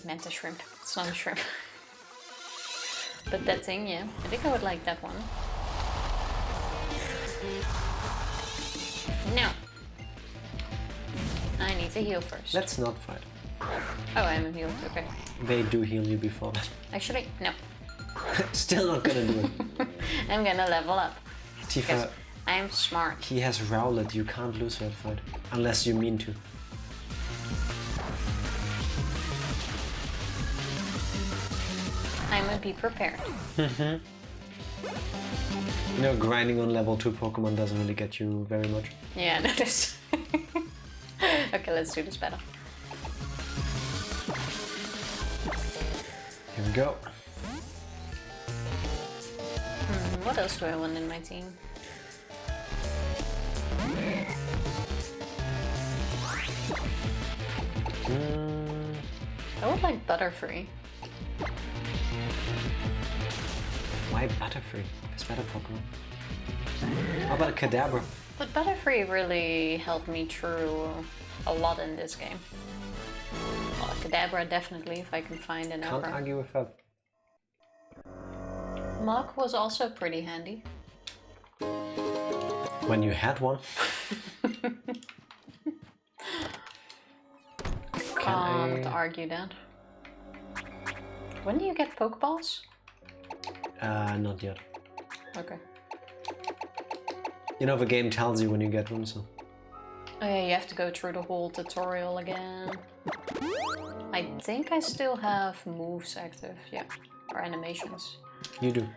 mantis shrimp. It's not a shrimp. But that thing, yeah. I think I would like that one. No. I need to heal first. Let's not fight. Oh, I'm healed. Okay. They do heal you before that. Actually, no. Still not gonna do it. I'm gonna level up. Tifa, I'm smart. he has Rowlet. You can't lose that fight. Unless you mean to. I will be prepared. You know, grinding on level 2 Pokemon doesn't really get you very much. Yeah, that is. Okay, let's do this battle. Here we go. What else do I want in my team? I would like Butterfree. Why Butterfree? It's better Pokemon. How about a Kadabra? But Butterfree really helped me through a lot in this game. Well, Kadabra definitely, if I can find an Can't argue with that. Muk was also pretty handy. When you had one. Can't argue that. When do you get Pokeballs? Not yet. Okay. You know, the game tells you when you get one, so... Oh yeah, you have to go through the whole tutorial again. I think I still have moves active, yeah. Or animations. You do.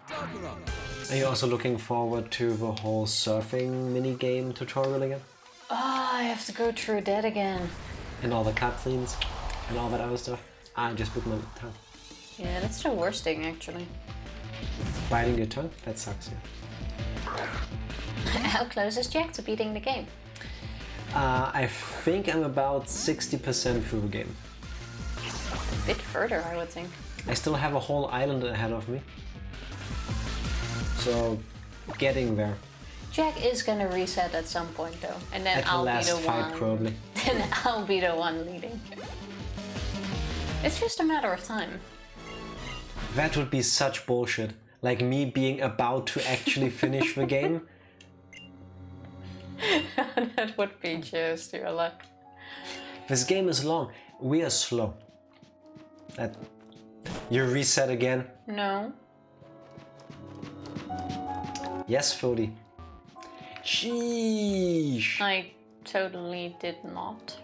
Are you also looking forward to the whole surfing minigame tutorial again? Oh, I have to go through that again. And all the cutscenes and all that other stuff. I just bit my tongue. Yeah, that's the worst thing actually. Biting your tongue? That sucks, yeah. How close is Jack to beating the game? I think I'm about 60% through the game. A bit further, I would think. I still have a whole island ahead of me. So, getting there. Jack is gonna reset at some point though, and then At I'll the be last the fight, one. probably. Then I'll be the one leading. It's just a matter of time. That would be such bullshit. Like me being about to actually finish the game. That would be just your luck. This game is long. We are slow. That... You reset again? No. Yes, Fody. Sheesh. I totally did not.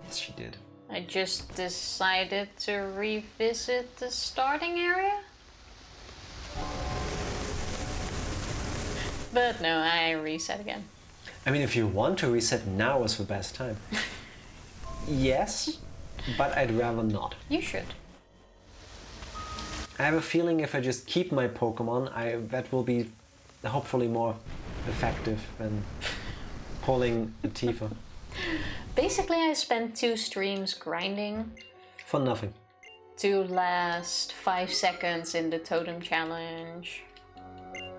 Yes, she did. I just decided to revisit the starting area. But no, I reset again. I mean, if you want to reset, now is the best time. Yes, but I'd rather not. You should. I have a feeling if I just keep my Pokemon, that will be hopefully more effective than pulling a Tifa. Basically, I spent 2 streams grinding For nothing. to last 5 seconds in the totem challenge.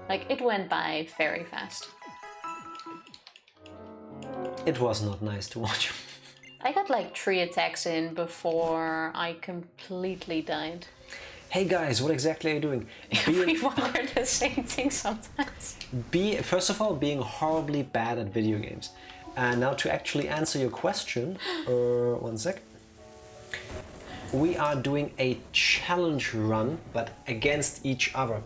Like, it went by very fast. It was not nice to watch. I got like 3 attacks in before I completely died. Hey guys, what exactly are you doing? Everyone are the same thing sometimes. First of all, being horribly bad at video games. And now to actually answer your question, one sec. We are doing a challenge run, but against each other.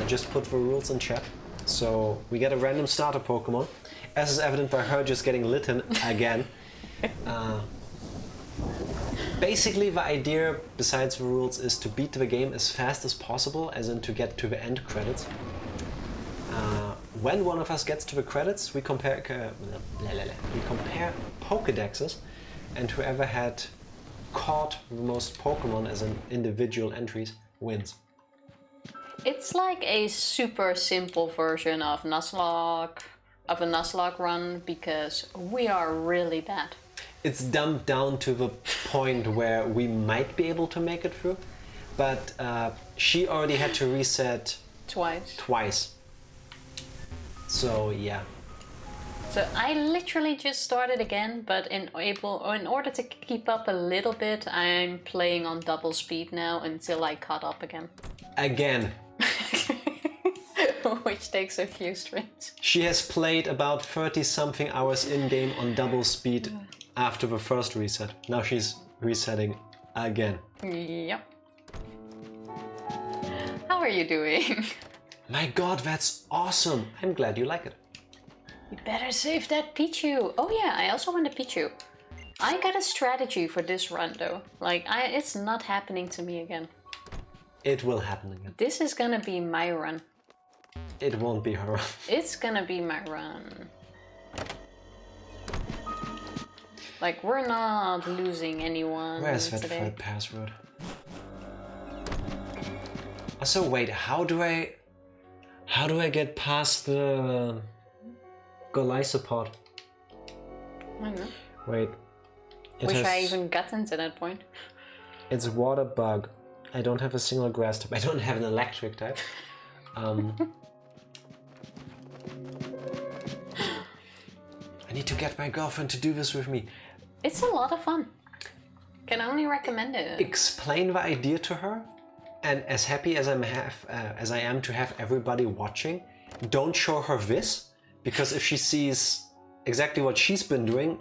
Just put the rules in chat. So we get a random starter Pokemon, as is evident by her just getting littered again. Basically, the idea, besides the rules, is to beat the game as fast as possible, as in to get to the end credits. When one of us gets to the credits, we compare Pokédexes, and whoever had caught the most Pokemon as in individual entries wins. It's like a super simple version of Nuzlocke, of a Nuzlocke run, because we are really bad. It's dumbed down to the point where we might be able to make it through, but she already had to reset twice. So yeah. So I literally just started again, but in order to keep up a little bit, I'm playing on double speed now until I caught up again. Again. Which takes a few streams. She has played about 30-something hours in-game on double speed after the first reset. Now she's resetting again. Yep. How are you doing? My god, that's awesome! I'm glad you like it. You better save that Pichu. Oh yeah, I also want a Pichu. I got a strategy for this run though. Like, it's not happening to me again. It will happen again. This is gonna be my run. It won't be her. It's gonna be my run. Like, we're not losing anyone. Where's that today. third password? Also, wait, how do I get past the Golisopod? I don't know. Wait. Wish I even got into that point. It's water bug. I don't have a single grass type. I don't have an electric type. I need to get my girlfriend to do this with me. It's a lot of fun. Can only recommend it. Explain the idea to her, and as happy as I am to have everybody watching, don't show her this, because if she sees exactly what she's been doing,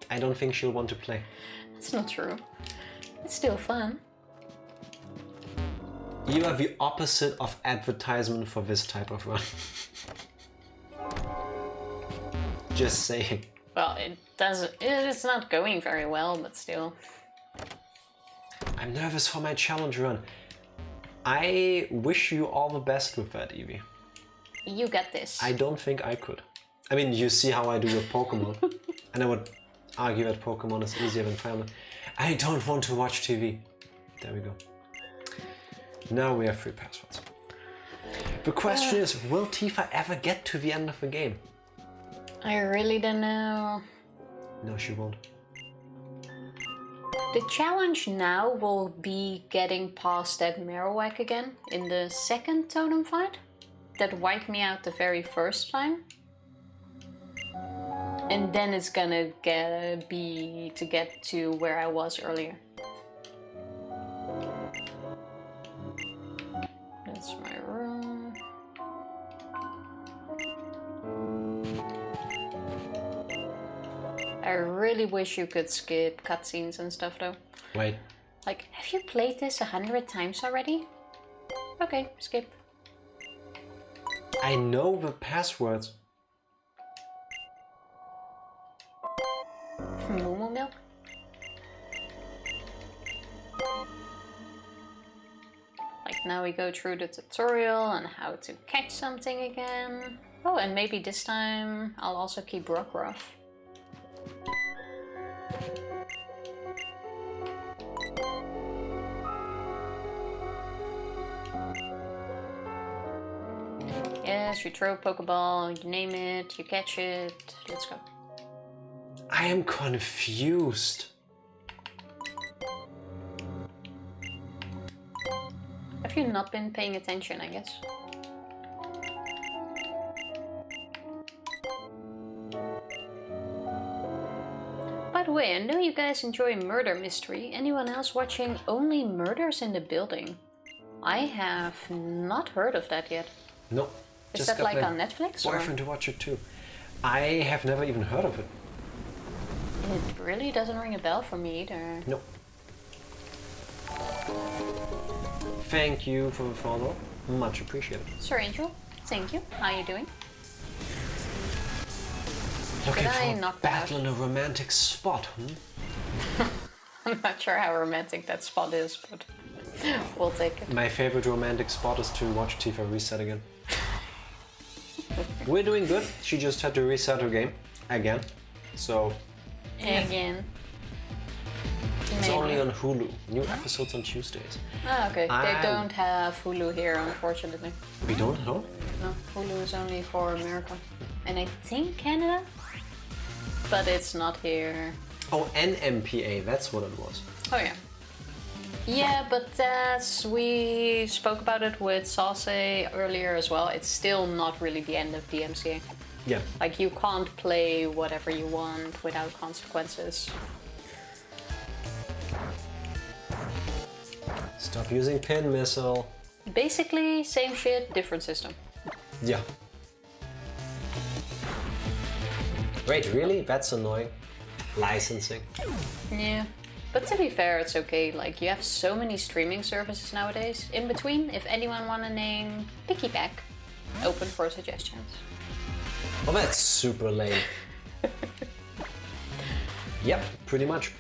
I don't think she'll want to play. That's not true. It's still fun. You are the opposite of advertisement for this type of run. Just saying. Well, it's not going very well, but still. I'm nervous for my challenge run. I wish you all the best with that, Evie. You got this. I don't think I could. I mean, you see how I do with Pokemon. And I would argue that Pokemon is easier than Fire Emblem. I don't want to watch TV. There we go. Now we have 3 passwords. The question is, will Tifa ever get to the end of the game? I really don't know. No, she won't. The challenge now will be getting past that Marowak again in the second totem fight that wiped me out the very first time. And then it's gonna be to get to where I was earlier. That's my room. I really wish you could skip cutscenes and stuff though. Wait. Like, have you played this 100 times already? Okay, skip. I know the passwords. Moo milk? Like, now we go through the tutorial on how to catch something again. Oh, and maybe this time I'll also keep Rockruff. Yes, you throw a Pokeball, you name it, you catch it. Let's go. I am confused. Have you not been paying attention, I guess? By the way, I know you guys enjoy murder mystery. Anyone else watching only Murders in the Building? I have not heard of that yet. No. Is that like on Netflix? Boyfriend to watch it too. I have never even heard of it. It really doesn't ring a bell for me either. No. Thank you for the follow. Much appreciated. Sir Angel, thank you. How are you doing? Looking Did I for knock a that battle in a romantic spot, I'm not sure how romantic that spot is, but we'll take it. My favorite romantic spot is to watch Tifa reset again. We're doing good. She just had to reset her game again. So Again. it's only on Hulu. New episodes on Tuesdays. Ah, okay. They don't have Hulu here, unfortunately. We don't know? No, Hulu is only for America. And I think Canada? But it's not here. Oh, NMPA, that's what it was. Oh yeah. Yeah, but as we spoke about it with Sauce earlier as well, it's still not really the end of DMCA. Yeah. Like, you can't play whatever you want without consequences. Stop using pin missile. Basically, same shit, different system. Yeah. Wait, really? That's annoying. Licensing. Yeah. But to be fair, it's okay. Like, you have so many streaming services nowadays. In between, if anyone want to name Piggyback, open for suggestions. Well, that's super lame. Yep, pretty much.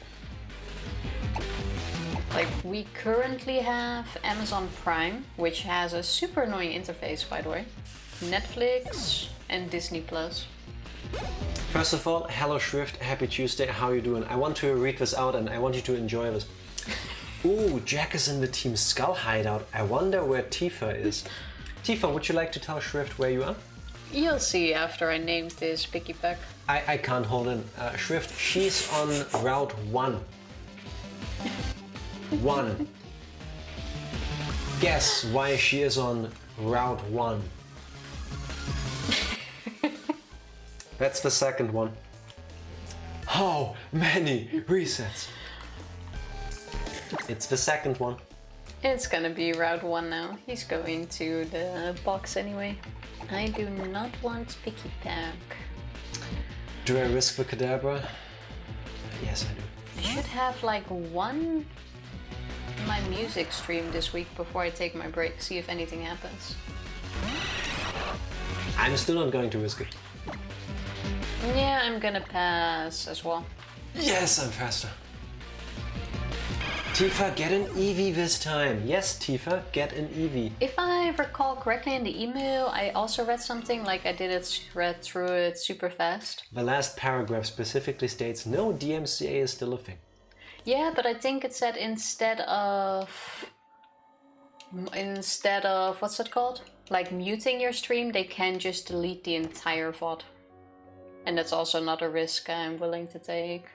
Like, we currently have Amazon Prime, which has a super annoying interface, by the way. Netflix and Disney Plus. First of all, hello Shrift, happy Tuesday, how you doing? I want to read this out and I want you to enjoy this. Ooh, Jack is in the Team Skull hideout. I wonder where Tifa is. Tifa, would you like to tell Shrift where you are? You'll see after I named this Piggyback. I can't hold in. Shrift, she's on Route 1. 1. Guess why she is on Route 1. That's the second one. How many resets? It's the second one. It's gonna be Route 1 now. He's going to the box anyway. I do not want Piggyback. Do I risk the Kadabra? Yes, I do. I should have like one my music stream this week before I take my break, see if anything happens. I'm still not going to risk it. Yeah, I'm gonna pass as well. Yes, I'm faster. Tifa, get an Eevee this time. Yes, Tifa, get an Eevee. If I recall correctly in the email, I also read something like I read through it super fast. The last paragraph specifically states no DMCA is still a thing. Yeah, but I think it said instead of what's that called? Like muting your stream, they can just delete the entire VOD. And that's also not a risk I'm willing to take.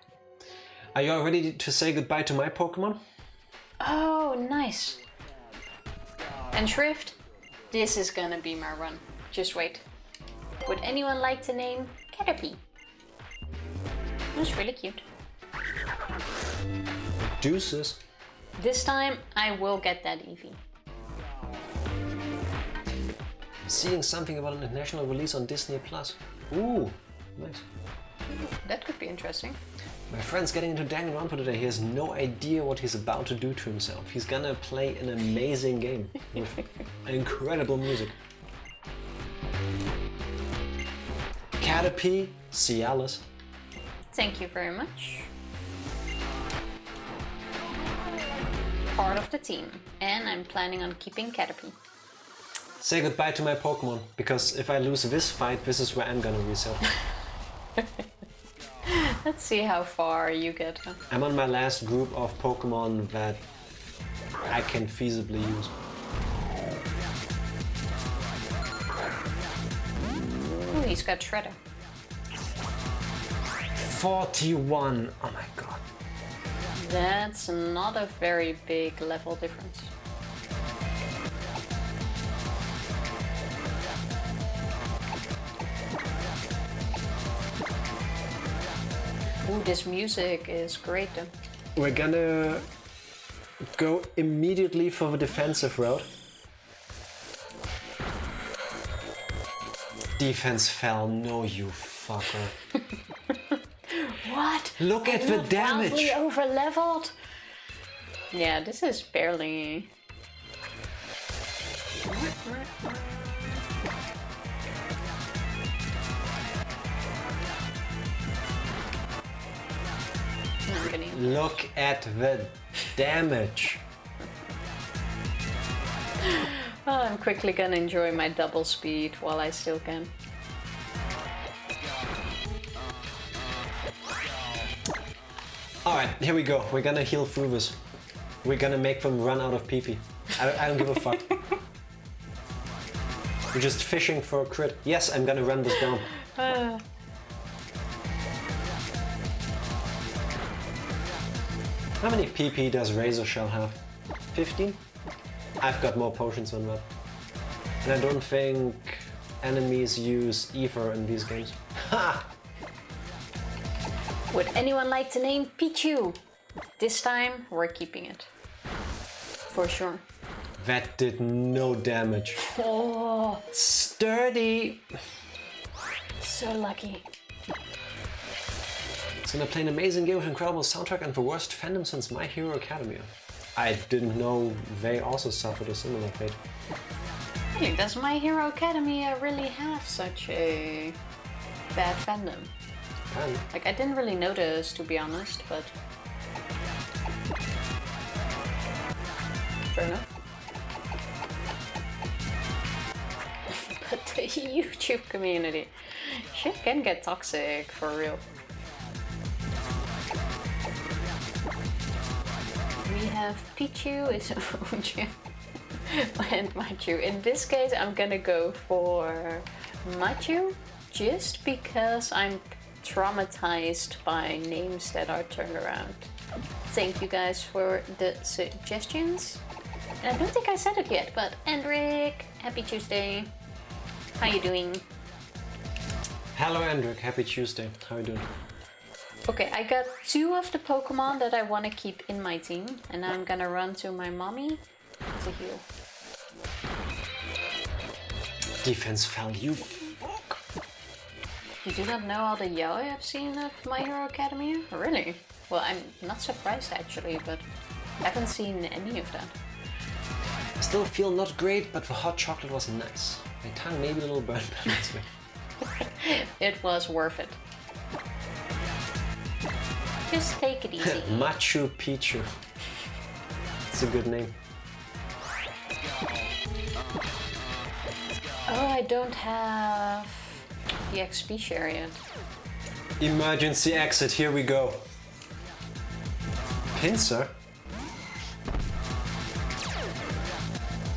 Are you all ready to say goodbye to my Pokemon? Oh, nice. And Shrift, this is gonna be my run. Just wait. Would anyone like to name Caterpie? That's really cute. Deuces. This time, I will get that Eevee. Seeing something about an international release on Disney Plus. Ooh, nice. That could be interesting. My friend's getting into Danganronpa today. He has no idea what he's about to do to himself. He's gonna play an amazing game with incredible music. Caterpie, Cialis. Thank you very much. Part of the team, and I'm planning on keeping Caterpie. Say goodbye to my Pokemon, because if I lose this fight, this is where I'm gonna reset. Let's see how far you get. I'm on my last group of Pokemon that I can feasibly use. Ooh, he's got Shredder. 41! Oh my god. That's not a very big level difference. Ooh, this music is great though. We're gonna go immediately for the defensive route. Defense fell, no you fucker. What? Look at the damage! Wildly over leveled? Yeah, this is barely... Look at the damage! Oh, I'm quickly gonna enjoy my double speed while I still can. Alright, here we go. We're gonna heal through this. We're gonna make them run out of PP. I don't give a fuck. We're just fishing for a crit. Yes, I'm gonna run this down. How many PP does Razor Shell have? 15? I've got more potions than that. And I don't think enemies use Ether in these games. Ha! Would anyone like to name Pichu? This time, we're keeping it. For sure. That did no damage. Oh, Sturdy! so lucky. It's gonna play an amazing game with incredible soundtrack and the worst fandom since My Hero Academia. I didn't know they also suffered a similar fate. Hey, does My Hero Academia really have such a bad fandom? Apparently. Like, I didn't really notice, to be honest, but... Fair enough. But the YouTube community, shit can get toxic, for real. We have Pichu is Uju and Machu. In this case, I'm gonna go for Machu, just because I'm traumatized by names that are turned around. Thank you guys for the suggestions. And I don't think I said it yet, but Hendrik, happy Tuesday. How you doing? Hello Hendrik, happy Tuesday. How are you doing? Okay, I got 2 of the Pokemon that I want to keep in my team, and I'm gonna run to my mommy to heal. Defense fell, you fuck. You do not know all the yaoi I've seen of My Hero Academia? Really? Well, I'm not surprised actually, but I haven't seen any of that. I still feel not great, but the hot chocolate was nice. My tongue maybe a little burnt, but that's me. It was worth it. Just take it easy. Machu Picchu. It's a good name. Oh, I don't have the XP share yet. Emergency exit, here we go. Pinsir?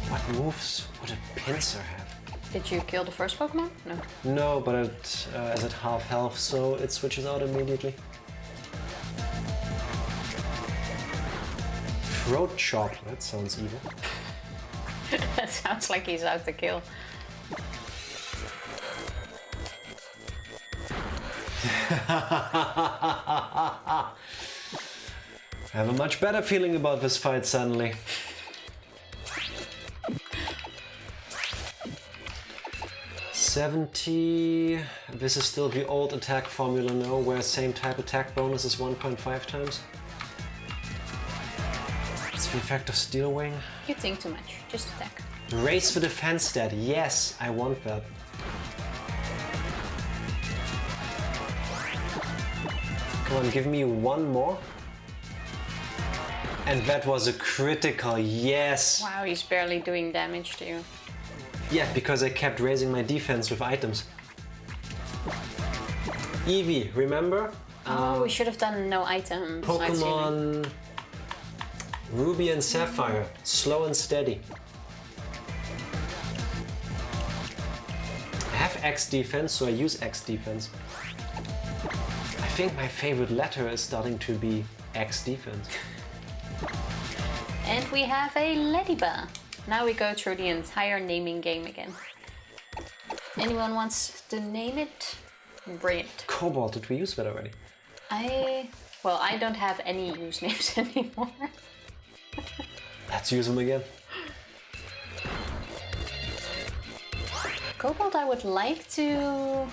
What moves would a Pinsir have? Did you kill the first Pokemon? No. No, but it is at half health, so it switches out immediately. Throat chop, that sounds evil. That sounds like he's out to kill. I have a much better feeling about this fight suddenly. $70. This is still the old attack formula now, where same type attack bonus is 1.5 times. It's the effect of Steel Wing. You think too much. Just attack. Race for defense stat. Yes, I want that. Come on, give me one more. And that was a critical, yes! Wow, he's barely doing damage to you. Yeah, because I kept raising my defense with items. Eevee, remember? Oh, we should have done no items. Pokémon Ruby and Sapphire, slow and steady. I have X defense, so I use X defense. I think my favorite letter is starting to be X defense. And we have a Ladybug. Now we go through the entire naming game again. Anyone wants to name it? Brilliant. Cobalt, did we use that already? Well, I don't have any usenames anymore. Let's use them again. Cobalt, I would like to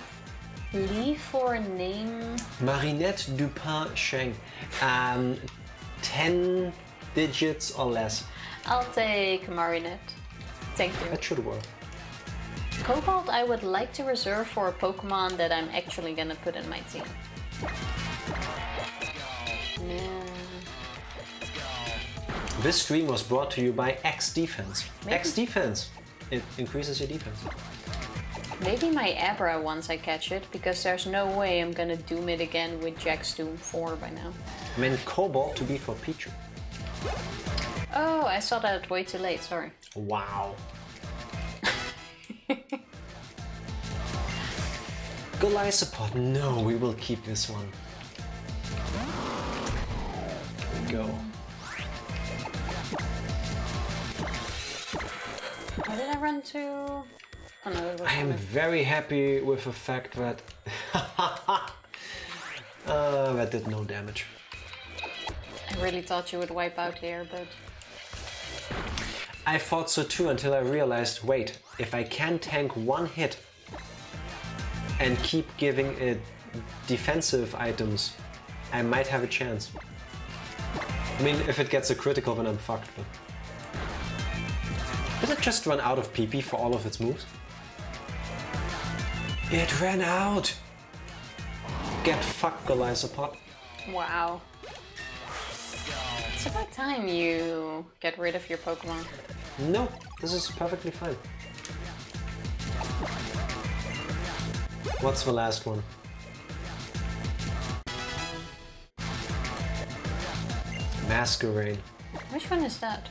leave for a name. Marinette Dupin Sheng. 10 digits or less. I'll take Marinette. Thank you. That should work. Cobalt, I would like to reserve for a Pokemon that I'm actually gonna put in my team. Yeah. This stream was brought to you by X Defense. Maybe. X Defense. It increases your defense. Maybe my Abra once I catch it, because there's no way I'm gonna doom it again with Jack's Doom 4 by now. I meant Cobalt to be for Pichu. Oh, I saw that way too late, sorry. Wow. Goliath support. No, we will keep this one. Here we go. Where did I run to? Oh no, it was I am very happy with the fact that that did no damage. I really thought you would wipe out here, but... I thought so too until I realized, wait, if I can tank one hit and keep giving it defensive items I might have a chance. I mean, if it gets a critical, then I'm fucked, but... Did it just run out of PP for all of its moves? It ran out! Get fucked, Golisopod. Wow. It's about time you get rid of your Pokemon. No, this is perfectly fine. What's the last one? Masquerade. Which one is that?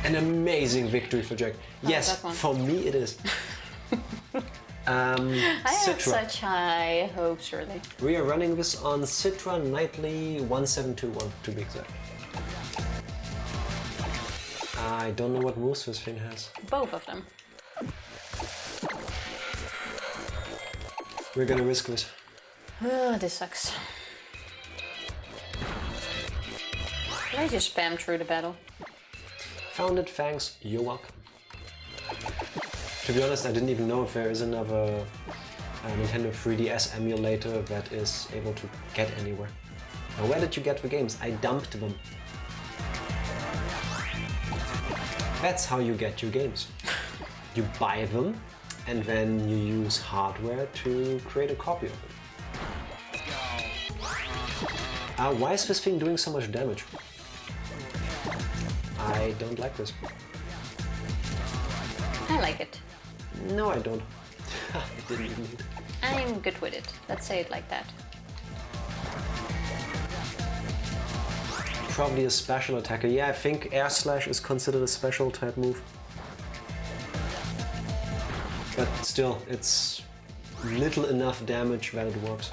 An amazing victory for Jack. Yes, that one. for me it is. I have Citra. such high hopes, really. We are running this on Citra Nightly 1721 to be exact. I don't know what moves this thing has. Both of them. We're gonna risk this. This sucks. Did I just spam through the battle? Found it, thanks, you're welcome. To be honest, I didn't even know if there is another Nintendo 3DS emulator that is able to get anywhere. Now, where did you get the games? I dumped them. That's how you get your games. You buy them, and then you use hardware to create a copy of it. Why is this thing doing so much damage? I don't like this. I like it. No, I don't. I didn't even need it. I'm good with it. Let's say it like that. Probably a special attacker. Yeah, I think Air Slash is considered a special type move. But still, it's little enough damage that it works.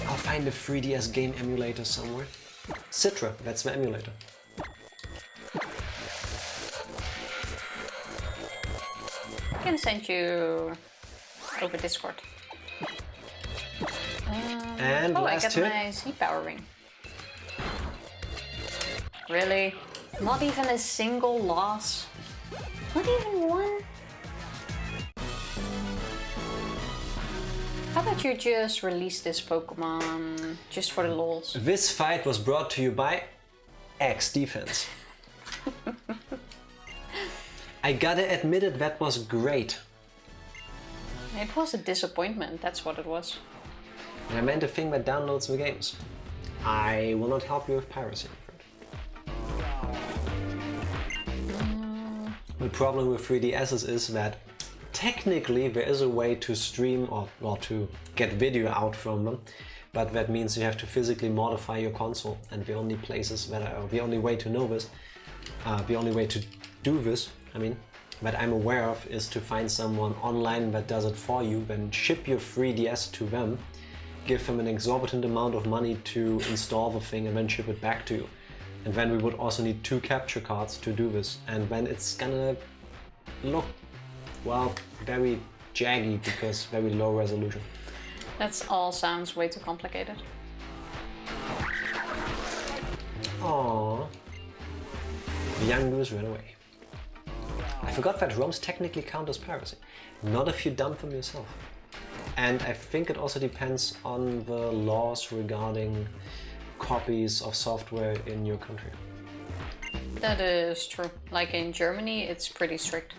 I'll find a 3DS game emulator somewhere. Citra, that's the emulator. I can send you over Discord. And Oh, I last got hit. my C-Power ring. Really? Not even a single loss? Not even one? How about you just release this Pokemon just for the lols? This fight was brought to you by X Defense. I gotta admit it, that was great. It was a disappointment, that's what it was. And I meant the thing that downloads the games. I will not help you with piracy, I'm afraid. The problem with 3DSs is that technically there is a way to stream or to get video out from them, but that means you have to physically modify your console, and the only places that are the only way to know this, the only way to do this, that I'm aware of, is to find someone online that does it for you, then ship your 3DS to them, give them an exorbitant amount of money to install the thing, and then ship it back to you. And then we would also need 2 capture cards to do this, and then it's gonna look, well, very jaggy because very low resolution. That all sounds way too complicated. Aww. The young goose ran away. I forgot that ROMs technically count as piracy. Not if you dump them yourself. And I think it also depends on the laws regarding copies of software in your country. That is true. Like in Germany, it's pretty strict.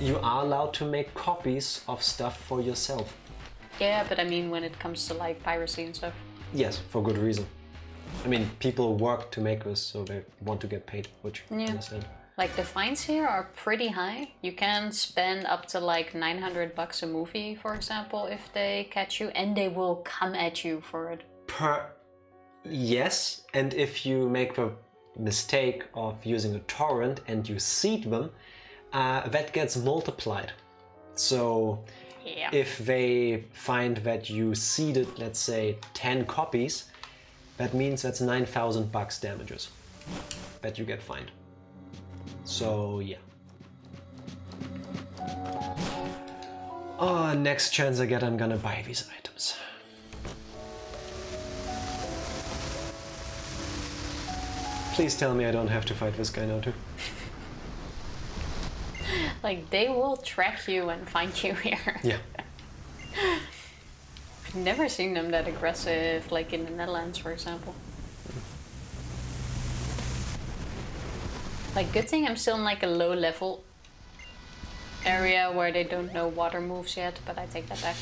You are allowed to make copies of stuff for yourself. Yeah, but I mean when it comes to like piracy and stuff. Yes, for good reason. I mean, people work to make this, so they want to get paid, which I Yeah. understand. Like the fines here are pretty high. You can spend up to like $900 a movie, for example, if they catch you, and they will come at you for it. Yes, and if you make the mistake of using a torrent and you seed them, that gets multiplied. So Yeah. if they find that you seeded, let's say, 10 copies, that means that's $9,000 damages that you get fined. So yeah. Oh, next chance I get, I'm gonna buy these items. Please tell me I don't have to fight this guy now too. Like they will track you and find you here. Yeah. I've never seen them that aggressive, like in the Netherlands, for example. Like, good thing I'm still in like a low level area where they don't know water moves yet, but I take that back.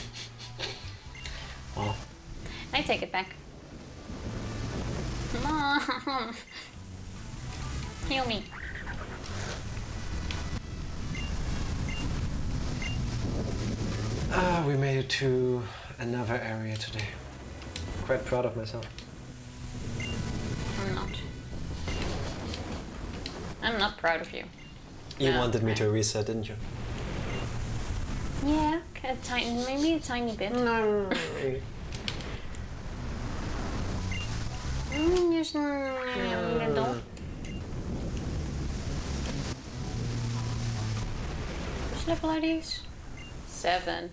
Oh. I take it back. Mom! Heal me. Ah, we made it to another area today. Quite proud of myself. I'm not. I'm not proud of you. You No, wanted me to reset, didn't you? Yeah, maybe a tiny bit. No. Just a little. Which level are these? 7.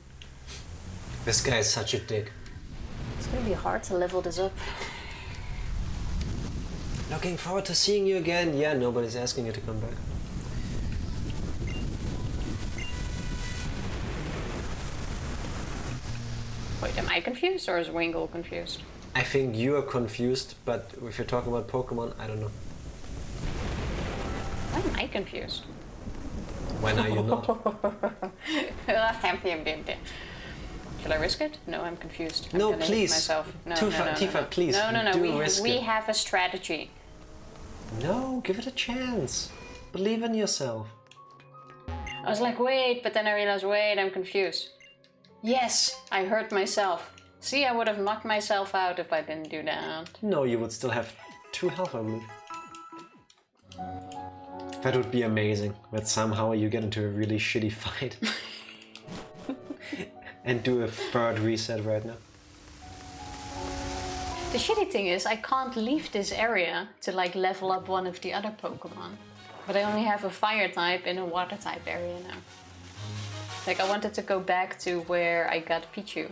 This guy is such a dick. It's gonna be hard to level this up. Looking forward to seeing you again. Yeah, nobody's asking you to come back. Wait, am I confused or is Wingle confused? I think you are confused, but if you're talking about Pokemon, I don't know. Why am I confused? When are you not? Should I risk it? No, I'm confused. I'm No, gonna hit please. myself. No, Tifa, please. No. Do risk We it. have a strategy. No, give it a chance. Believe in yourself. I was like, wait, but then I realized, wait, I'm confused. Yes, I hurt myself. See, I would have knocked myself out if I didn't do that. No, you would still have 2 health, I believe. That would be amazing, that somehow you get into a really shitty fight. And do a 3rd reset right now. The shitty thing is, I can't leave this area to like level up one of the other Pokemon. But I only have a fire type in a water type area now. Like, I wanted to go back to where I got Pichu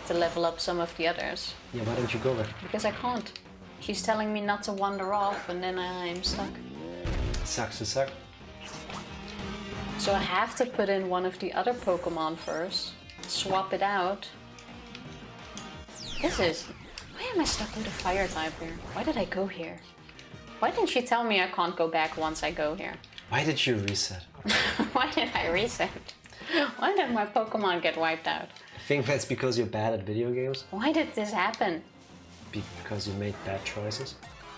to level up some of the others. Yeah, why don't you go there? Because I can't. She's telling me not to wander off and then I'm stuck. Sucks to suck. So I have to put in one of the other Pokemon first, swap it out. Why am I stuck with a fire type here? Why did I go here? Why didn't she tell me I can't go back once I go here? Why did you reset? Why did I reset? Why did my Pokemon get wiped out? I think that's because you're bad at video games. Why did this happen? Because you made bad choices.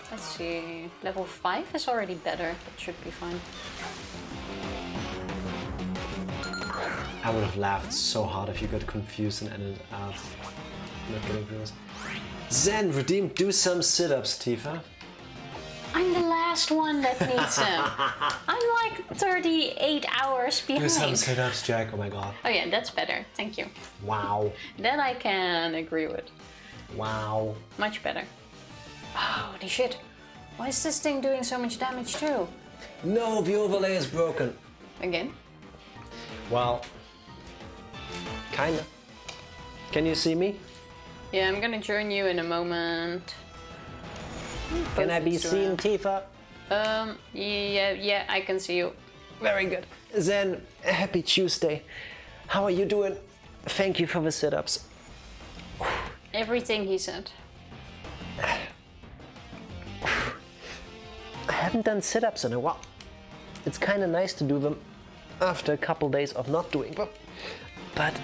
Let's see. Level 5 is already better. That should be fine. I would have laughed so hard if you got confused and ended up not getting through this. Zen, redeem, do some sit-ups, Tifa. I'm the last one that needs them. I'm like 38 hours behind. Do some sit-ups, Jack. Oh my god. Oh yeah, that's better. Thank you. Wow. That I can agree with. Wow. Much better. Holy shit. Why is this thing doing so much damage too? No, the overlay is broken. Again? Well, kinda. Can you see me? Yeah, I'm gonna join you in a moment. Can I be seen, Tifa? Yeah, I can see you. Very good. Zen, happy Tuesday. How are you doing? Thank you for the sit-ups. Everything he said. I haven't done sit-ups in a while. It's kind of nice to do them after a couple days of not doing them. But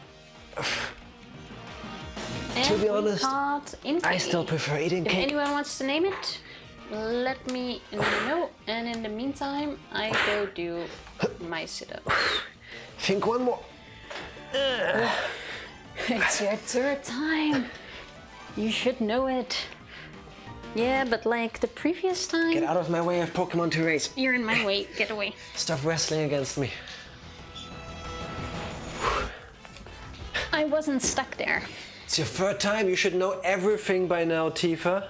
to be honest, I still prefer eating If cake. anyone wants to name it, let me know. And in the meantime, I go do my sit-ups. Think one more. It's your 3rd time. You should know it. Yeah, but like the previous time... Get out of my way, I have Pokémon to race. You're in my way. Get away. Stop wrestling against me. I wasn't stuck there. It's your 3rd time, you should know everything by now, Tifa.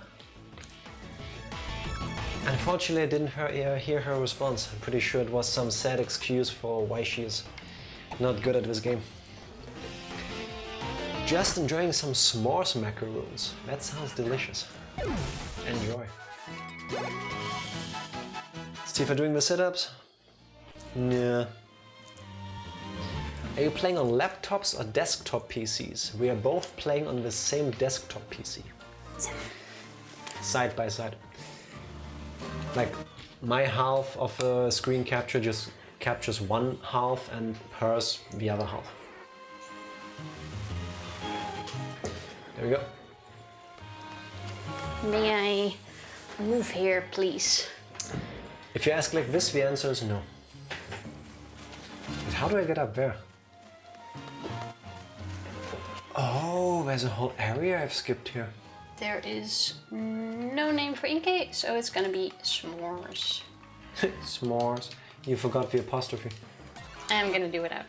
Unfortunately, I didn't hear her response. I'm pretty sure it was some sad excuse for why she's not good at this game. Just enjoying some s'mores macaroons. That sounds delicious. Enjoy. Is Tifa doing the sit-ups? Yeah. Are you playing on laptops or desktop PCs? We are both playing on the same desktop PC. Side by side. Like, my half of a screen capture just captures one half and hers the other half. There we go. May I move here, please? If you ask like this, the answer is no. But how do I get up there? Oh, there's a whole area I've skipped here. There is no name for Inkay, so it's gonna be s'mores. S'mores. You forgot the apostrophe. I'm gonna do it out.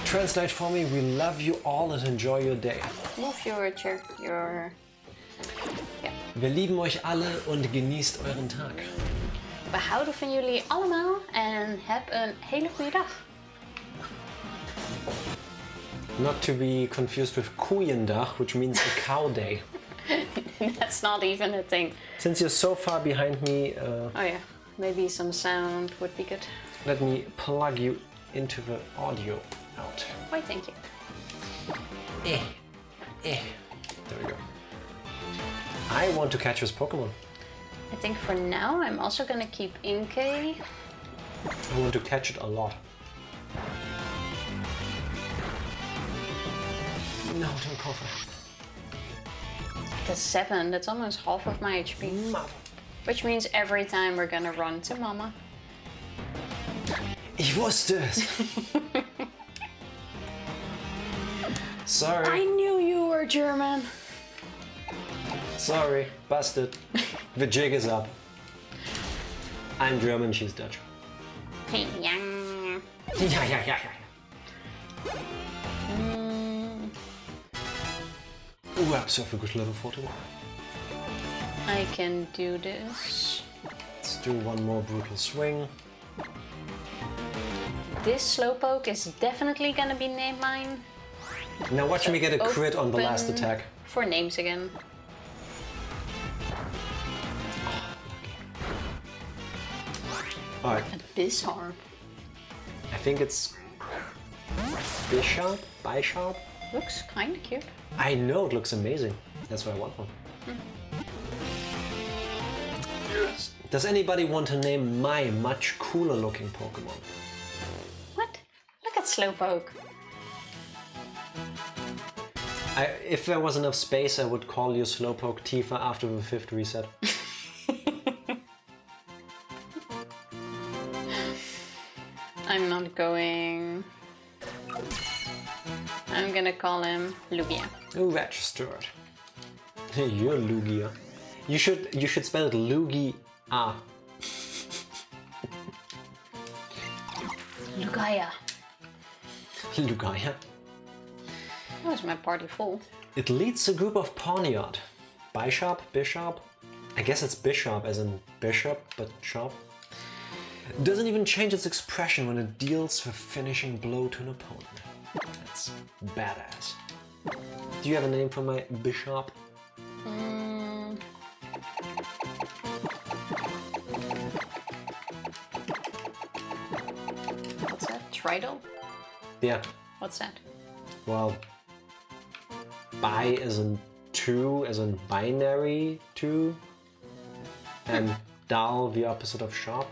Translate for me, we love you all and enjoy your day. Move your chair, your... Ja. Wir lieben euch alle und genießt euren Tag. We houden van jullie allemaal en heb een hele goede dag. Not to be confused with Koeiendag, which means a cow day. That's not even a thing. Since you're so far behind me, Oh yeah, maybe some sound would be good. let me plug you into the audio out. Why, thank you. There we go. I want to catch this Pokemon. I think for now I'm also gonna keep Inkay. I want to catch it a lot. No, don't cough. That's 7, that's almost half of my HP. Which means every time we're gonna run to Mama. Ich wusste es! Sorry. I knew you were German. Sorry, busted. The jig is up. I'm German, she's Dutch. Hey, yeah. Yeah. Ooh, I'm so good level 40. I can do this. Let's do one more brutal swing. This Slowpoke is definitely gonna be name mine. Now watch me get a crit on the last Open attack. For names again. Alright, Bisharp. I think it's Bishop? Bishop? Looks kinda cute. I know, it looks amazing. That's why I want one. Does anybody want to name my much cooler looking Pokemon? What? Look at Slowpoke. If there was enough space, I would call you Slowpoke Tifa after the 5th reset. I'm not going... I'm gonna call him Lugia. Registered. You're Lugia. You should spell it Lugia. Lugaya. Lugia. Oh, is my party full? It leads a group of Pawniard. Bishop? I guess it's Bishop as in bishop, but shop. Doesn't even change its expression when it deals the finishing blow to an opponent. That's badass. Do you have a name for my Bishop? What's that? Tridal? Yeah. What's that? Well, bi as in 2, as in binary 2, and dal the opposite of sharp.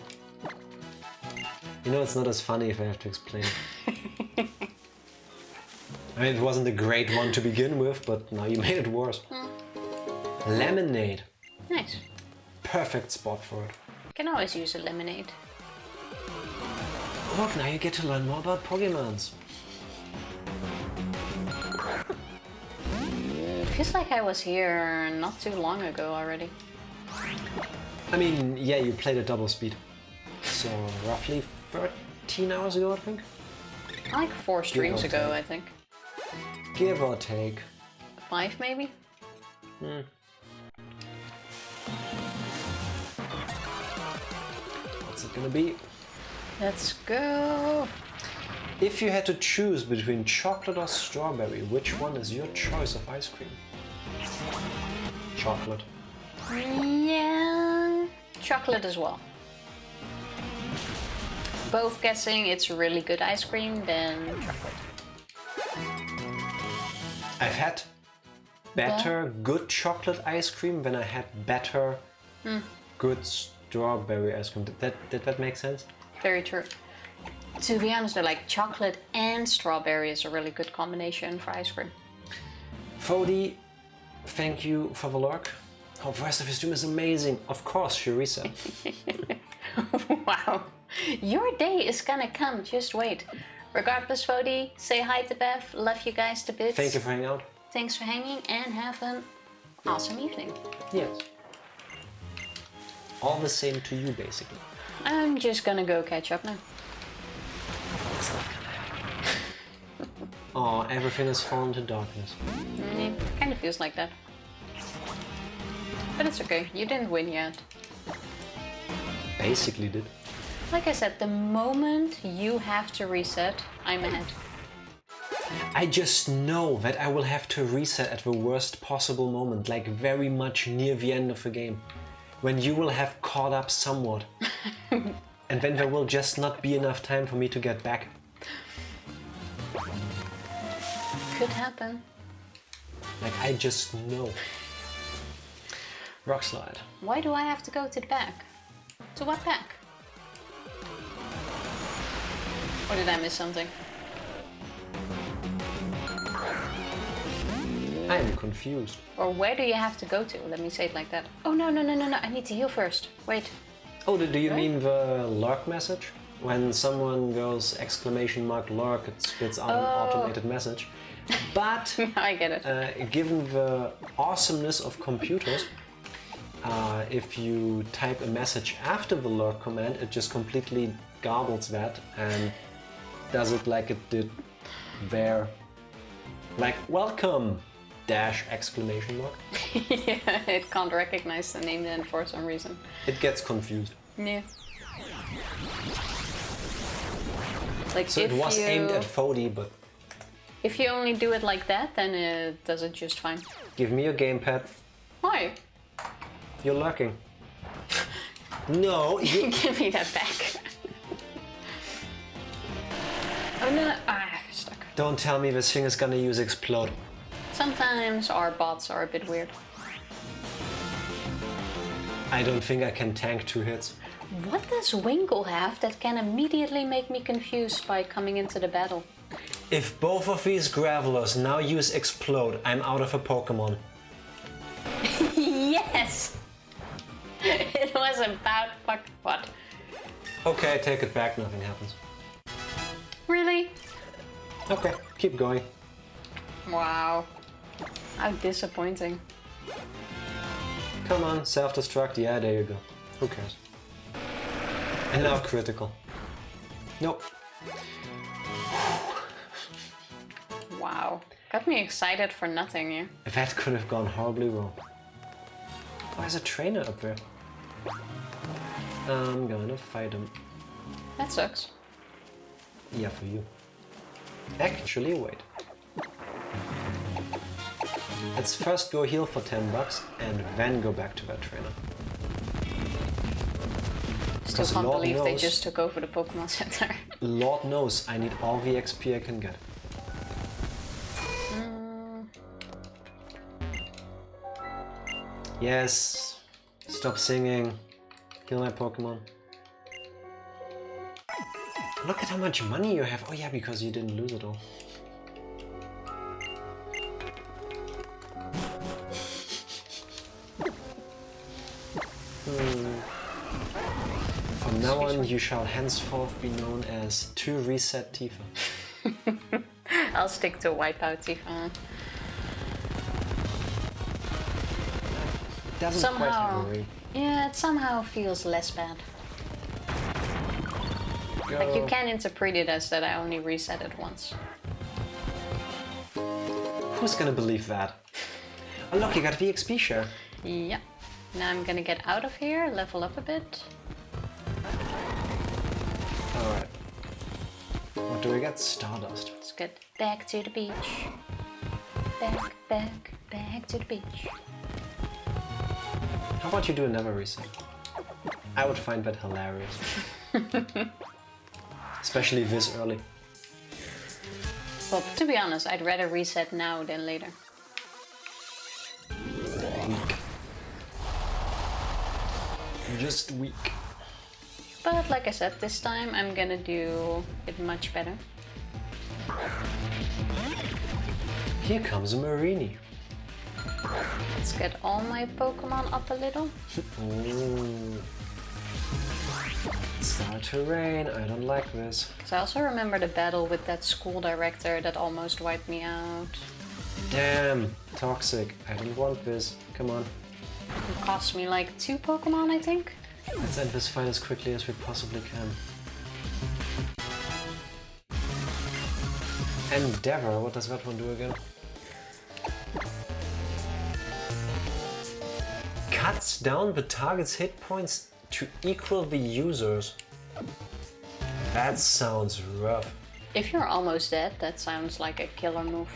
You know, it's not as funny if I have to explain. I mean, it wasn't a great one to begin with, but now you made it worse. Lemonade. Nice. Perfect spot for it. Can always use a lemonade. Look, now you get to learn more about Pokemons. Feels like I was here not too long ago already. I mean, yeah, you played at double speed. So roughly 13 hours ago, I think? Like 4 streams ago, I think. Give or take. 5 maybe? What's it gonna be? Let's go! If you had to choose between chocolate or strawberry, which one is your choice of ice cream? Chocolate. Yeah, chocolate as well. both guessing it's really good ice cream, then chocolate. I've had better good chocolate ice cream than I had better good strawberry ice cream. Did that make sense? Very true. To be honest, though, like chocolate and strawberry is a really good combination for ice cream. Fody, thank you for the lurk. Oh, Voice of his Doom is amazing. Of course, she reset. Wow. Your day is gonna come, just wait. Regardless, Fody, say hi to Bev. Love you guys to bits. Thank you for hanging out. Thanks for hanging and have an awesome evening. Yes. All the same to you, basically. I'm just gonna go catch up now. Oh, everything has fallen to darkness. Kind of feels like that. But it's okay, you didn't win yet. Basically did. Like I said, the moment you have to reset, I'm ahead. I just know that I will have to reset at the worst possible moment, like very much near the end of the game. When you will have caught up somewhat. And then there will just not be enough time for me to get back. Could happen. Like, I just know. Rock slide. Why do I have to go to the back? To what back? Or did I miss something? I'm confused. Or where do you have to go to? Let me say it like that. Oh, no, I need to heal first. Wait. Oh, do you mean the lurk message? When someone goes !lurk, it spits out an automated message. But I get it. Given the awesomeness of computers, if you type a message after the lurk command, it just completely garbles that and does it like it did there. Like, welcome! !! Yeah, it can't recognize the name then for some reason. It gets confused. Yeah. Like So it was aimed at Fody, but... If you only do it like that, then it does it just fine. Give me your gamepad. Why? You're lurking. No, you... Give me that back. Oh no, stuck. Don't tell me this thing is gonna use explode. Sometimes our bots are a bit weird. I don't think I can tank 2 hits. What does Winkle have that can immediately make me confused by coming into the battle? If both of these Gravelers now use explode, I'm out of a Pokemon. Yes! It was about what? Okay, I take it back, nothing happens. Really? Okay, keep going. Wow. How disappointing. Come on, self-destruct, yeah, there you go. Who cares? And now critical. Nope. Wow. Got me excited for nothing, yeah? That could have gone horribly wrong. Why is a trainer up there? I'm gonna fight him. That sucks. Yeah, for you. Actually, wait. Let's first go heal for $10 and then go back to that trainer. Still Because can't Lord believe they knows- just took over the Pokemon Center. Lord knows I need all the XP I can get. Yes. Stop singing. Kill my Pokemon. Look at how much money you have. Oh yeah, because you didn't lose it all. From now on, you shall henceforth be known as 2 Reset Tifa. I'll stick to Wipeout Tifa. It doesn't quite have a ring. Yeah, it somehow feels less bad. Like you can interpret it as that I only reset it once. Who's gonna believe that? Oh look, you got the XP share. Yeah. Now I'm gonna get out of here, level up a bit. Alright. What do we get? Stardust. Let's get back to the beach. Back to the beach. How about you do another reset? I would find that hilarious. Especially this early. Well, to be honest, I'd rather reset now than later. Weak. Just weak. But like I said, this time I'm gonna do it much better. Here comes a Marini. Let's get all my Pokemon up a little. Ooh. Start to rain, I don't like this. Because I also remember the battle with that school director that almost wiped me out. Damn, toxic. I don't want this. Come on. It cost me like 2 Pokemon, I think. Let's end this fight as quickly as we possibly can. Endeavor, what does that one do again? Cuts down the target's hit points to equal the user's. That sounds rough. If you're almost dead, that sounds like a killer move.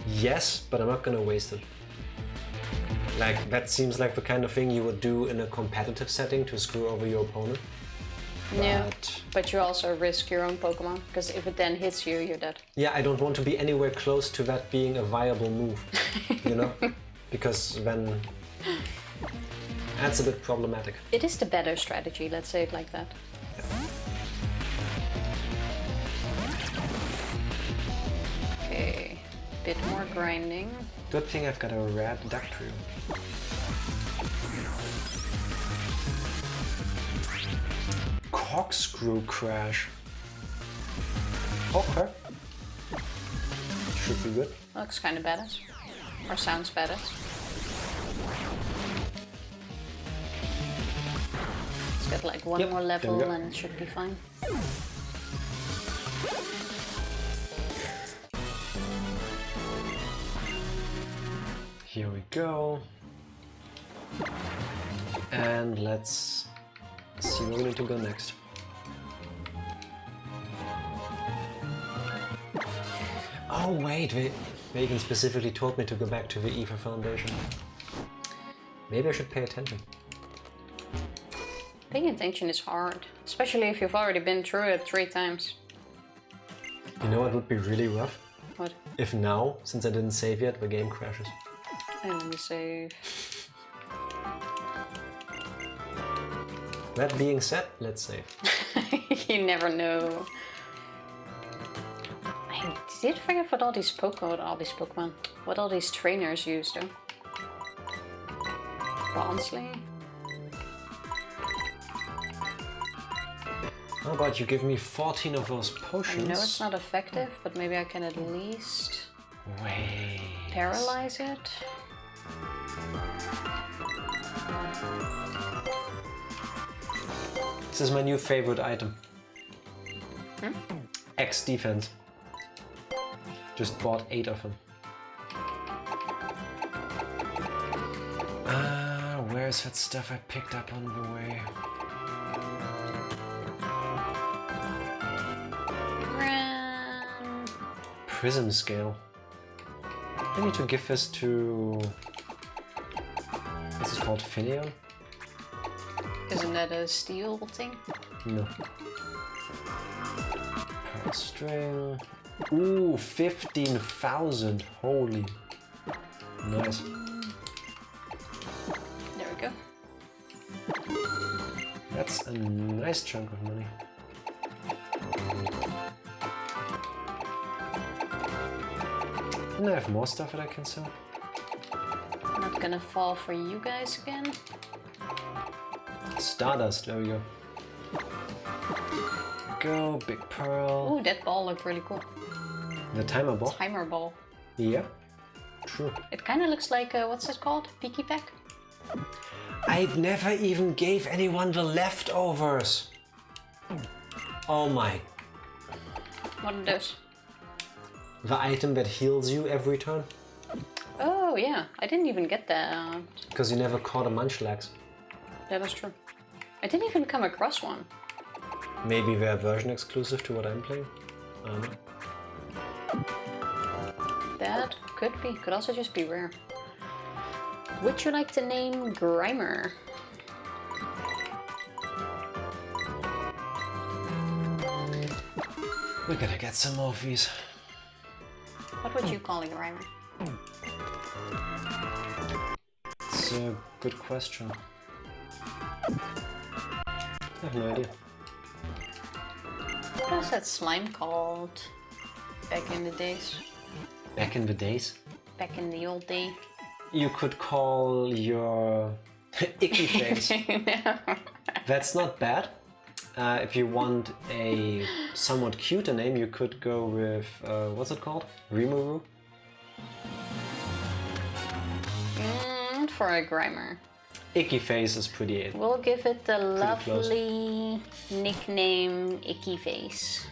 Yes, but I'm not gonna waste it. Like, that seems like the kind of thing you would do in a competitive setting to screw over your opponent. Yeah, but you also risk your own Pokemon, because if it then hits you, you're dead. Yeah, I don't want to be anywhere close to that being a viable move, you know? Because then that's a bit problematic. It is the better strategy, let's say it like that. Okay, bit more grinding. Good thing I've got a red duck trio. Corkscrew crash. Okay. Should be good. Looks kind of badass. Or sounds badass. Let's get like one more level and it should be fine. Here we go. And let's see where we need to go next. Oh wait, Megan specifically told me to go back to the Ether Foundation. Maybe I should pay attention. Paying attention is hard, especially if you've already been through it 3 times. You know what would be really rough? What? If now, since I didn't save yet, the game crashes. And let me save. That being said, let's save. You never know. I did forget what all these Pokemon, what all these trainers use though. Barnsley. How about you give me 14 of those potions? I know it's not effective, but maybe I can at least Wait. paralyze it. This is my new favorite item. Hmm? X defense. Just bought 8 of them. Where's that stuff I picked up on the way? Prism scale. I need to give this to... This is called Finion? Isn't that a steel thing? No. Pearl string. Ooh, 15,000. Holy. Nice. There we go. That's a nice chunk of money. And I have more stuff that I can sell. Not gonna fall for you guys again. Stardust, there we go. Go, big pearl. Ooh, that ball looked really cool. The timer ball? Timer ball. Yeah, true. It kind of looks like, what's it called? Peaky Pack? I never even gave anyone the leftovers. Oh my. What are those? The item that heals you every turn. Oh yeah, I didn't even get that. Because you never caught a Munchlax. That was true. I didn't even come across one. Maybe they're version exclusive to what I'm playing. I don't know. That could be. Could also just be rare. Would you like to name Grimer? We're gonna get some more of these. What would you call a Grimer? It's a good question. I have no idea. What was that slime called back in the days? Back in the days? Back in the old day? You could call your icky face. No. That's not bad. If you want a somewhat cuter name, you could go with, what's it called? Rimuru? For a Grimer. Icky face is pretty. We'll give it the close. lovely nickname Icky Face.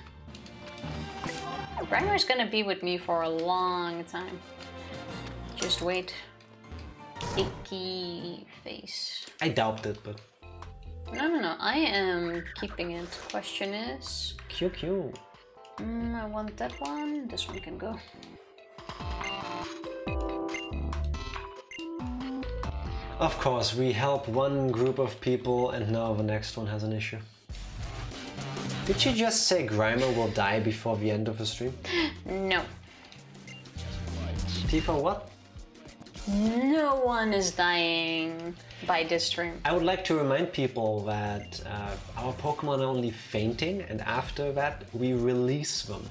Grimer's gonna be with me for a long time. Just wait. Icky Face. I doubt it, but. No, I am keeping it. Question is... QQ. I want that one. This one can go. Of course, we help one group of people and now the next one has an issue. Did you just say Grimer will die before the end of the stream? No. Tifa, what? No one is dying by this stream. I would like to remind people that our Pokemon are only fainting and after that we release them.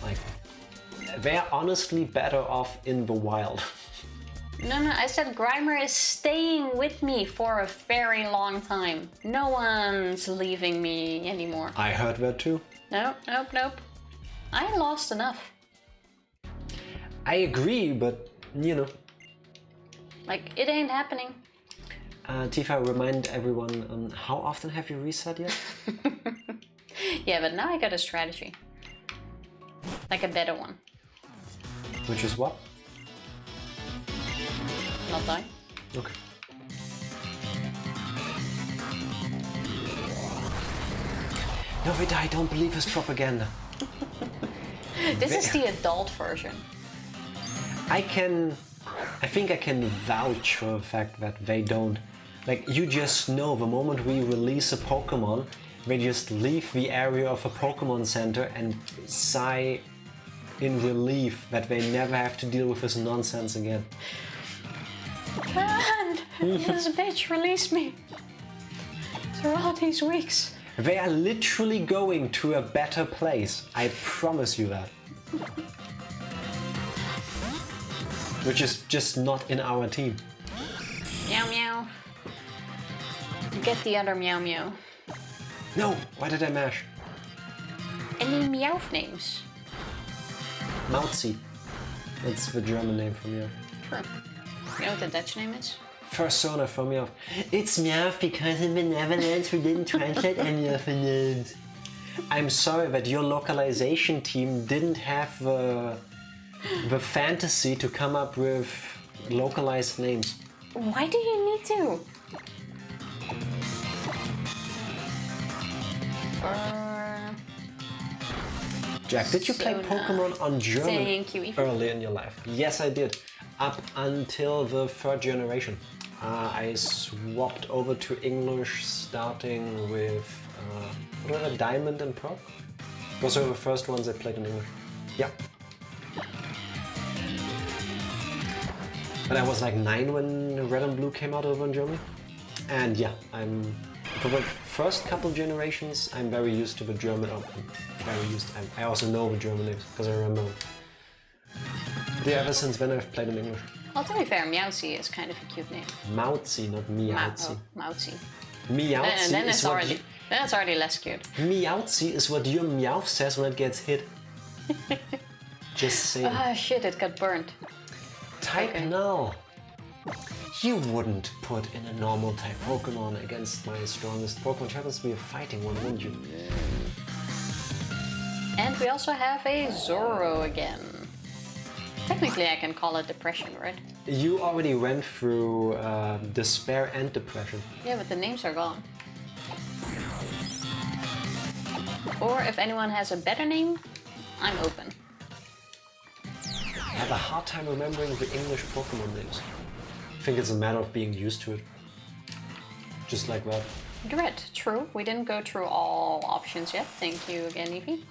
Like, they're honestly better off in the wild. No, I said Grimer is staying with me for a very long time. No one's leaving me anymore. I heard that too. Nope. I lost enough. I agree, but you know. Like, it ain't happening. Tifa, remind everyone, how often have you reset yet? Yeah, but now I got a strategy. Like a better one. Which is what? Not die. Okay. No, we die. Don't believe his propaganda. This is the adult version. I think I can vouch for the fact that they don't. Like, you just know the moment we release a Pokemon, they just leave the area of a Pokemon Center and sigh in relief that they never have to deal with this nonsense again. Man, this bitch released me. Through all these weeks. They are literally going to a better place. I promise you that. Which is just not in our team. Meow meow. Get the other meow meow. No, why did I mash? Any meow names? Mauzi. That's the German name for Meowth. True. You know what the Dutch name is? Persona for Meowth. It's Meowth because in the Netherlands we didn't translate any of the names. I'm sorry that your localization team didn't have the fantasy to come up with localized names. Why do you need to? Jack, did you play Pokemon on German Thank you, Ethan. early in your life? Yes, I did. Up until the third generation. I swapped over to English starting with what were they, Diamond and Pearl? Those were the first ones I played in English. Yeah. But I was like 9 when Red and Blue came out over in Germany. And yeah, for the first couple generations, I'm very used to the German. I also know the German names because I remember them. Yeah, ever since then I've played in English. Well, to be fair, Meowsy is kind of a cute name. Mauzi, not Meowzi. Mauzi. Meowzi And then is it's already less cute. Meowzi is what your Meowth says when it gets hit. Just saying. Ah, shit, it got burnt. Type Okay. Null. You wouldn't put in a normal type Pokemon against my strongest Pokemon. Happens to be a fighting one, wouldn't you? And we also have a Zoro again. Technically, I can call it depression, right? You already went through despair and depression. Yeah, but the names are gone. Or if anyone has a better name, I'm open. I have a hard time remembering the English Pokemon names. I think it's a matter of being used to it. Just like that. Dread, true. We didn't go through all options yet. Thank you again, Evie.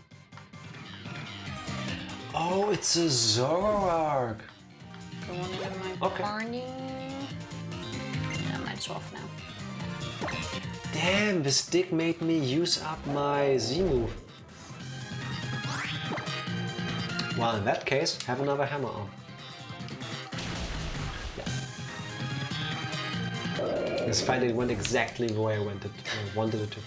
Oh, it's a Zoroark. I want to do my Barney. Yeah, I might as well for now. Damn, the stick made me use up my Z move. Well, in that case, have another hammer on. Yeah. This fight it went exactly the way I wanted it to.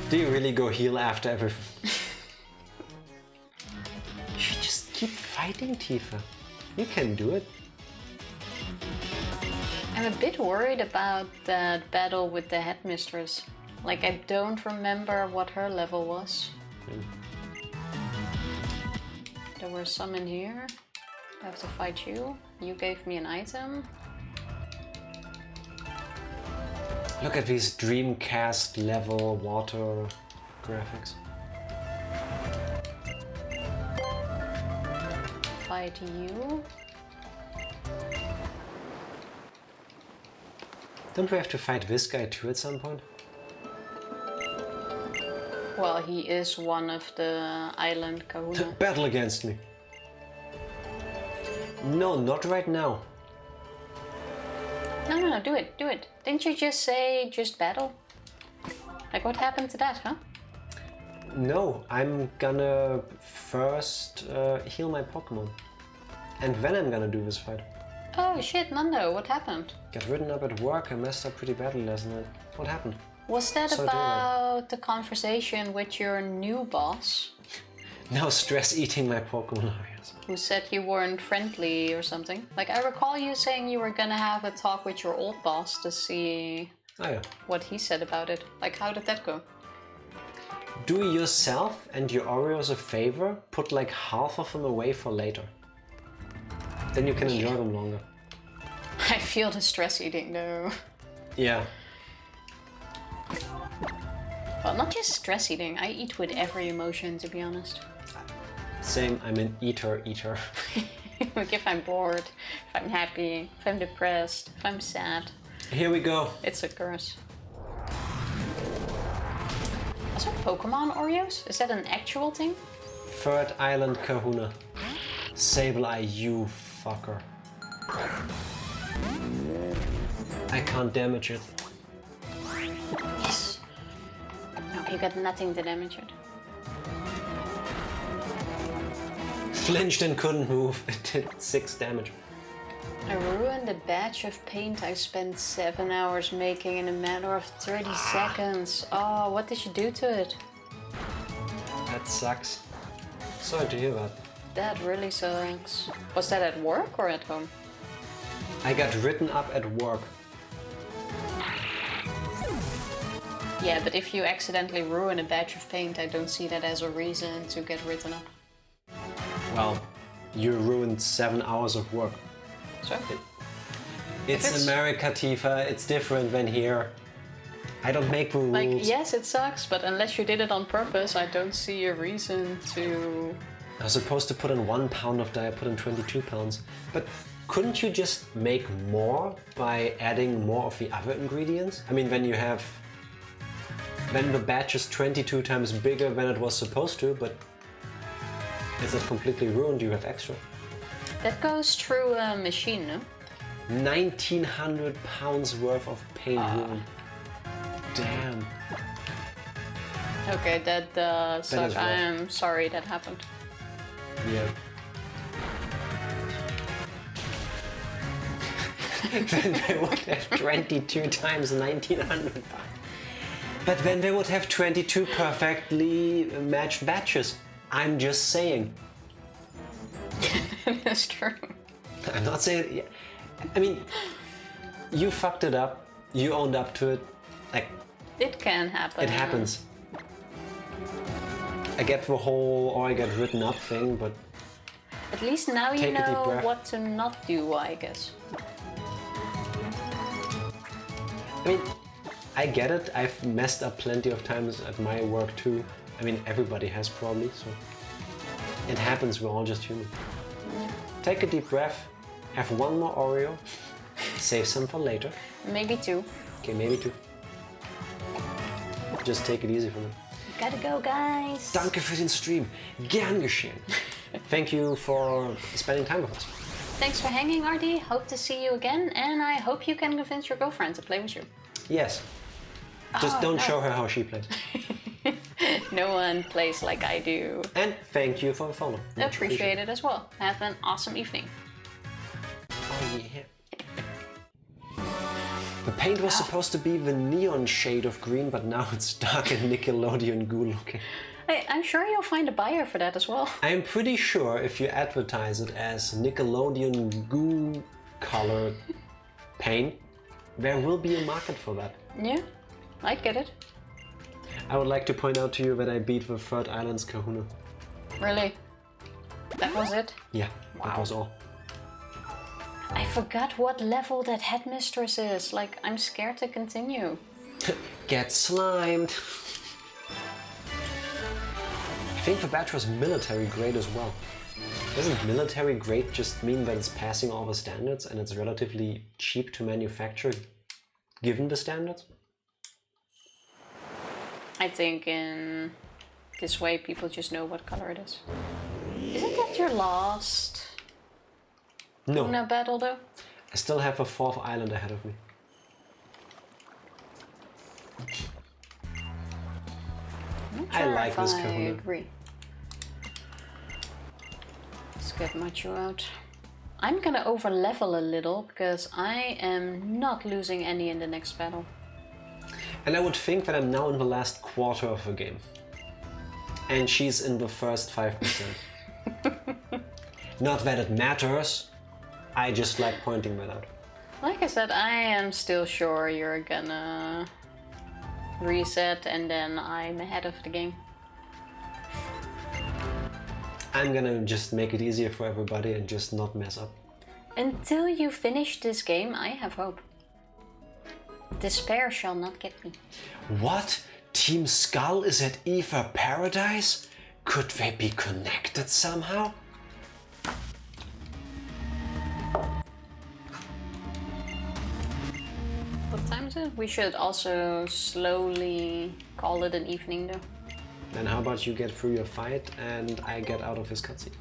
Do you really go heal after everything? You should just keep fighting, Tifa. You can do it. I'm a bit worried about that battle with the headmistress. Like, I don't remember what her level was. There were some in here. I have to fight you. You gave me an item. Look at these Dreamcast level water graphics. Fight you. Don't we have to fight this guy too at some point? Well, he is one of the island kahuna. Battle against me. No, not right now. No, do it. Didn't you just say just battle? Like, what happened to that, huh? No, I'm gonna first heal my Pokemon. And then I'm gonna do this fight. Oh shit, Nando, what happened? Got written up at work, I messed up pretty badly last night. What happened? Was that So about the conversation with your new boss? Now stress eating my Pokemon areas. Who said you weren't friendly or something? Like, I recall you saying you were gonna have a talk with your old boss to see Oh yeah. what he said about it. Like, how did that go? Do yourself and your Oreos a favor, put like half of them away for later. Then you can enjoy them longer. I feel the stress eating though. Yeah. Well, not just stress eating, I eat with every emotion, to be honest. Same, I'm an eater. Like, if I'm bored, if I'm happy, if I'm depressed, if I'm sad. Here we go. It's a curse. Also, Pokemon Oreos? Is that an actual thing? Third Island Kahuna. Sableye, you fucker. I can't damage it. Yes. No, you got nothing to damage it. Flinched and couldn't move. It did 6 damage. I ruined a batch of paint I spent 7 hours making in a matter of 30 seconds. Oh, what did you do to it? That sucks. Sorry to hear that. That really sucks. Was that at work or at home? I got written up at work. Yeah, but if you accidentally ruin a batch of paint, I don't see that as a reason to get written up. Well, you ruined 7 hours of work. So? It's America, Tifa. It's different than here. I don't make the rules. Like, yes, it sucks, but unless you did it on purpose, I don't see a reason to... I was supposed to put in 1 pound of dye, I put in 22 pounds. But couldn't you just make more by adding more of the other ingredients? I mean, when you have... When the batch is 22 times bigger than it was supposed to, but it's not completely ruined, you have extra. That goes through a machine, no? 1900 pounds worth of paint ruined. Damn. Okay, that sucks. rough. I am sorry that happened. Yeah. Then they would have 22 times 1900 pounds. But then they would have 22 perfectly matched batches. I'm just saying. That's true. I'm not saying... Yeah. I mean, you fucked it up. You owned up to it. Like, It can happen. it happens. I get the whole or I get written up thing, but At least now you Take a deep know breath. what to not do, I guess. I mean, I get it. I've messed up plenty of times at my work too. I mean, everybody has probably, so it happens. We're all just human. Take a deep breath. Have 1 more Oreo. Save some for later. Maybe 2. Okay, maybe 2. Just take it easy for me. Gotta go, guys. Danke für den Stream. Gern geschehen. Thank you for spending time with us. Thanks for hanging, RD. Hope to see you again, and I hope you can convince your girlfriend to play with you. Yes. Just don't show her how she plays. No one plays like I do. And thank you for the follow. Much Appreciate it as well. Have an awesome evening. Oh yeah. The paint was supposed to be the neon shade of green, but now it's dark and Nickelodeon goo looking. I'm sure you'll find a buyer for that as well. I'm pretty sure if you advertise it as Nickelodeon goo colored paint, there will be a market for that. Yeah, I'd get it. I would like to point out to you that I beat the Third Island's Kahuna. Really? That was it? Yeah, that was all. I forgot what level that headmistress is. Like, I'm scared to continue. Get slimed. I think the badge was military grade as well. Doesn't military grade just mean that it's passing all the standards and it's relatively cheap to manufacture given the standards? I think in this way people just know what color it is. Isn't that your last No. Luna battle though? I still have a 4th island ahead of me. I like this Kahuna. I agree. Let's get Machu out. I'm gonna over level a little because I am not losing any in the next battle. And I would think that I'm now in the last quarter of the game. And she's in the first 5%. Not that it matters, I just like pointing that out. Like I said, I am still sure you're gonna reset and then I'm ahead of the game. I'm gonna just make it easier for everybody and just not mess up. Until you finish this game, I have hope. Despair shall not get me. What? Team Skull is at Ether Paradise? Could they be connected somehow? What time is it? We should also slowly call it an evening though. Then how about you get through your fight and I get out of his cutscene?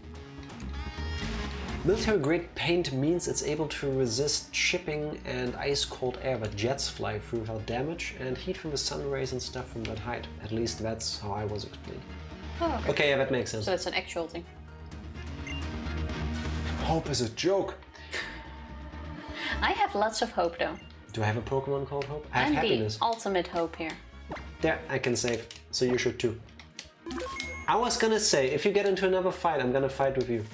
Military grade paint means it's able to resist shipping and ice cold air that jets fly through without damage and heat from the sun rays and stuff from that height. At least that's how I was explained. Oh, Okay, yeah, that makes sense. so it's an actual thing. Hope is a joke. I have lots of hope though. Do I have a Pokemon called Hope? I have And happiness. the ultimate hope here. There, I can save. So you should too. I was gonna say, if you get into another fight, I'm gonna fight with you.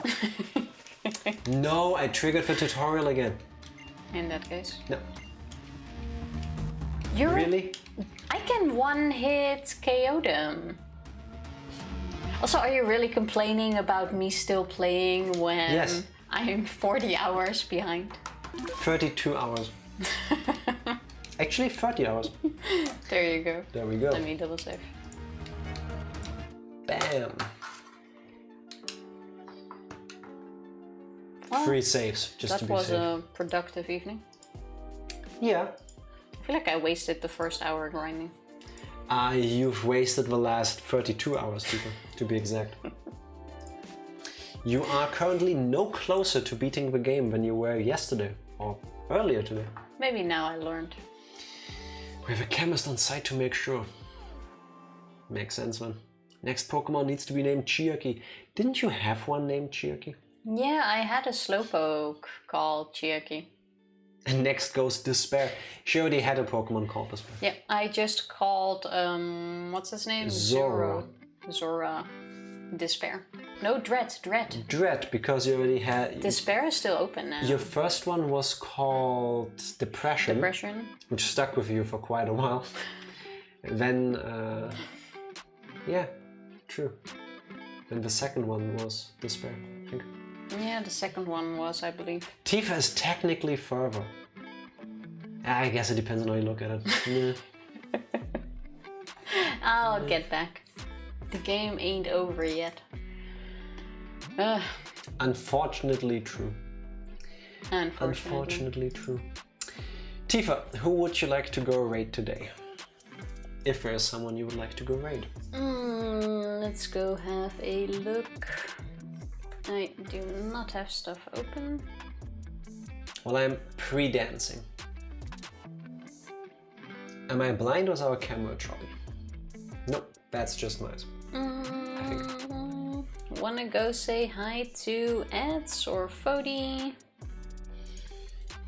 No, I triggered the tutorial again. In that case. No. You're Really? I can one-hit KO them. Also, are you really complaining about me still playing when Yes. I'm 40 hours behind? 32 hours. Actually, 30 hours. There you go. There we go. Let me double save. Bam. Well, 3 saves, just to that be was safe. a productive evening. Yeah. I feel like I wasted the first hour grinding. You've wasted the last 32 hours, people, to be exact. You are currently no closer to beating the game than you were yesterday, or earlier today. Maybe now I learned. We have a chemist on site to make sure. Makes sense, man. Next Pokemon needs to be named Chiaki. Didn't you have one named Chiaki? Yeah, I had a Slowpoke called Chiaki. And next goes Despair. She already had a Pokemon called Despair. Yeah, I just called, what's his name? Zora. Zora. Despair. No, Dread. Dread, because you already had... Despair is still open now. Your first one was called Depression. Which stuck with you for quite a while. Then, yeah, true. Then the second one was Despair, I think. Yeah, the second one was, I believe. Tifa is technically further. I guess it depends on how you look at it. Yeah. I'll get back. The game ain't over yet. Unfortunately true. Unfortunately true. Tifa, who would you like to go raid today? if there's someone you would like to go raid. Let's go have a look. I do not have stuff open. Well, I'm pre-dancing. Am I blind or is our camera choppy? Nope, that's just nice. I think. Wanna go say hi to Eds or Fody?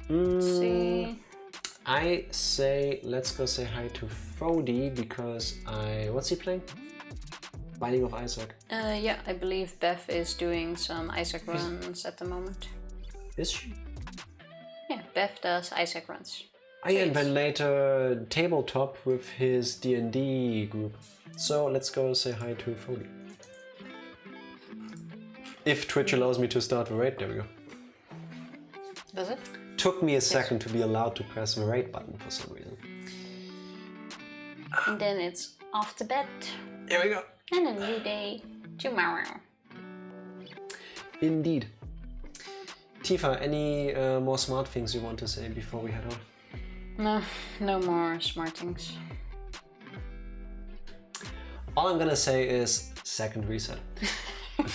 See. I say let's go say hi to Fody because what's he playing? Binding of Isaac. Yeah, I believe Beth is doing some Isaac runs at the moment. Is she? Yeah, Beth does Isaac runs. I and then later tabletop with his D&D group. So let's go say hi to Fody. If Twitch allows me to start the raid, there we go. Does it? Took me a second to be allowed to press the raid button for some reason. And then it's off to bed. Here we go. And a new day tomorrow. Indeed. Tifa, any more smart things you want to say before we head out? No more smart things. All I'm gonna say is second reset.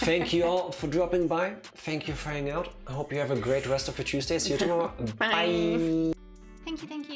Thank you all for dropping by. Thank you for hanging out. I hope you have a great rest of your Tuesday. See you tomorrow. Bye. Thank you.